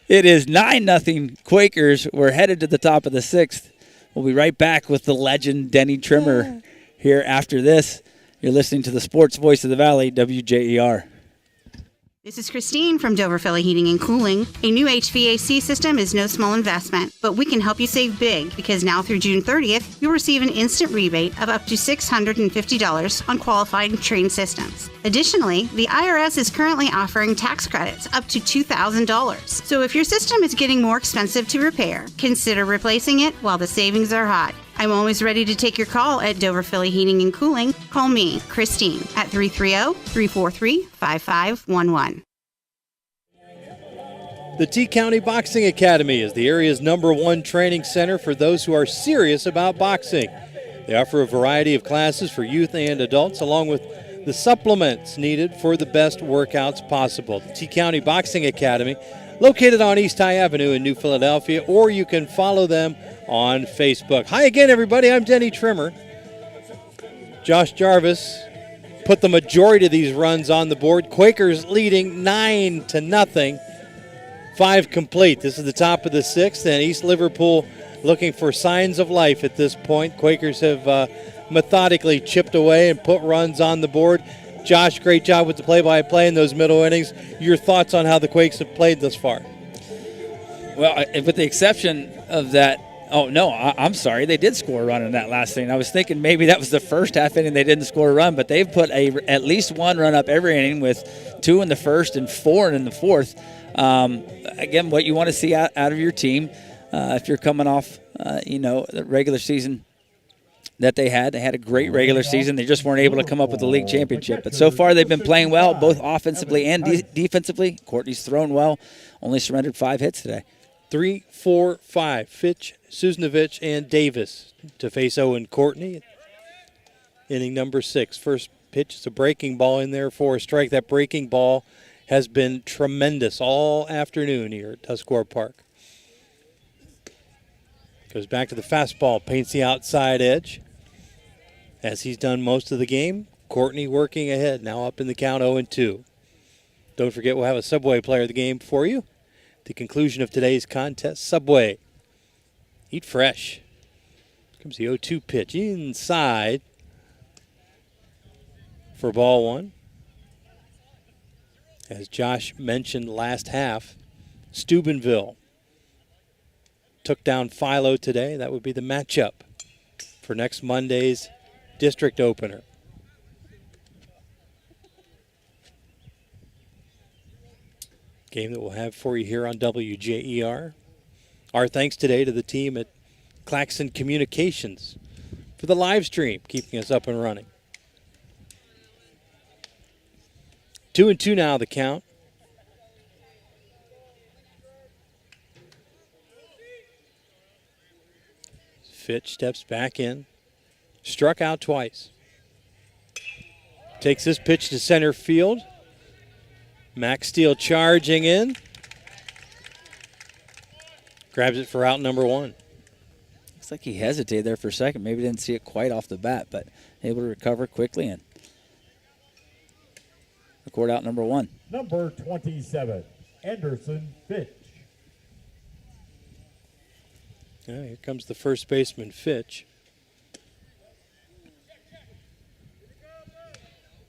It is 9-0 Quakers. We're headed to the top of the 6th. We'll be right back with the legend Denny Trimmer here after this. You're listening to the Sports Voice of the Valley, WJER. This is Christine from Dover Philly Heating and Cooling. A new HVAC system is no small investment, but we can help you save big because now through June 30th, you'll receive an instant rebate of up to $650 on qualified and trained systems. Additionally, the IRS is currently offering tax credits up to $2,000. So if your system is getting more expensive to repair, consider replacing it while the savings are hot. I'm always ready to take your call at Dover Philly Heating and Cooling. Call me, Christine, at 330-343-5511. The T-County Boxing Academy is the area's #1 training center for those who are serious about boxing. They offer a variety of classes for youth and adults, along with the supplements needed for the best workouts possible. The T-County Boxing Academy, located on East High Avenue in New Philadelphia, or you can follow them on Facebook. Hi again, everybody. I'm Denny Trimmer. Josh Jarvis put the majority of these runs on the board. Quakers leading 9-0. 5 complete. This is the top of the 6th, and East Liverpool looking for signs of life at this point. Quakers have methodically chipped away and put runs on the board. Josh, great job with the play-by-play in those middle innings. Your thoughts on how the Quakes have played thus far? Well, with the exception of that, I'm sorry, they did score a run in that last inning. I was thinking maybe that was the first half inning they didn't score a run, but they've put at least 1 run up every inning with 2 in the first and 4 in the 4th. Again, what you want to see out of your team if you're coming off, the regular season that they had. They had a great regular season. They just weren't able to come up with the league championship. But so far they've been playing well, both offensively and defensively. Courtney's thrown well, only surrendered 5 hits today. 3, 4, 5. Fitch, Susnovich, and Davis to face Owen Courtney. Inning number 6. First pitch is a breaking ball in there for a strike. That breaking ball has been tremendous all afternoon here at Tuscarora Park. Goes back to the fastball, paints the outside edge. As he's done most of the game, Courtney working ahead, now up in the count 0-2. Don't forget, we'll have a Subway player of the game for you. At the conclusion of today's contest, Subway. Eat fresh. Comes the 0-2 pitch inside for ball 1. As Josh mentioned last half, Steubenville took down Philo today. That would be the matchup for next Monday's district opener. Game that we'll have for you here on WJER. Our thanks today to the team at Claxon Communications for the live stream, keeping us up and running. 2-2 now, the count. Fitch steps back in. Struck out twice. Takes this pitch to center field. Max Steele charging in. Grabs it for out number 1. Looks like he hesitated there for a second. Maybe didn't see it quite off the bat, but able to recover quickly and record out number 1. Number 27, Anderson Fitch. Here comes the first baseman, Fitch.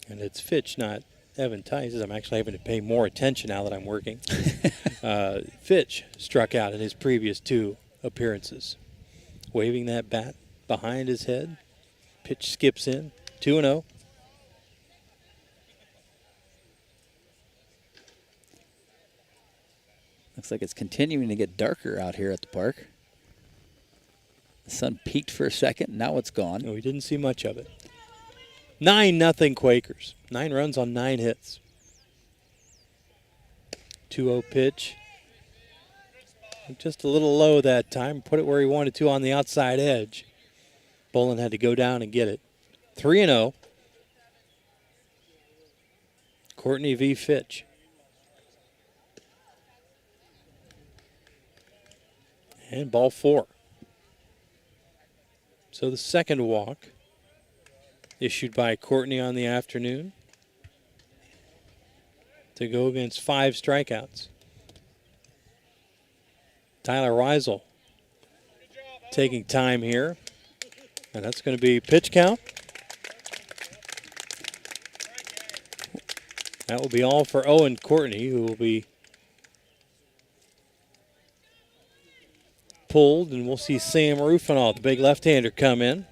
And it's Fitch, not Evan Tice. I'm actually having to pay more attention now that I'm working. Fitch struck out in his previous 2 appearances. Waving that bat behind his head. Pitch skips in. 2-0. Looks like it's continuing to get darker out here at the park. The sun peaked for a second. Now it's gone. No, we didn't see much of it. 9-0 Quakers. 9 runs on 9 hits. 2-0 pitch. Just a little low that time. Put it where he wanted to on the outside edge. Bolin had to go down and get it. 3-0. Courtney v. Fitch. And ball 4. So the second walk issued by Courtney on the afternoon to go against 5 strikeouts. Tyler Reisel taking time here. And that's going to be pitch count. That will be all for Owen Courtney, who will be pulled, and we'll see Sam Rufinall, the big left-hander, come in.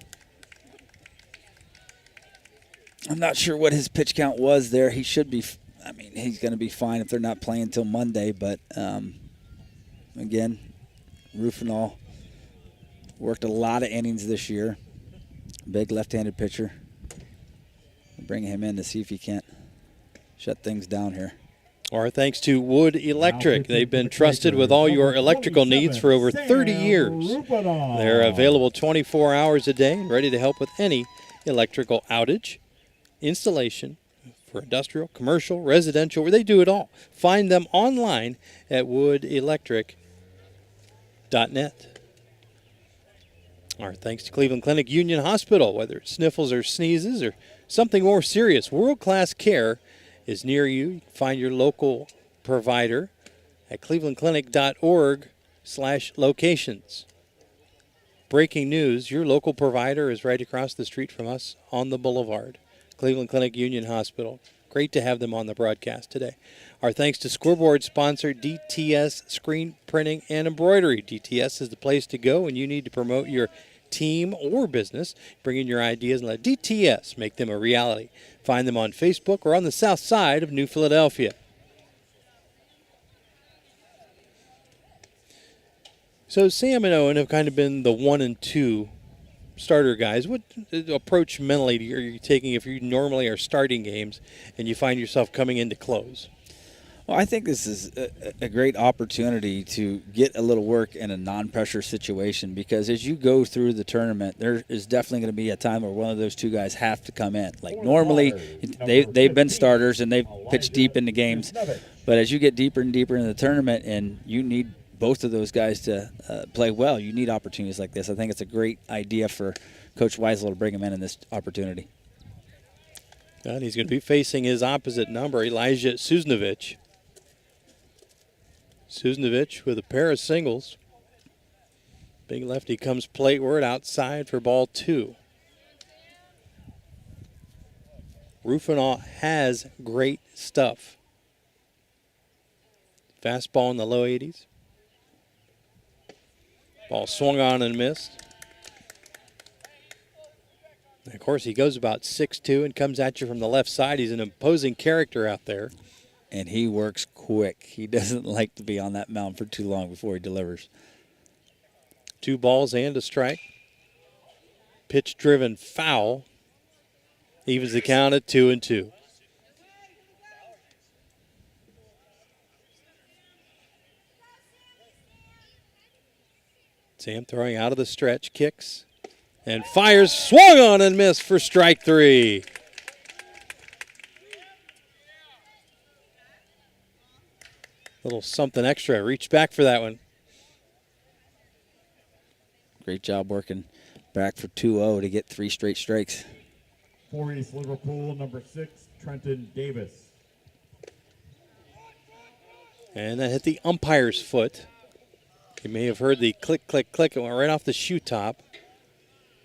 I'm not sure what his pitch count was there. He should be, he's going to be fine if they're not playing until Monday, but again, Rufinall worked a lot of innings this year. Big left-handed pitcher. Bring him in to see if he can't shut things down here. Our thanks to Wood Electric. They've been trusted with all your electrical needs for over 30 years. They're available 24 hours a day and ready to help with any electrical outage, installation for industrial, commercial, residential, where they do it all. Find them online at woodelectric.net. Our thanks to Cleveland Clinic Union Hospital. Whether it's sniffles or sneezes or something more serious, world-class care is near you. You can find your local provider at clevelandclinic.org/locations. Breaking news, your local provider is right across the street from us on the boulevard. Cleveland Clinic Union Hospital. Great to have them on the broadcast today. Our thanks to scoreboard sponsor DTS Screen Printing and Embroidery. DTS is the place to go when you need to promote your team or business. Bring in your ideas and let DTS make them a reality. Find them on Facebook or on the south side of New Philadelphia. So Sam and Owen have kind of been the 1 and 2 starter guys. What approach mentally are you taking if you normally are starting games and you find yourself coming into close? Well, I think this is a great opportunity to get a little work in a non-pressure situation, because as you go through the tournament, there is definitely going to be a time where one of those 2 guys have to come in. Like normally, they've been starters and they've pitched deep into games, but as you get deeper and deeper into the tournament and you need both of those guys to play well, you need opportunities like this. I think it's a great idea for Coach Weisel to bring him in this opportunity. And he's going to be facing his opposite number, Elijah Susnovich. Susnovich with a pair of singles. Big lefty comes plateward outside for ball 2. Rufinall has great stuff. Fastball in the low 80s. Ball swung on and missed. And of course, he goes about 6'2" and comes at you from the left side. He's an imposing character out there. And he works quick. He doesn't like to be on that mound for too long before he delivers. 2 balls and a strike. Pitch-driven foul. Evens the count at 2-2. Sam throwing out of the stretch, kicks, and fires, swung on and missed for strike 3. Little something extra, reached back for that one. Great job working back for 2-0 to get 3 straight strikes. For East Liverpool, number 6, Trenton Davis. And that hit the umpire's foot. You may have heard the click, click, click. It went right off the shoe top.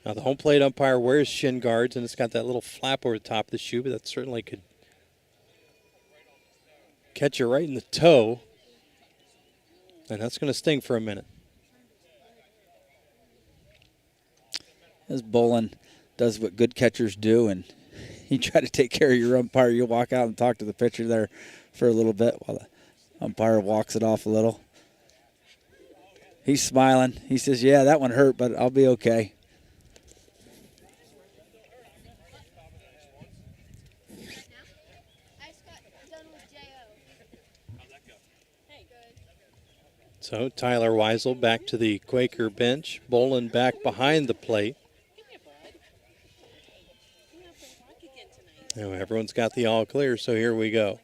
Now the home plate umpire wears shin guards, and it's got that little flap over the top of the shoe, but that certainly could catch you right in the toe. And that's going to sting for a minute. As Bolin does what good catchers do, and you try to take care of your umpire, you'll walk out and talk to the pitcher there for a little bit while the umpire walks it off a little. He's smiling. He says, yeah, that one hurt, but I'll be okay. So Tyler Weisel back to the Quaker bench. Bolin back behind the plate. Now everyone's got the all clear, so here we go.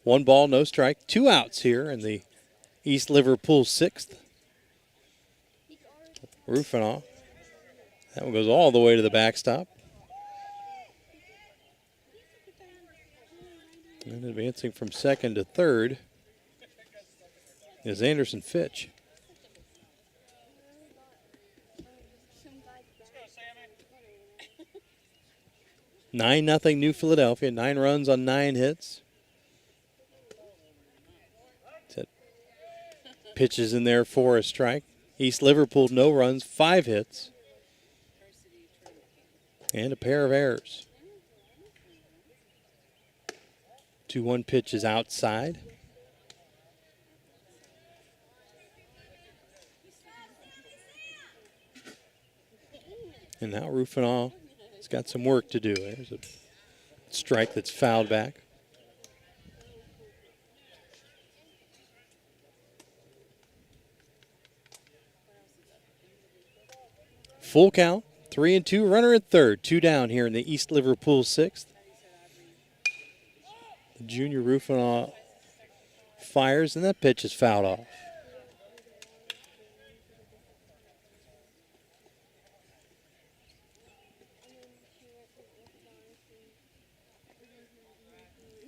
1 ball, no strike, 2 outs here in the East Liverpool 6th. Rufinoff. That one goes all the way to the backstop. And advancing from second to third is Anderson Fitch. Nine nothing New Philadelphia. 9 runs on 9 hits. Pitches in there for a strike. East Liverpool, no runs, 5 hits. And a pair of errors. 2-1 pitch is outside. And now Rufinoff has got some work to do. There's a strike that's fouled back. Full count, 3-2, runner at third, 2 down here in the East Liverpool 6th. The junior Rufinoff fires, and that pitch is fouled off.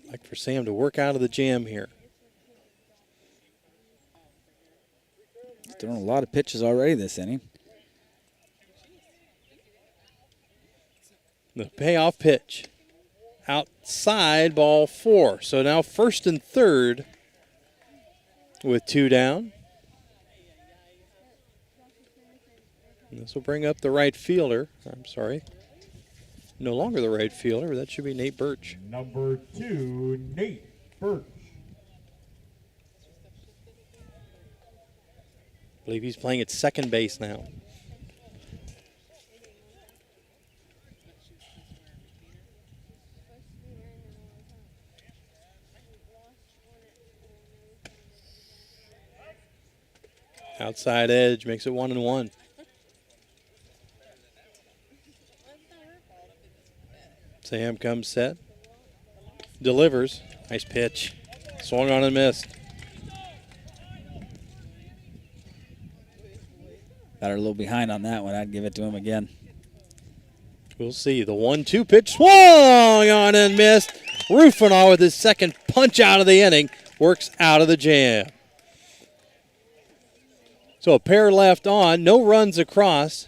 Like for Sam to work out of the jam here. He's throwing a lot of pitches already this inning. The payoff pitch. Outside, ball 4. So now first and third with 2 down. And this will bring up the right fielder. I'm sorry. No longer the right fielder, but that should be Nate Birch. Number 2, Nate Birch. I believe he's playing at second base now. Outside edge makes it 1-1. Sam comes set. Delivers. Nice pitch. Swung on and missed. Got her a little behind on that one. I'd give it to him again. We'll see. The 1-2 pitch swung on and missed. Rufinoff with his second punch out of the inning works out of the jam. So a pair left on, no runs across.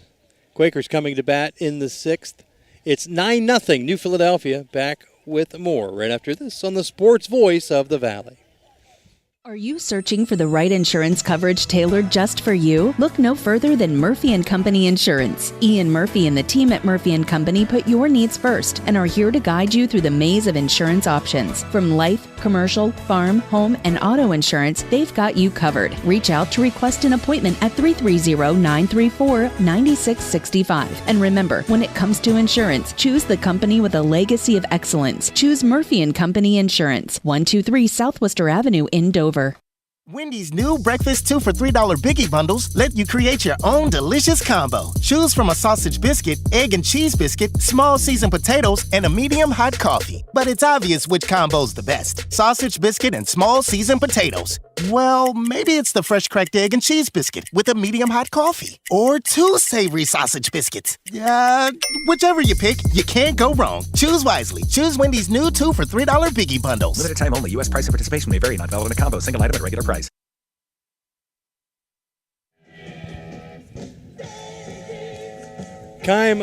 Quakers coming to bat in the 6th. It's 9-0 New Philadelphia. Back with more right after this on the Sports Voice of the Valley. Are you searching for the right insurance coverage tailored just for you? Look no further than Murphy & Company Insurance. Ian Murphy and the team at Murphy & Company put your needs first and are here to guide you through the maze of insurance options. From life, commercial, farm, home, and auto insurance, they've got you covered. Reach out to request an appointment at 330-934-9665. And remember, when it comes to insurance, choose the company with a legacy of excellence. Choose Murphy & Company Insurance, 123 South Worcester Avenue in Dover. Wendy's new breakfast 2 for $3 Biggie Bundles let you create your own delicious combo. Choose from a sausage biscuit, egg and cheese biscuit, small seasoned potatoes, and a medium hot coffee. But it's obvious which combo's the best. Sausage biscuit and small seasoned potatoes. Well, maybe it's the fresh cracked egg and cheese biscuit with a medium hot coffee. Or 2 savory sausage biscuits. Whichever you pick, you can't go wrong. Choose wisely. Choose Wendy's new 2 for $3 Biggie Bundles. Limited time only. U.S. price and participation may vary. Not valid in a combo. Single item at regular price. Keim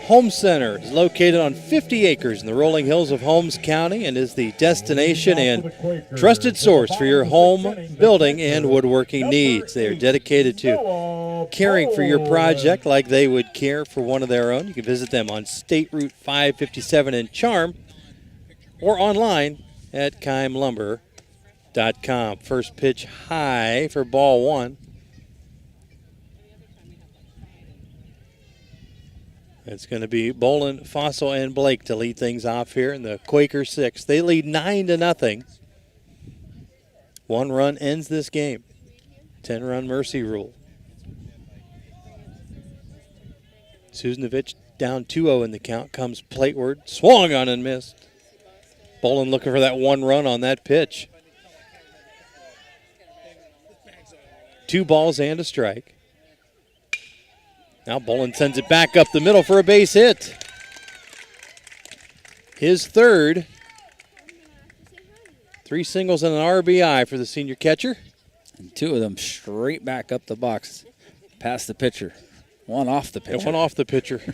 Home Center is located on 50 acres in the rolling hills of Holmes County and is the destination and trusted source for your home building and woodworking needs. They are dedicated to caring for your project like they would care for one of their own. You can visit them on State Route 557 in Charm or online at keimlumber.com. First pitch high for ball 1. It's going to be Bolin, Fossil, and Blake to lead things off here in the Quaker 6. They lead 9-0. 1 run ends this game. 10-run mercy rule. Susnovich down 2-0 in the count. Comes plateward. Swung on and missed. Bolin looking for that 1 run on that pitch. 2 balls and a strike. Now Bolin sends it back up the middle for a base hit. His third. 3 singles and an RBI for the senior catcher. And 2 of them straight back up the box, past the pitcher. 1 off the pitcher. And 1 off the pitcher.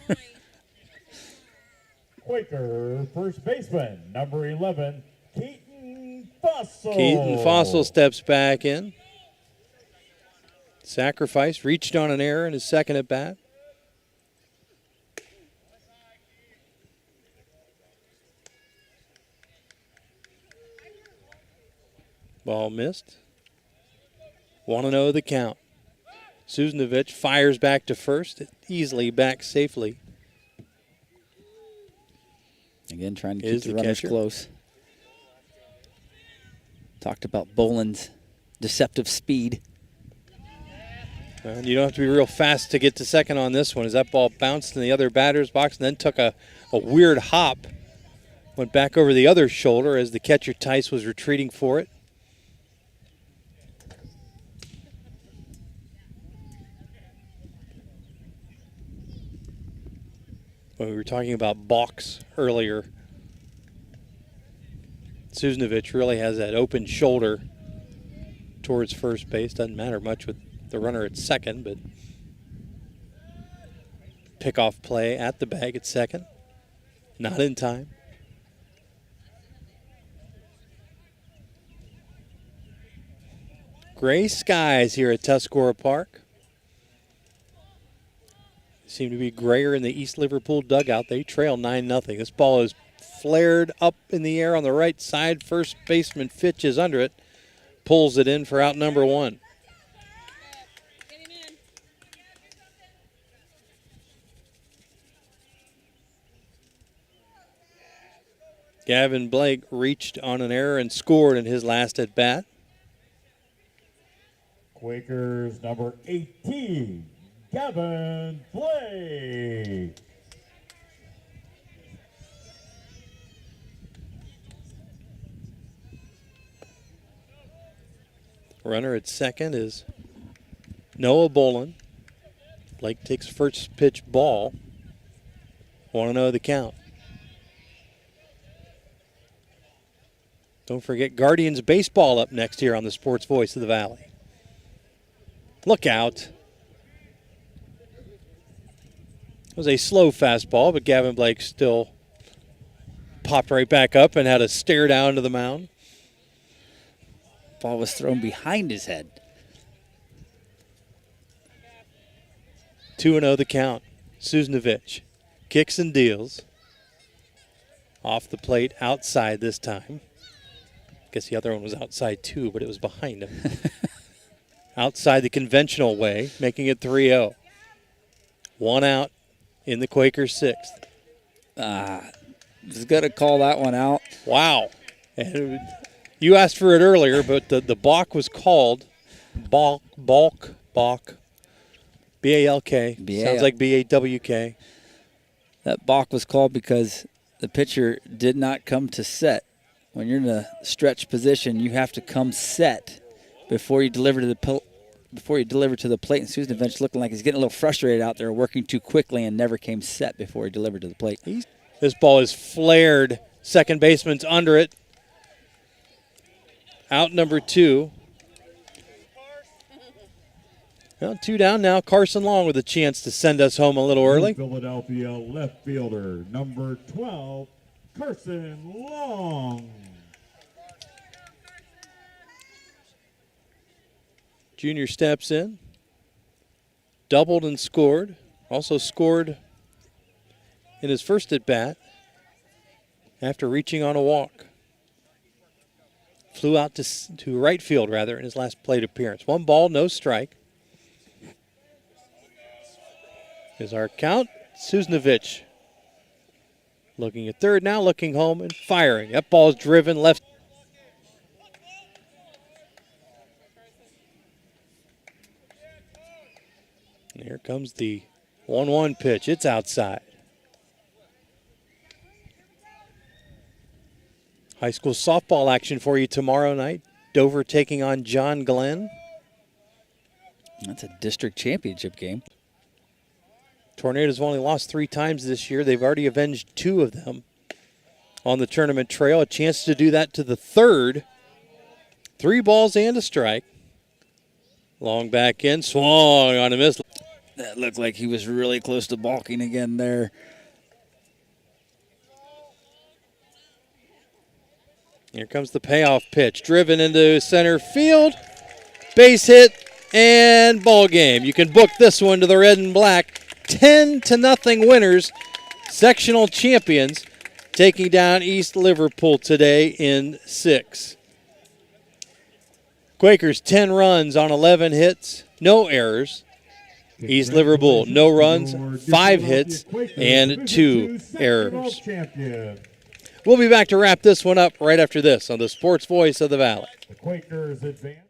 Quaker first baseman, number 11, Keaton Fossil. Keaton Fossil steps back in. Sacrifice, reached on an error in his second at bat. Ball missed. 1-0 the count. Susnovich fires back to first, easily back safely. Again, trying to keep the runners close. Talked about Bolin's deceptive speed. Well, you don't have to be real fast to get to second on this one as that ball bounced in the other batter's box and then took a weird hop. Went back over the other shoulder as the catcher Tice was retreating for it. When we were talking about balks earlier, Susnovich really has that open shoulder towards first base. Doesn't matter much with the runner at second, but pickoff play at the bag at second. Not in time. Gray skies here at Tuscarora Park. Seem to be grayer in the East Liverpool dugout. They trail 9-0. This ball is flared up in the air on the right side. First baseman Fitch is under it. Pulls it in for out number 1. Gavin Blake reached on an error and scored in his last at bat. Quakers number 18, Gavin Blake. Runner at second is Noah Bolin. Blake takes first pitch ball. 1-0 the count. Don't forget Guardians baseball up next here on the Sports Voice of the Valley. Look out. It was a slow fastball, but Gavin Blake still popped right back up and had a stare down to the mound. ball was thrown behind his head. 2-0 the count. Susnovich kicks and deals. Off the plate, outside this time. Guess the other one was outside too, but it was behind him. Outside the conventional way, making it 3-0. 1 out in the Quakers' 6th. Just got to call that one out. Wow. And you asked for it earlier, but the balk was called. Balk. B-A-L-K. Sounds like B-A-W-K. That balk was called because the pitcher did not come to set. When you're in a stretch position, you have to come set before you deliver to the plate. And Susnovich looking like he's getting a little frustrated out there, working too quickly, and never came set before he delivered to the plate. This ball is flared. Second baseman's under it. Out number 2. Well, 2 down now. Carson Long with a chance to send us home a little early. Philadelphia left fielder, number 12, Carson Long. Junior steps in. Doubled and scored. Also scored in his first at-bat after reaching on a walk. Flew out to right field, rather, in his last plate appearance. 1 ball, no strike. Is our count. Susnovich looking at third now, looking home and firing. That ball is driven left. And here comes the 1-1 pitch. It's outside. High school softball action for you tomorrow night. Dover taking on John Glenn. That's a district championship game. Tornadoes have only lost 3 times this year. They've already avenged 2 of them on the tournament trail. A chance to do that to the 3rd. 3 balls and a strike. Long back in, swung on a miss. That looked like he was really close to balking again there. Here comes the payoff pitch. Driven into center field. Base hit and ball game. You can book this one to the red and black. 10-0 winners, sectional champions, taking down East Liverpool today in 6. Quakers 10 runs on 11 hits, no errors. East Liverpool no runs, 5 hits, and 2 errors. We'll be back to wrap this one up right after this on the Sports Voice of the Valley. The Quakers advance.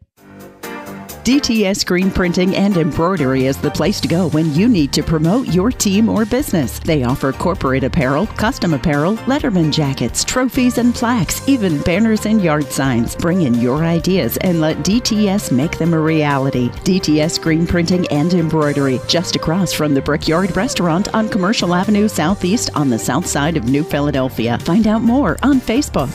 DTS Screen Printing and Embroidery is the place to go when you need to promote your team or business. They offer corporate apparel, custom apparel, letterman jackets, trophies and plaques, even banners and yard signs. Bring in your ideas and let DTS make them a reality. DTS Screen Printing and Embroidery, just across from the Brickyard Restaurant on Commercial Avenue Southeast on the south side of New Philadelphia. Find out more on Facebook.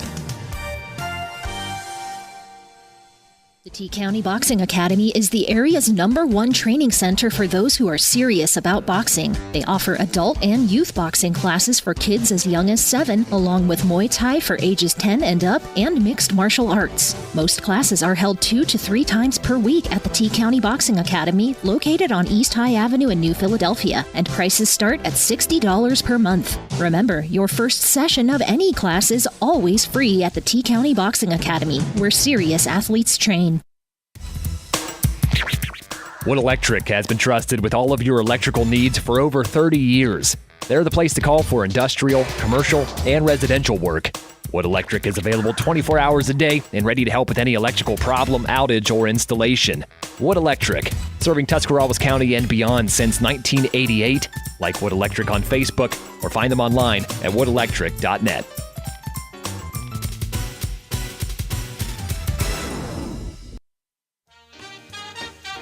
The T-County Boxing Academy is the area's #1 training center for those who are serious about boxing. They offer adult and youth boxing classes for kids as young as 7, along with Muay Thai for ages 10 and up, and mixed martial arts. Most classes are held 2 to 3 times per week at the T-County Boxing Academy, located on East High Avenue in New Philadelphia, and prices start at $60 per month. Remember, your first session of any class is always free at the T-County Boxing Academy, where serious athletes train. Wood Electric has been trusted with all of your electrical needs for over 30 years. They're the place to call for industrial, commercial, and residential work. Wood Electric is available 24 hours a day and ready to help with any electrical problem, outage, or installation. Wood Electric, serving Tuscarawas County and beyond since 1988. Like Wood Electric on Facebook or find them online at woodelectric.net.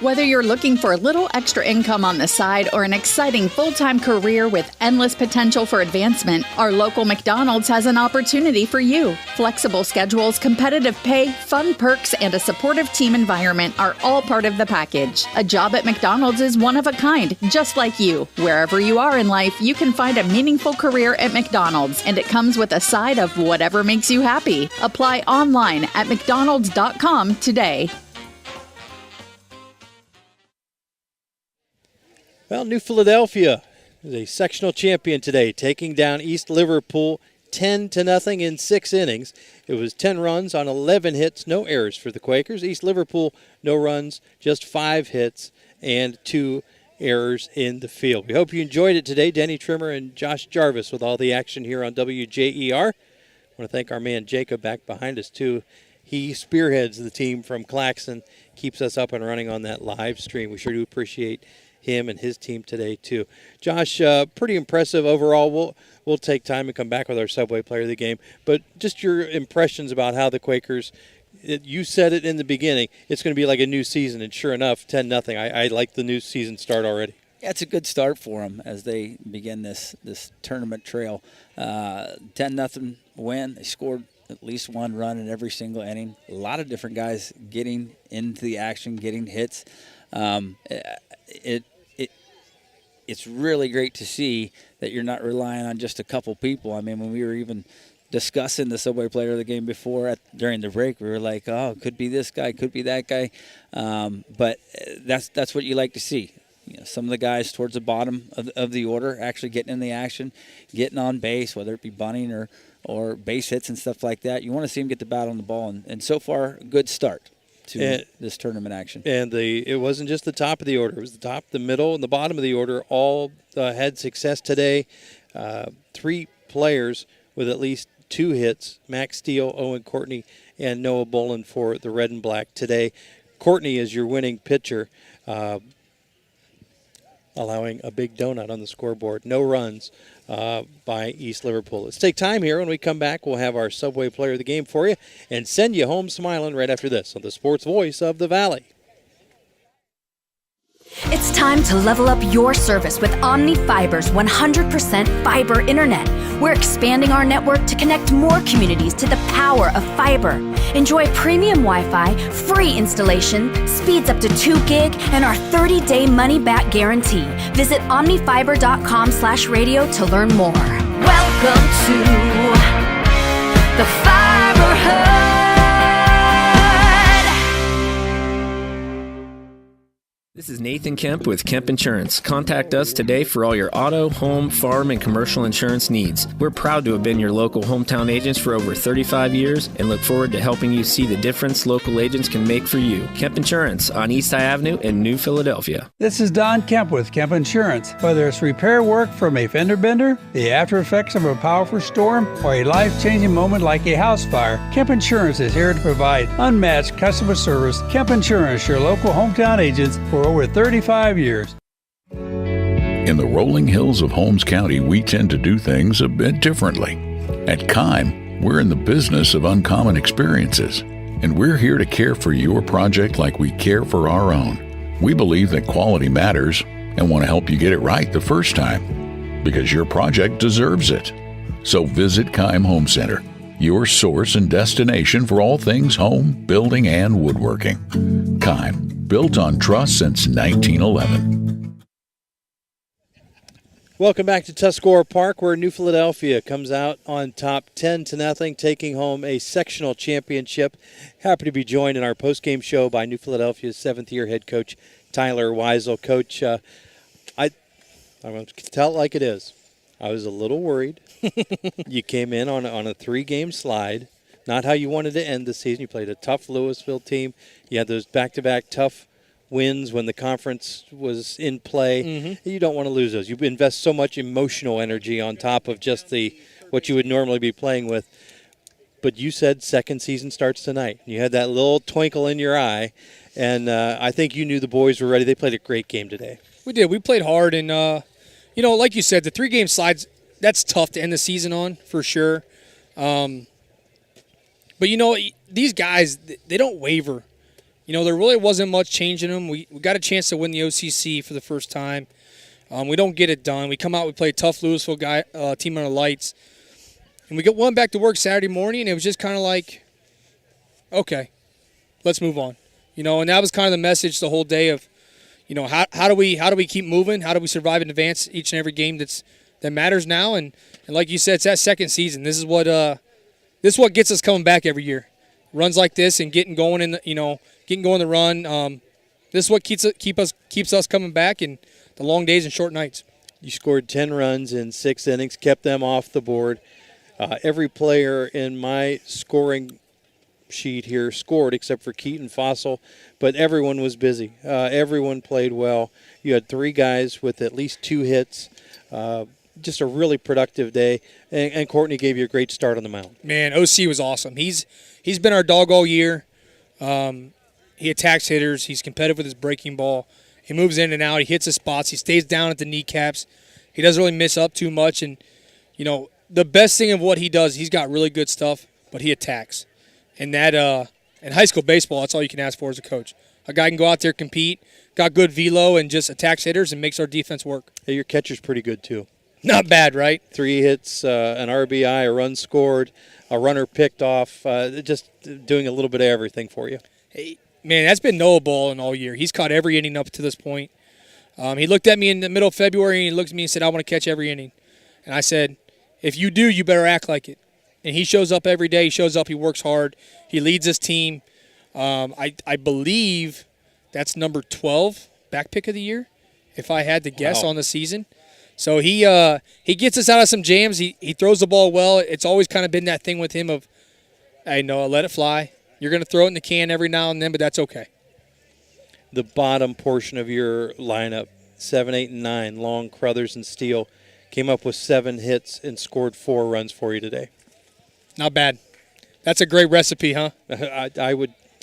Whether you're looking for a little extra income on the side or an exciting full-time career with endless potential for advancement, our local McDonald's has an opportunity for you. Flexible schedules, competitive pay, fun perks, and a supportive team environment are all part of the package. A job at McDonald's is one of a kind, just like you. Wherever you are in life, you can find a meaningful career at McDonald's, and it comes with a side of whatever makes you happy. Apply online at mcdonalds.com today. Well, New Philadelphia is a sectional champion today, taking down East Liverpool 10-0 in 6 innings. It was 10 runs on 11 hits, no errors for the Quakers. East Liverpool, no runs, just 5 hits and 2 errors in the field. We hope you enjoyed it today. Denny Trimmer and Josh Jarvis with all the action here on WJER. I want to thank our man Jacob back behind us, too. He spearheads the team from Claxon, keeps us up and running on that live stream. We sure do appreciate him and his team today, too. Josh, pretty impressive overall. We'll take time and come back with our Subway Player of the Game. But just your impressions about how the Quakers, you said it in the beginning, it's going to be like a new season. And sure enough, 10-0. I like the new season start already. Yeah, it's a good start for them as they begin this tournament trail. 10-0 win. They scored at least 1 run in every single inning. A lot of different guys getting into the action, getting hits. It's really great to see that you're not relying on just a couple people. I mean, when we were even discussing the Subway Player of the Game before during the break, we were like, oh, it could be this guy, could be that guy. But that's what you like to see. You know, some of the guys towards the bottom of the order actually getting in the action, getting on base, whether it be bunting or base hits and stuff like that. You want to see them get the bat on the ball. And so far, a good start to this tournament action. And it wasn't just the top of the order. It was the top, the middle, and the bottom of the order all had success today. 3 players with at least 2 hits, Max Steele, Owen Courtney, and Noah Bolin for the Red and Black today. Courtney is your winning pitcher, allowing a big donut on the scoreboard. No runs by East Liverpool. Let's take time here. When we come back, we'll have our Subway Player of the Game for you and send you home smiling right after this on the Sports Voice of the Valley. It's time to level up your service with Omni Fiber's 100% fiber internet. We're expanding our network to connect more communities to the power of fiber. Enjoy premium Wi-Fi, free installation, speeds up to 2 gig, and our 30-day money-back guarantee. Visit omnifiber.com/radio to learn more. Welcome to the Fiber Hub. This is Nathan Kemp with Kemp Insurance. Contact us today for all your auto, home, farm, and commercial insurance needs. We're proud to have been your local hometown agents for over 35 years and look forward to helping you see the difference local agents can make for you. Kemp Insurance on East High Avenue in New Philadelphia. This is Don Kemp with Kemp Insurance. Whether it's repair work from a fender bender, the after effects of a powerful storm, or a life-changing moment like a house fire, Kemp Insurance is here to provide unmatched customer service. Kemp Insurance, your local hometown agents for over 35 years. In the rolling hills of Holmes County, we tend to do things a bit differently. At Kime, we're in the business of uncommon experiences, and we're here to care for your project like we care for our own. We believe that quality matters and want to help you get it right the first time, because your project deserves it. So visit Kime Home Center, your source and destination for all things home, building, and woodworking. Kime, built on trust since 1911. Welcome back to Tuscarora Park, where New Philadelphia comes out on top 10-0, taking home a sectional championship. Happy to be joined in our postgame show by New Philadelphia's 7th-year head coach, Tyler Weisel. Coach, I'm going to tell it like it is. I was a little worried. You came in on a 3-game slide. Not how you wanted to end the season. You played a tough Louisville team. You had those back-to-back tough wins when the conference was in play. Mm-hmm. You don't want to lose those. You invest so much emotional energy on top of just what you would normally be playing with. But you said second season starts tonight. You had that little twinkle in your eye, and I think you knew the boys were ready. They played a great game today. We did. We played hard, and, like you said, the 3-game slides, that's tough to end the season on for sure. But, these guys, they don't waver there really wasn't much change in them. We got a chance to win the OCC for the first time. We don't get it done. We come out, we play a tough Louisville team under lights. And we went back to work Saturday morning, and it was just kind of like, okay, let's move on. And that was kind of the message the whole day of, how do we keep moving? How do we survive and advance each and every game that matters now? And like you said, it's that second season. This is what gets us coming back every year. Runs like this and getting going in the run. This is what keeps us coming back in the long days and short nights. You scored 10 runs in 6 innings, kept them off the board. Every player in my scoring sheet here scored except for Keaton Fossil, but everyone was busy. Everyone played well. You had 3 guys with at least 2 hits. Just a really productive day, and Courtney gave you a great start on the mound. Man, OC was awesome. He's been our dog all year. He attacks hitters. He's competitive with his breaking ball. He moves in and out. He hits his spots. He stays down at the kneecaps. He doesn't really miss up too much. And, the best thing of what he does, he's got really good stuff, but he attacks. And that in high school baseball, that's all you can ask for as a coach. A guy can go out there, compete, got good velo, and just attacks hitters and makes our defense work. Hey, your catcher's pretty good, too. Not bad, right? 3 hits, an RBI, a run scored, a runner picked off, just doing a little bit of everything for you. Hey, man, that's been Noah balling all year. He's caught every inning up to this point. He looked at me in the middle of February, and he looked at me and said, I want to catch every inning. And I said, if you do, you better act like it. And he shows up every day. He shows up. He works hard. He leads his team. I believe that's number 12 back pick of the year, if I had to guess on the season. So he gets us out of some jams. He throws the ball well. It's always kind of been that thing with him of, hey, Noah, let it fly. You're going to throw it in the can every now and then, but that's okay. The bottom portion of your lineup, 7, 8, and 9, Long, Crothers, and Steele, came up with 7 hits and scored 4 runs for you today. Not bad. That's a great recipe, huh?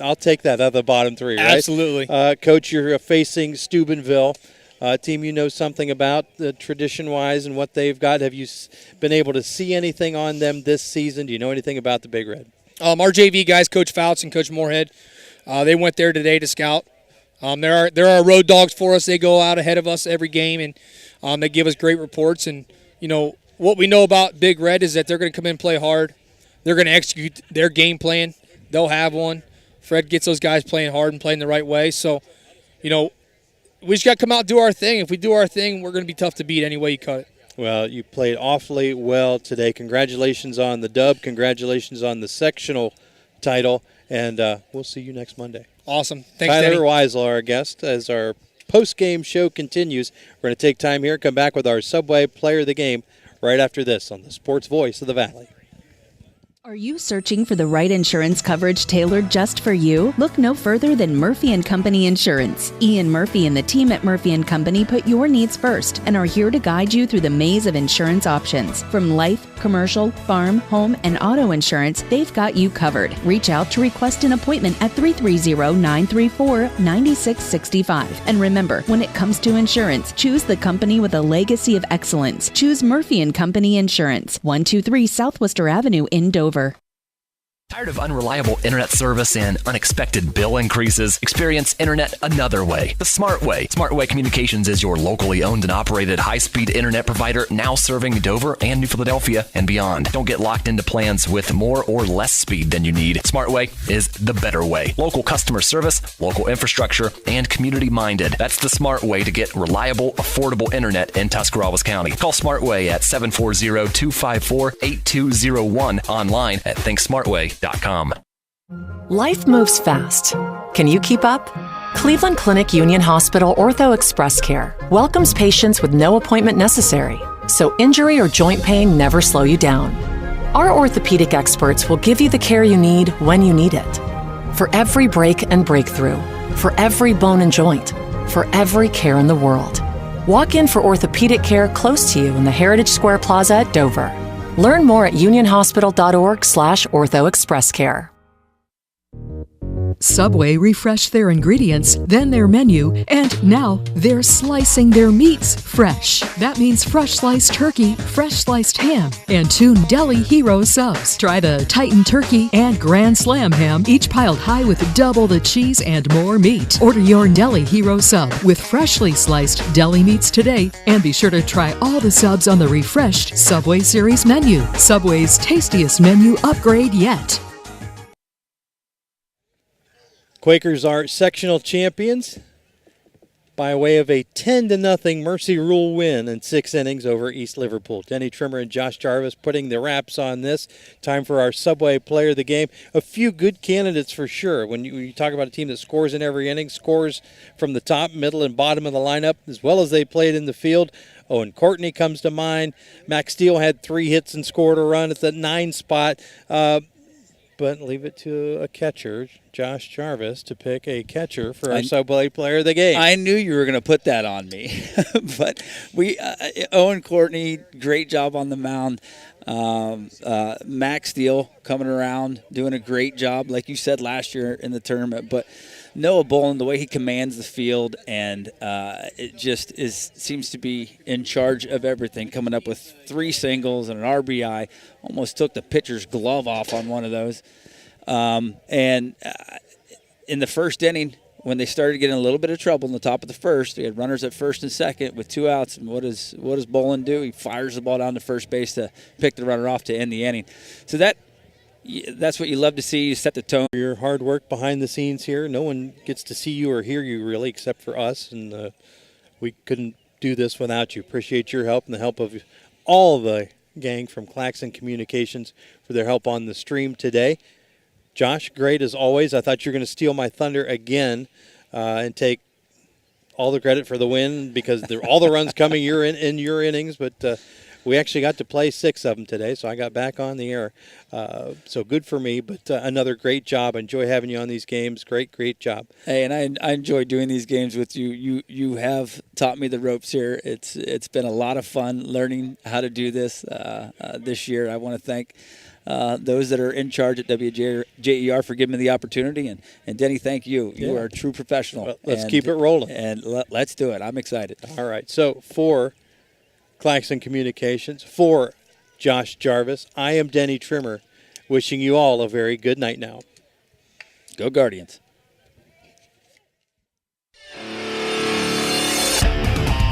I'll take that out of the bottom 3, right? Absolutely. Coach, you're facing Steubenville, a team you know something about tradition-wise and what they've got. Have you been able to see anything on them this season? Do you know anything about the Big Red? Our JV guys, Coach Fouts and Coach Moorhead, they went there today to scout. There are road dogs for us. They go out ahead of us every game, and they give us great reports. And, what we know about Big Red is that they're going to come in and play hard. They're going to execute their game plan. They'll have one. Fred gets those guys playing hard and playing the right way. So, we just got to come out and do our thing. If we do our thing, we're going to be tough to beat any way you cut it. Well, you played awfully well today. Congratulations on the dub. Congratulations on the sectional title. And we'll see you next Monday. Awesome. Thanks, Tyler Danny. Weisel, our guest, as our post-game show continues. We're going to take time here, come back with our Subway Player of the Game right after this on the Sports Voice of the Valley. Are you searching for the right insurance coverage tailored just for you? Look no further than Murphy & Company Insurance. Ian Murphy and the team at Murphy & Company put your needs first and are here to guide you through the maze of insurance options. From life, commercial, farm, home, and auto insurance, they've got you covered. Reach out to request an appointment at 330-934-9665. And remember, when it comes to insurance, choose the company with a legacy of excellence. Choose Murphy & Company Insurance, 123 South Worcester Avenue in Dover. Tired of unreliable internet service and unexpected bill increases? Experience internet another way, the smart way. Smart Way Communications is your locally owned and operated high-speed internet provider, now serving Dover and New Philadelphia and beyond. Don't get locked into plans with more or less speed than you need. Smart Way is the better way. Local customer service, local infrastructure, and community-minded. That's the smart way to get reliable, affordable internet in Tuscarawas County. Call Smart Way at 740-254-8201, online at thinksmartway.com. Life moves fast. Can you keep up? Cleveland Clinic Union Hospital Ortho Express Care welcomes patients with no appointment necessary, so injury or joint pain never slow you down. Our orthopedic experts will give you the care you need when you need it. For every break and breakthrough, for every bone and joint, for every care in the world. Walk in for orthopedic care close to you in the Heritage Square Plaza at Dover. Learn more at unionhospital.org/orthoexpresscare. Subway refreshed their ingredients, then their menu, and now they're slicing their meats fresh. That means fresh sliced turkey, fresh sliced ham, and 2 Deli Hero subs. Try the Titan Turkey and Grand Slam ham, each piled high with double the cheese and more meat. Order your Deli Hero sub with freshly sliced deli meats today, and be sure to try all the subs on the refreshed Subway Series menu. Subway's tastiest menu upgrade yet. Quakers are sectional champions by way of a 10-0 Mercy Rule win in 6 innings over East Liverpool. Denny Trimmer and Josh Jarvis putting the wraps on this. Time for our Subway Player of the Game. A few good candidates for sure. When you talk about a team that scores in every inning, scores from the top, middle, and bottom of the lineup, as well as they played in the field. Owen Courtney comes to mind. Max Steele had 3 hits and scored a run at the 9 spot. But leave it to a catcher, Josh Jarvis, to pick a catcher for our Subway Player of the Game. I knew you were going to put that on me. But Owen Courtney, great job on the mound. Max Steele coming around, doing a great job, like you said last year in the tournament. But Noah Bolin, the way he commands the field, and it just seems to be in charge of everything, coming up with 3 singles and an RBI. Almost took the pitcher's glove off on one of those. In the first inning, when they started getting a little bit of trouble in the top of the first, they had runners at first and second with 2 outs. And what does Bolin do? He fires the ball down to first base to pick the runner off to end the inning. So that's what you love to see. You set the tone. Your hard work behind the scenes here. No one gets to see you or hear you really except for us, and we couldn't do this without you. Appreciate your help and the help of all the gang from Claxon Communications for their help on the stream today. Josh, great as always. I thought you were going to steal my thunder again and take all the credit for the win because all the runs coming in your innings, but we actually got to play 6 of them today, so I got back on the air. So good for me, but another great job. Enjoy having you on these games. Great job. Hey, and I enjoy doing these games with you. You have taught me the ropes here. It's been a lot of fun learning how to do this this year. I want to thank those that are in charge at WJER for giving me the opportunity. And Denny, thank you. You are a true professional. Well, let's keep it rolling. And let's do it. I'm excited. All right. So for Claxon Communications, for Josh Jarvis, I am Denny Trimmer, wishing you all a very good night now. Go Guardians.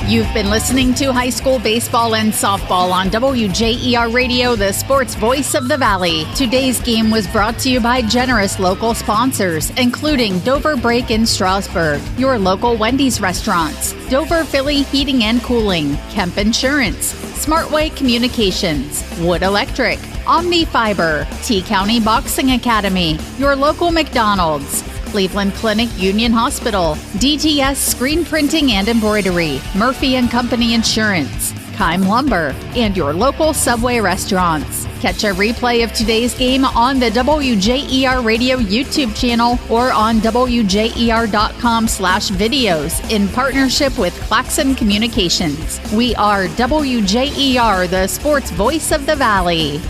You've been listening to high school baseball and softball on WJER Radio, the sports voice of the Valley. Today's game was brought to you by generous local sponsors, including Dover Break in Strasburg, your local Wendy's restaurants, Dover Philly Heating and Cooling, Kemp Insurance, Smartway Communications, Wood Electric, Omni Fiber, T-County Boxing Academy, your local McDonald's, Cleveland Clinic Union Hospital, DTS Screen Printing and Embroidery, Murphy & Company Insurance, Keim Lumber, and your local Subway restaurants. Catch a replay of today's game on the WJER Radio YouTube channel or on WJER.com/videos in partnership with Claxon Communications. We are WJER, the sports voice of the Valley.